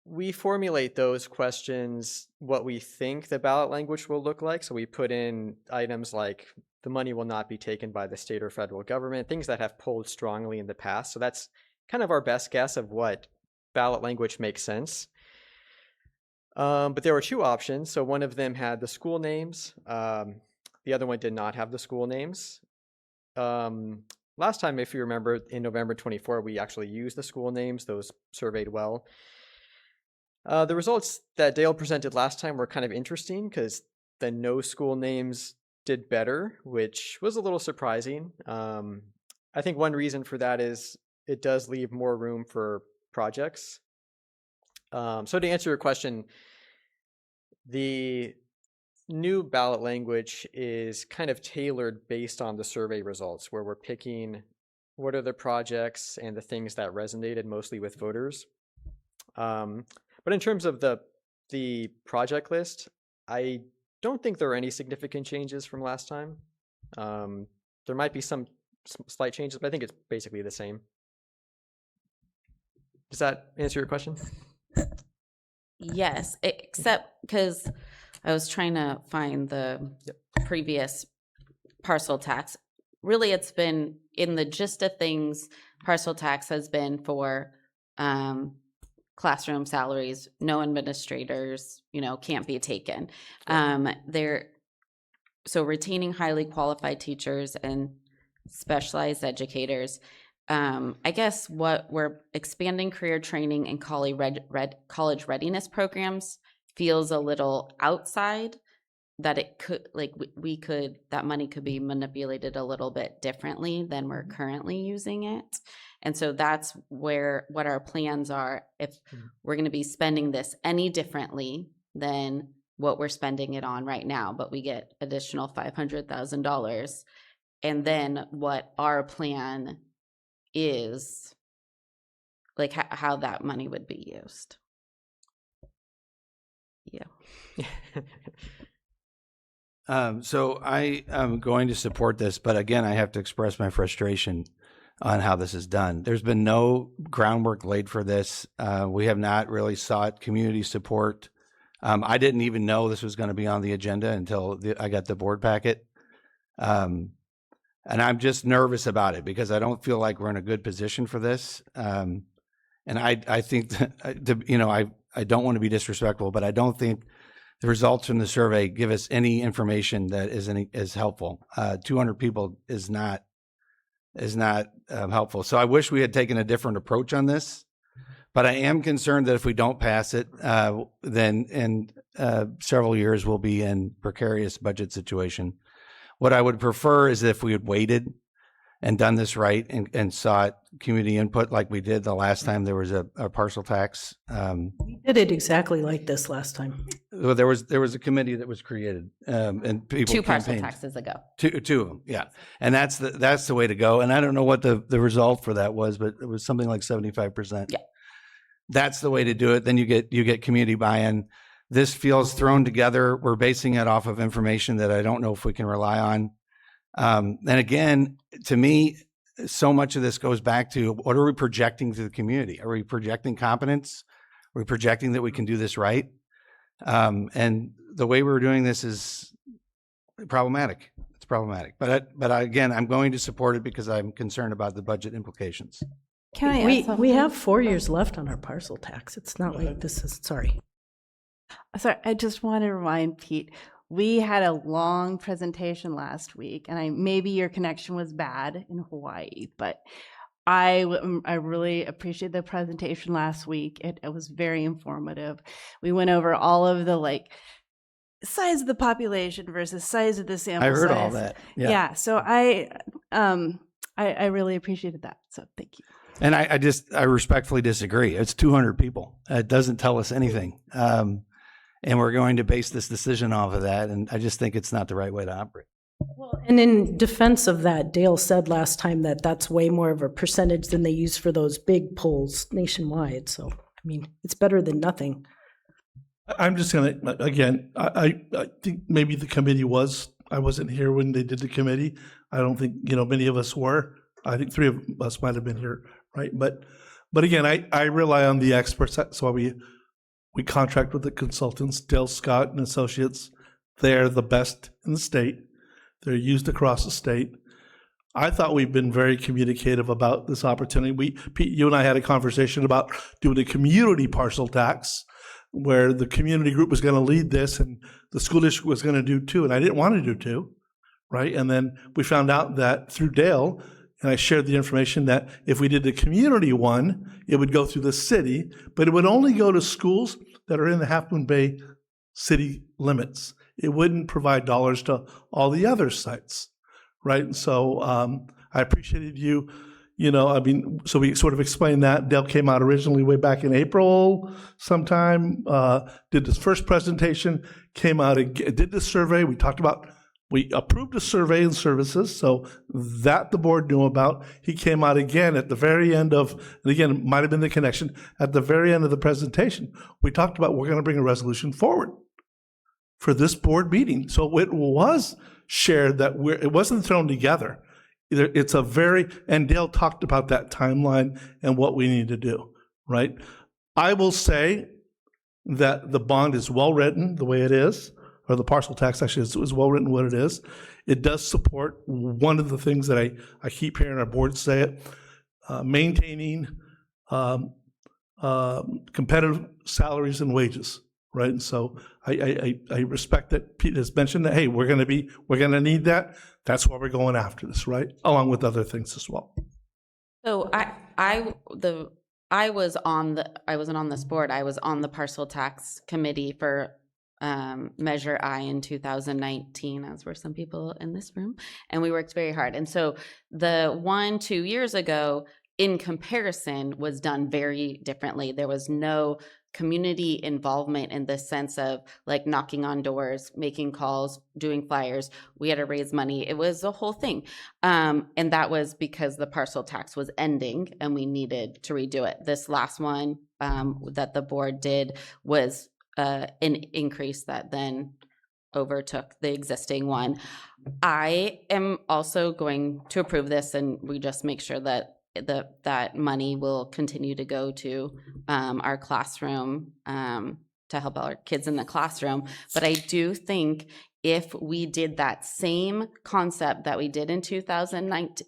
we formulate those questions what we think the ballot language will look like. So we put in items like the money will not be taken by the state or federal government, things that have polled strongly in the past. So that's kind of our best guess of what ballot language makes sense. But there were 2 options. So one of them had the school names. The other one did not have the school names. Last time, if you remember, in November 24, we actually used the school names. Those surveyed well. The results that Dale presented last time were kind of interesting because the no school names did better, which was a little surprising. I think one reason for that is it does leave more room for projects. So to answer your question, the new ballot language is kind of tailored based on the survey results, where we're picking what are the projects and the things that resonated mostly with voters. But in terms of the project list, I don't think there are any significant changes from last time. There might be some slight changes, but I think it's basically the same. Does that answer your question? Yes, except because I was trying to find the previous parcel tax. Really, it's been in the gist of things, parcel tax has been for classroom salaries, no administrators, can't be taken. So retaining highly qualified teachers and specialized educators. I guess what we're expanding career training and college readiness programs feels a little outside, that it could, like, we could, that money could be manipulated a little bit differently than we're currently using it. And so that's what our plans are. If we're going to be spending this any differently than what we're spending it on right now, but we get additional $500,000, and then what our plan is, like how that money would be used. Yeah. So I am going to support this, but again, I have to express my frustration on how this is done. There's been no groundwork laid for this. We have not really sought community support. I didn't even know this was going to be on the agenda until I got the board packet. And I'm just nervous about it because I don't feel like we're in a good position for this. And I think that, I don't want to be disrespectful, but I don't think the results from the survey give us any information that is helpful. 200 people is not helpful. So I wish we had taken a different approach on this, but I am concerned that if we don't pass it, then in several years we'll be in precarious budget situation. What I would prefer is if we had waited and done this right and sought community input like we did the last time there was a parcel tax. We did it exactly like this last time. Well, there was a committee that was created, and people 2 parcel campaigned. taxes ago. Two of them, yeah, and that's the way to go. And I don't know what the result for that was, but it was something like 75%. Yeah, that's the way to do it. Then you get community buy-in. This feels thrown together. We're basing it off of information that I don't know if we can rely on. And again, to me, so much of this goes back to what are we projecting to the community? Are we projecting competence? Are we projecting that we can do this right? And the way we're doing this is problematic. It's problematic. But again, I'm going to support it because I'm concerned about the budget implications. Can I add something? We have 4 years left on our parcel tax. It's not like this is, sorry. Sorry, I just want to remind Pete, we had a long presentation last week, and maybe your connection was bad in Hawaii, but I really appreciate the presentation last week. It was very informative. We went over all of the size of the population versus size of the sample size. I heard all that. Yeah. So I really appreciated that. So thank you. And I respectfully disagree. It's 200 people. It doesn't tell us anything. And we're going to base this decision off of that. And I just think it's not the right way to operate. Well, and in defense of that, Dale said last time that that's way more of a percentage than they use for those big polls nationwide. So, I mean, it's better than nothing. I'm just gonna, again, I think maybe the committee was, I wasn't here when they did the committee. I don't think, many of us were. I think 3 of us might have been here, right? But again, I rely on the experts. That's why we contract with the consultants, Dale Scott and Associates. They're the best in the state. They're used across the state. I thought we've been very communicative about this opportunity. Pete, you and I had a conversation about doing a community parcel tax, where the community group was going to lead this and the school district was going to do 2, and I didn't want to do 2, right? And then we found out that through Dale, and I shared the information that if we did the community one, it would go through the city, but it would only go to schools that are in the Half Moon Bay city limits. It wouldn't provide dollars to all the other sites, right? And so I appreciated you. So we sort of explained that. Dale came out originally way back in April sometime, did this first presentation, came out, did the survey. We approved a survey and services, so that the board knew about. He came out again at the very end of, and again, it might have been the connection, at the very end of the presentation. We talked about we're going to bring a resolution forward for this board meeting. So it was shared that it wasn't thrown together. It's and Dale talked about that timeline and what we need to do, right? I will say that the bond is well written the way it is, or the parcel tax actually is well written what it is. It does support one of the things that I keep hearing our board say it, maintaining competitive salaries and wages, right? And so I respect that Pete has mentioned that, hey, we're going to need that. That's why we're going after this, right? Along with other things as well. So I wasn't on this board. I was on the parcel tax committee for Measure I in 2019, as were some people in this room, and we worked very hard. And so the 1-2 years ago, in comparison, was done very differently. There was no community involvement in the sense of like knocking on doors, making calls, doing flyers. We had to raise money. It was a whole thing. And that was because the parcel tax was ending and we needed to redo it. This last one that the board did was an increase that then overtook the existing one. I am also going to approve this, and we just make sure that that money will continue to go to our classroom to help our kids in the classroom. But I do think if we did that same concept that we did in 2019,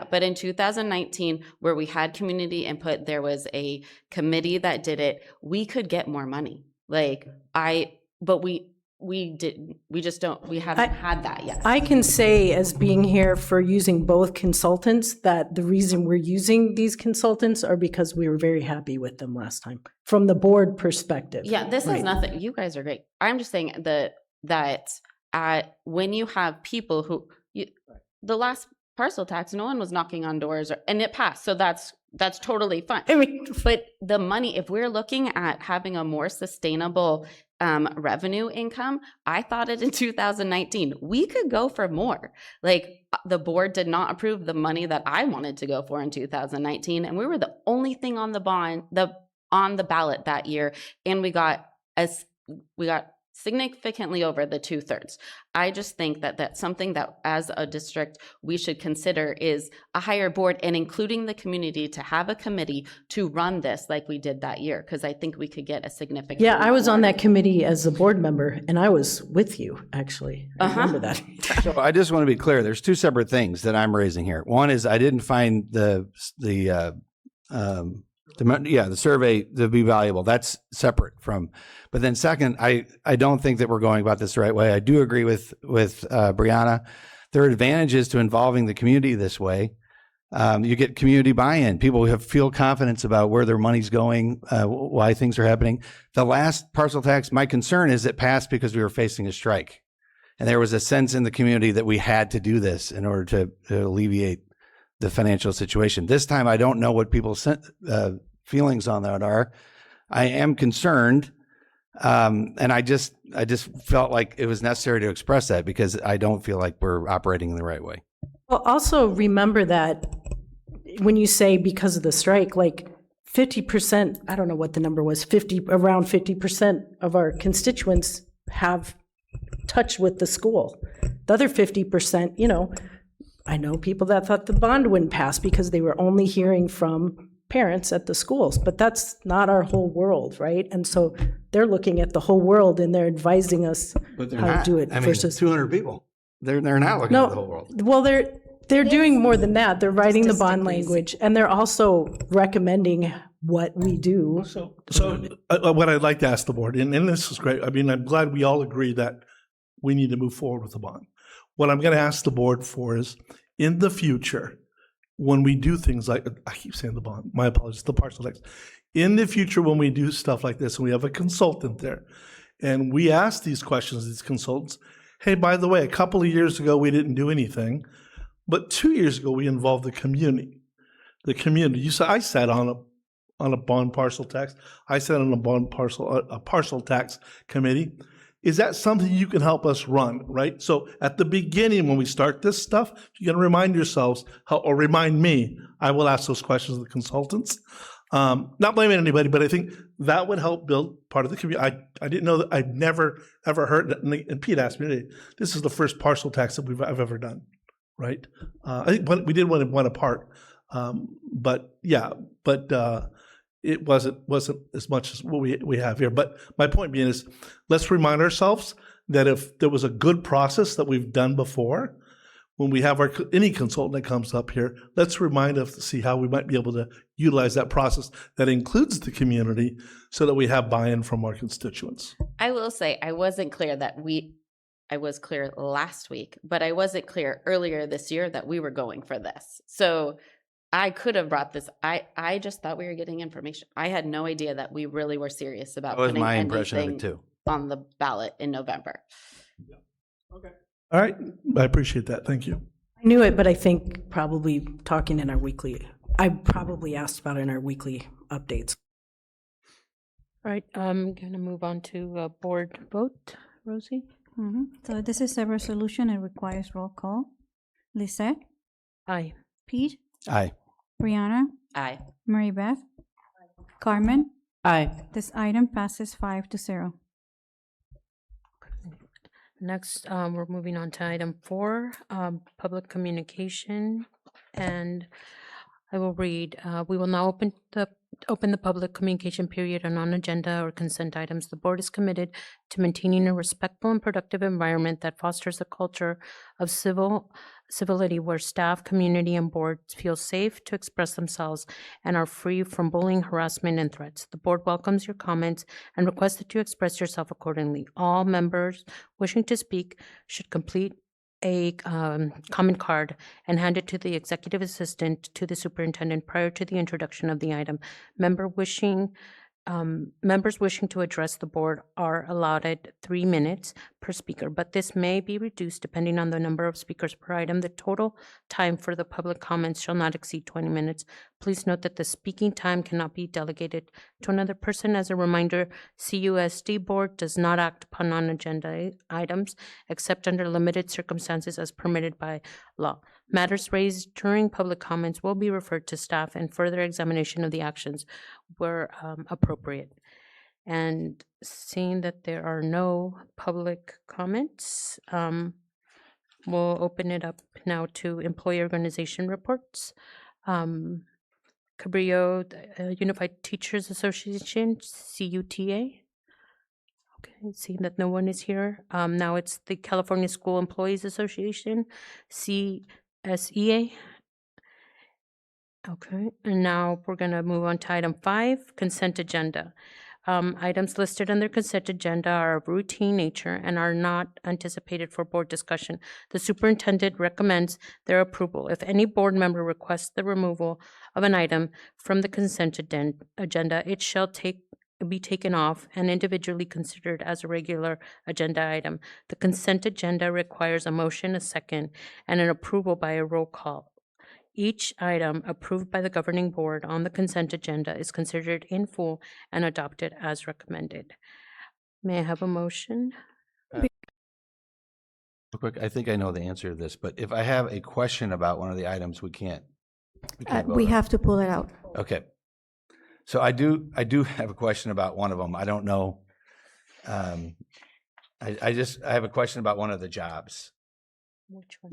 but in 2019, where we had community input, there was a committee that did it, we could get more money. But we haven't had that yet. I can say, as being here for using both consultants, that the reason we're using these consultants are because we were very happy with them last time, from the board perspective. Yeah, this is nothing. You guys are great. I'm just saying that when you have people who, the last parcel tax, no one was knocking on doors, and it passed. So that's totally fine. But the money, if we're looking at having a more sustainable revenue income, I thought it in 2019, we could go for more. Like, the board did not approve the money that I wanted to go for in 2019, and we were the only thing on the ballot that year, and we got significantly over the 2/3. I just think that that's something that as a district we should consider, is a higher board and including the community to have a committee to run this like we did that year, because I think we could get a significant. Yeah, I was on that committee as a board member, and I was with you, actually. I remember that. So I just want to be clear. There's 2 separate things that I'm raising here. One is I didn't find the survey to be valuable. That's separate from. But then second, I don't think that we're going about this the right way. I do agree with Brianna. There are advantages to involving the community this way. You get community buy-in. People feel confidence about where their money's going, why things are happening. The last parcel tax, my concern is it passed because we were facing a strike. And there was a sense in the community that we had to do this in order to alleviate the financial situation. This time, I don't know what people's feelings on that are. I am concerned, and I just felt like it was necessary to express that because I don't feel like we're operating in the right way. Well, also remember that when you say because of the strike, like 50%, I don't know what the number was, around 50% of our constituents have touch with the school. The other 50%, I know people that thought the bond wouldn't pass because they were only hearing from parents at the schools, but that's not our whole world, right? And so they're looking at the whole world and they're advising us But they're how not. to do it I mean, versus 200 people. They're not looking at the whole world. well, they're doing more than that. They're writing the bond language, and they're also recommending what we do. So what I'd like to ask the board, and this is great, I mean, I'm glad we all agree that we need to move forward with the bond. What I'm going to ask the board for is, in the future, when we do things like, I keep saying the bond, my apologies, the parcel tax. In the future, when we do stuff like this, and we have a consultant there, and we ask these questions, these consultants, hey, by the way, a couple of years ago, we didn't do anything, but 2 years ago, we involved the community. The community, I sat on a bond parcel tax. I sat on a parcel tax committee. Is that something you can help us run, right? So at the beginning, when we start this stuff, you got to remind yourselves, or remind me, I will ask those questions of the consultants. Not blaming anybody, but I think that would help build part of the community. I didn't know that, I'd never, ever heard, and Pete asked me today, this is the first parcel tax that I've ever done, right? I think we did one apart, but it wasn't as much as what we have here. But my point being is, let's remind ourselves that if there was a good process that we've done before, when we have any consultant that comes up here, let's remind us to see how we might be able to utilize that process that includes the community so that we have buy-in from our constituents. I will say I wasn't clear that I was clear last week, but I wasn't clear earlier this year that we were going for this. So I could have brought this. I just thought we were getting information. I had no idea that we really were serious about That was putting my impression of it anything too. on the ballot in November. All right, I appreciate that. Thank you. I knew it, but I think probably talking in our weekly, I probably asked about it in our weekly updates. All right, I'm going to move on to a board vote. Rosie? So this is a resolution. It requires roll call. Lisette? Aye. Pete? Aye. Brianna? Aye. Mary Beth? Carmen? Aye. This item passes 5-0. Next, we're moving on to item 4, public communication. And I will read, we will now open the public communication period on non-agenda or consent items. The board is committed to maintaining a respectful and productive environment that fosters a culture of civility where staff, community, and boards feel safe to express themselves and are free from bullying, harassment, and threats. The board welcomes your comments and requests that you express yourself accordingly. All members wishing to speak should complete a comment card and hand it to the executive assistant to the superintendent prior to the introduction of the item. Members wishing to address the board are allotted 3 minutes per speaker, but this may be reduced depending on the number of speakers per item. The total time for the public comments shall not exceed 20 minutes. Please note that the speaking time cannot be delegated to another person. As a reminder, CUSD board does not act upon non-agenda items except under limited circumstances as permitted by law. Matters raised during public comments will be referred to staff and further examination of the actions where appropriate. And seeing that there are no public comments, we'll open it up now to employee organization reports. Cabrillo Unified Teachers Association, CUTA. Okay, seeing that no one is here. Now it's the California School Employees Association, CSEA. Okay, and now we're going to move on to item 5, consent agenda. Items listed on their consent agenda are of routine nature and are not anticipated for board discussion. The superintendent recommends their approval. If any board member requests the removal of an item from the consent agenda, it shall be taken off and individually considered as a regular agenda item. The consent agenda requires a motion, a second, and an approval by a roll call. Each item approved by the governing board on the consent agenda is considered in full and adopted as recommended. May I have a motion? Real quick, I think I know the answer to this, but if I have a question about one of the items, we can't vote We on it. have to pull it out. Okay. So I do have a question about one of them. I don't know. I have a question about one of the jobs.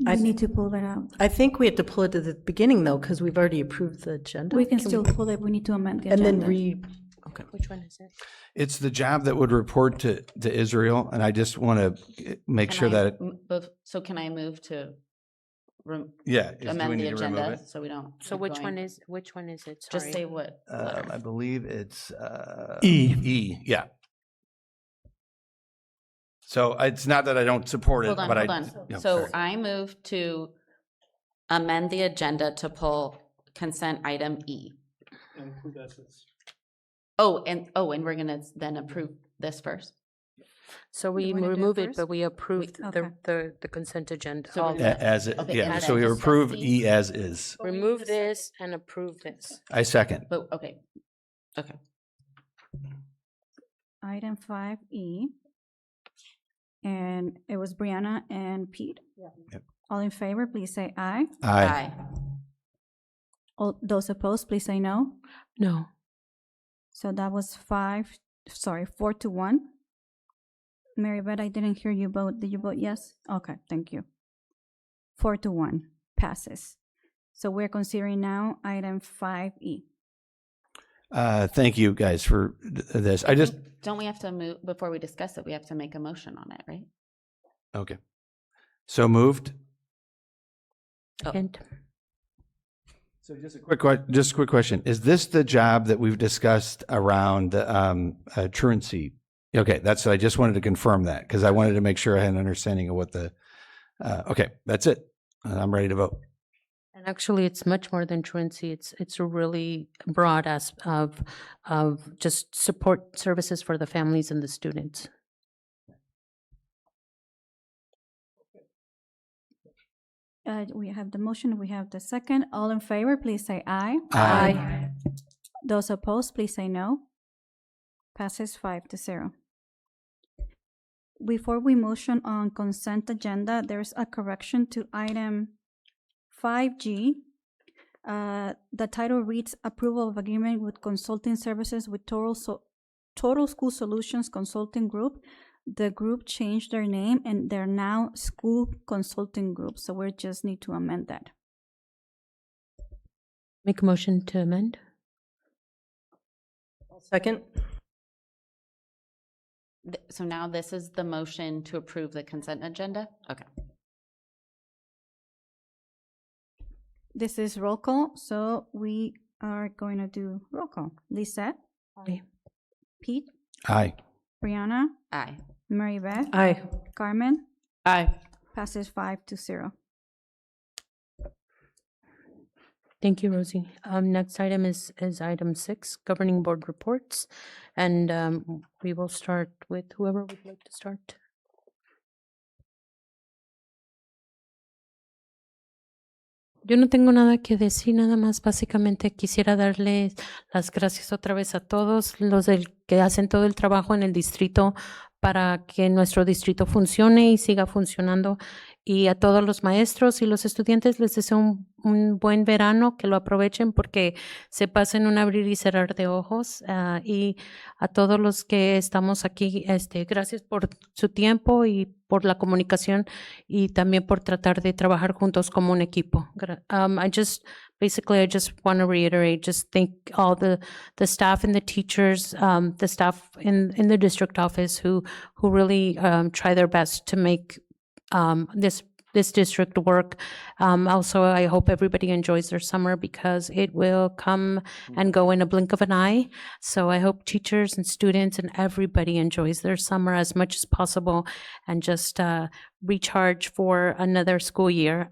I need to pull that out. I think we have to pull it at the beginning though, because we've already approved the agenda. We can still pull it. We need to amend the And agenda. then Okay. Which one is it? It's the job that would report to Israel, and I just want to make sure that, So can I move to yeah. Do we amend the need to remove agenda it? so we don't? So keep which going? one is it? Just Sorry. say what letter. I believe it's E. E, yeah. So it's not that I don't support it, Hold on, but hold I. on. no, So sorry. I move to amend the agenda to pull consent item E. Oh, and we're gonna then approve this first. So we wanna do it remove it, first? but we approved Okay. the consent agenda. So we're All- gonna- As it, Okay, yeah, and so then we just approve discuss E as is. Remove this and approve this. I second. But okay. Item 5E. And it was Brianna and Pete. Yep. All in favor, please say aye. Aye. All those opposed, please say no. No. So that was 4-1. Mary Beth, I didn't hear you vote. Did you vote yes? Okay, thank you. 4-1 passes. So we're considering now item 5E. Thank you guys for this. I just, Don't we have to move, before we discuss it, we have to make a motion on it, right? okay. So moved. And So just a quick question. Is this the job that we've discussed around truancy? Okay, I just wanted to confirm that because I wanted to make sure I had an understanding of what okay, that's it. I'm ready to vote. And actually, it's much more than truancy. It's a really broad as of just support services for the families and the students. We have the motion, we have the second. All in favor, please say aye. Aye. Those opposed, please say no. Passes 5-0. Before we motion on consent agenda, there's a correction to item 5G. The title reads Approval of Agreement with Consulting Services with Total School Solutions Consulting Group. The group changed their name and they're now School Consulting Group. So we just need to amend that. Make a motion to amend. Second. So now this is the motion to approve the consent agenda? Okay. This is roll call, so we are going to do roll call. Lisette? Aye. Pete? Aye. Brianna? Aye. Mary Beth? Aye. Carmen? Aye. Passes 5-0. Thank you, Rosie. Next item is item 6, governing board reports. And we will start with whoever would like to start. Yo no tengo nada que decir, nada más básicamente quisiera darles las gracias otra vez a todos los que hacen todo el trabajo en el distrito para que nuestro distrito funcione y siga funcionando. Y a todos los maestros y los estudiantes les deseo un buen verano, que lo aprovechen porque se pasa en un abrir y cerrar de ojos. Y a todos los que estamos aquí, gracias por su tiempo y por la comunicación y también por tratar de trabajar juntos como un equipo. I just want to reiterate, just thank all the staff and the teachers, the staff in the district office who really try their best to make this district work. Also, I hope everybody enjoys their summer because it will come and go in a blink of an eye. So I hope teachers and students and everybody enjoys their summer as much as possible and just recharge for another school year.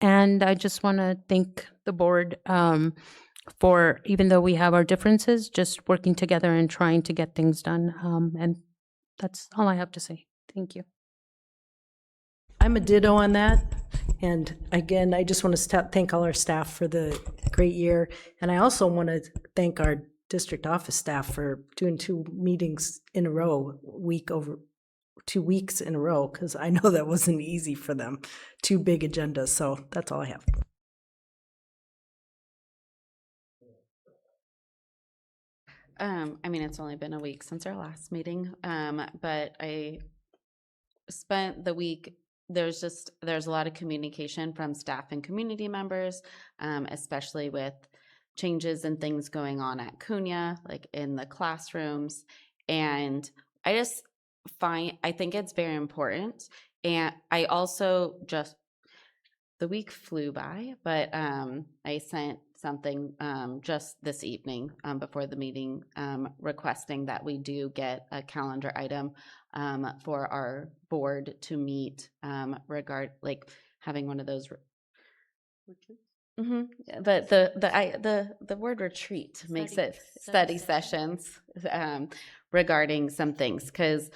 And I just want to thank the board for, even though we have our differences, just working together and trying to get things done. And that's all I have to say. Thank you. I'm a ditto on that. And again, I just want to thank all our staff for the great year. And I also want to thank our district office staff for doing 2 meetings in a row, 2 weeks in a row, because I know that wasn't easy for them. 2 big agendas. So that's all I have. I mean, it's only been a week since our last meeting, but I spent the week, there's a lot of communication from staff and community members, especially with changes and things going on at Cunha, like in the classrooms. And I think it's very important. And I also the week flew by, but I sent something just this evening before the meeting requesting that we do get a calendar item for our board to meet having one of those. But the word retreat makes it study sessions regarding some things, because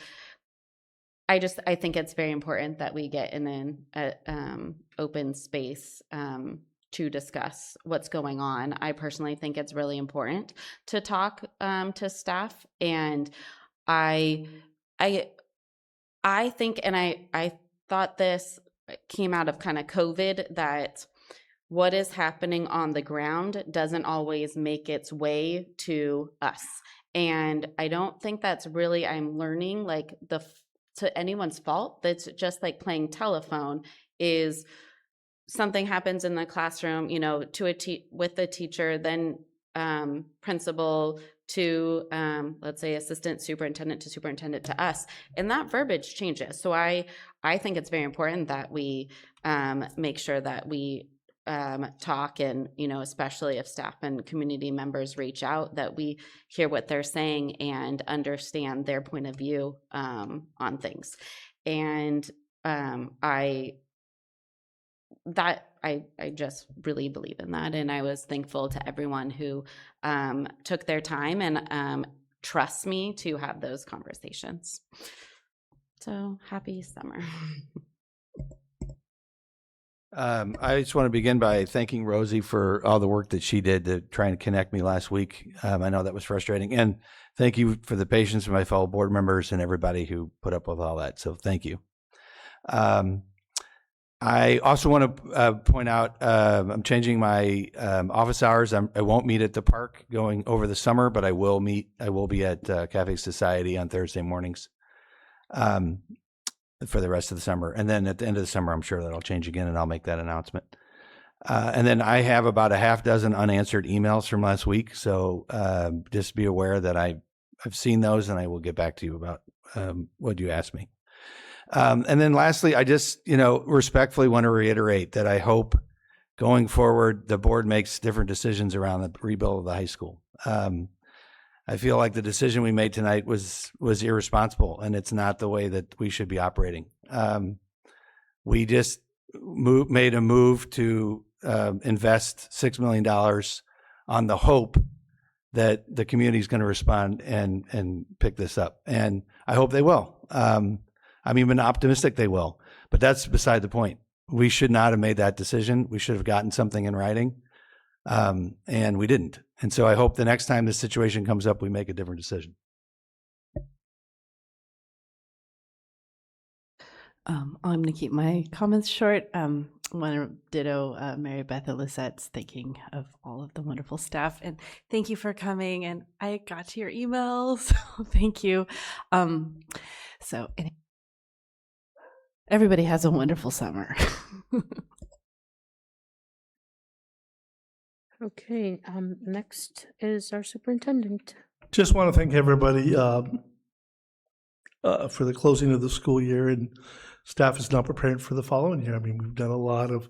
I think it's very important that we get in an open space to discuss what's going on. I personally think it's really important to talk to staff, and I think, and I thought this came out of kind of COVID, that what is happening on the ground doesn't always make its way to us. And I don't think that's really, I'm learning, like, to anyone's fault. That's just like playing telephone. Is something happens in the classroom, you know, with the teacher, then principal to let's say assistant superintendent to us, and that verbiage changes. So I think it's very important that we make sure that we talk, and, you know, especially if staff and community members reach out, that we hear what they're saying and understand their point of view on things. And I just really believe in that, and I was thankful to everyone who took their time and trust me to have those conversations. So happy summer. I just want to begin by thanking Rosie for all the work that she did to try and connect me last week. I know that was frustrating. And thank you for the patience of my fellow board members and everybody who put up with all that. So thank you. I also want to point out I'm changing my office hours. I won't meet at the park going over the summer, but I will be at Cafe Society on Thursday mornings for the rest of the summer. And then at the end of the summer, I'm sure that'll change again, and I'll make that announcement. And then I have about a half dozen unanswered emails from last week. So just be aware that I've seen those, and I will get back to you about what you asked me. And then lastly, I just, respectfully want to reiterate that I hope going forward, the board makes different decisions around the rebuild of the high school. I feel like the decision we made tonight was irresponsible, and it's not the way that we should be operating. We just made a move to invest $6 million on the hope that the community is going to respond and pick this up. And I hope they will. I'm even optimistic they will, but that's beside the point. We should not have made that decision. We should have gotten something in writing, and we didn't. And so I hope the next time this situation comes up, we make a different decision. I'm going to keep my comments short. I want to ditto Mary Beth Elizette's thanking of all of the wonderful staff, and thank you for coming. And I got to your emails, so thank you. Everybody has a wonderful summer. Okay, next is our superintendent. Just want to thank everybody for the closing of the school year, and staff is now preparing for the following year. I mean, we've done a lot of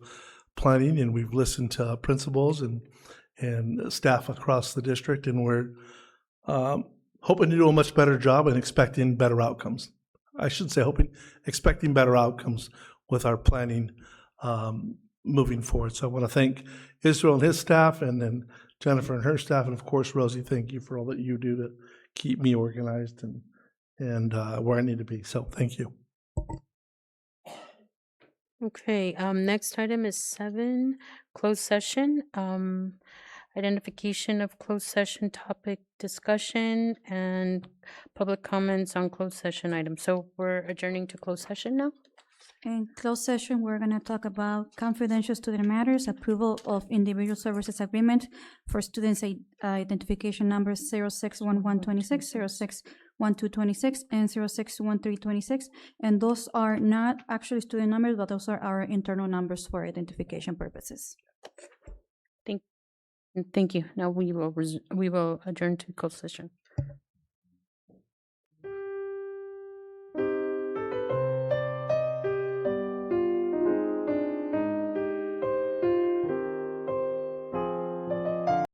planning, and we've listened to principals and staff across the district, and we're hoping to do a much better job and expecting better outcomes. I should say expecting better outcomes with our planning moving forward. So I want to thank Israel and his staff, and then Jennifer and her staff, and of course, Rosie, thank you for all that you do to keep me organized and where I need to be. So thank you. Okay, next item is 7, closed session. Identification of closed session topic discussion and public comments on closed session items. So we're adjourning to closed session now? In closed session, we're going to talk about confidential student matters, approval of individual services agreement for students' identification numbers 061126, 061226, and 061326. And those are not actually student numbers, but those are our internal numbers for identification purposes. Thank you. Now we will adjourn to closed session.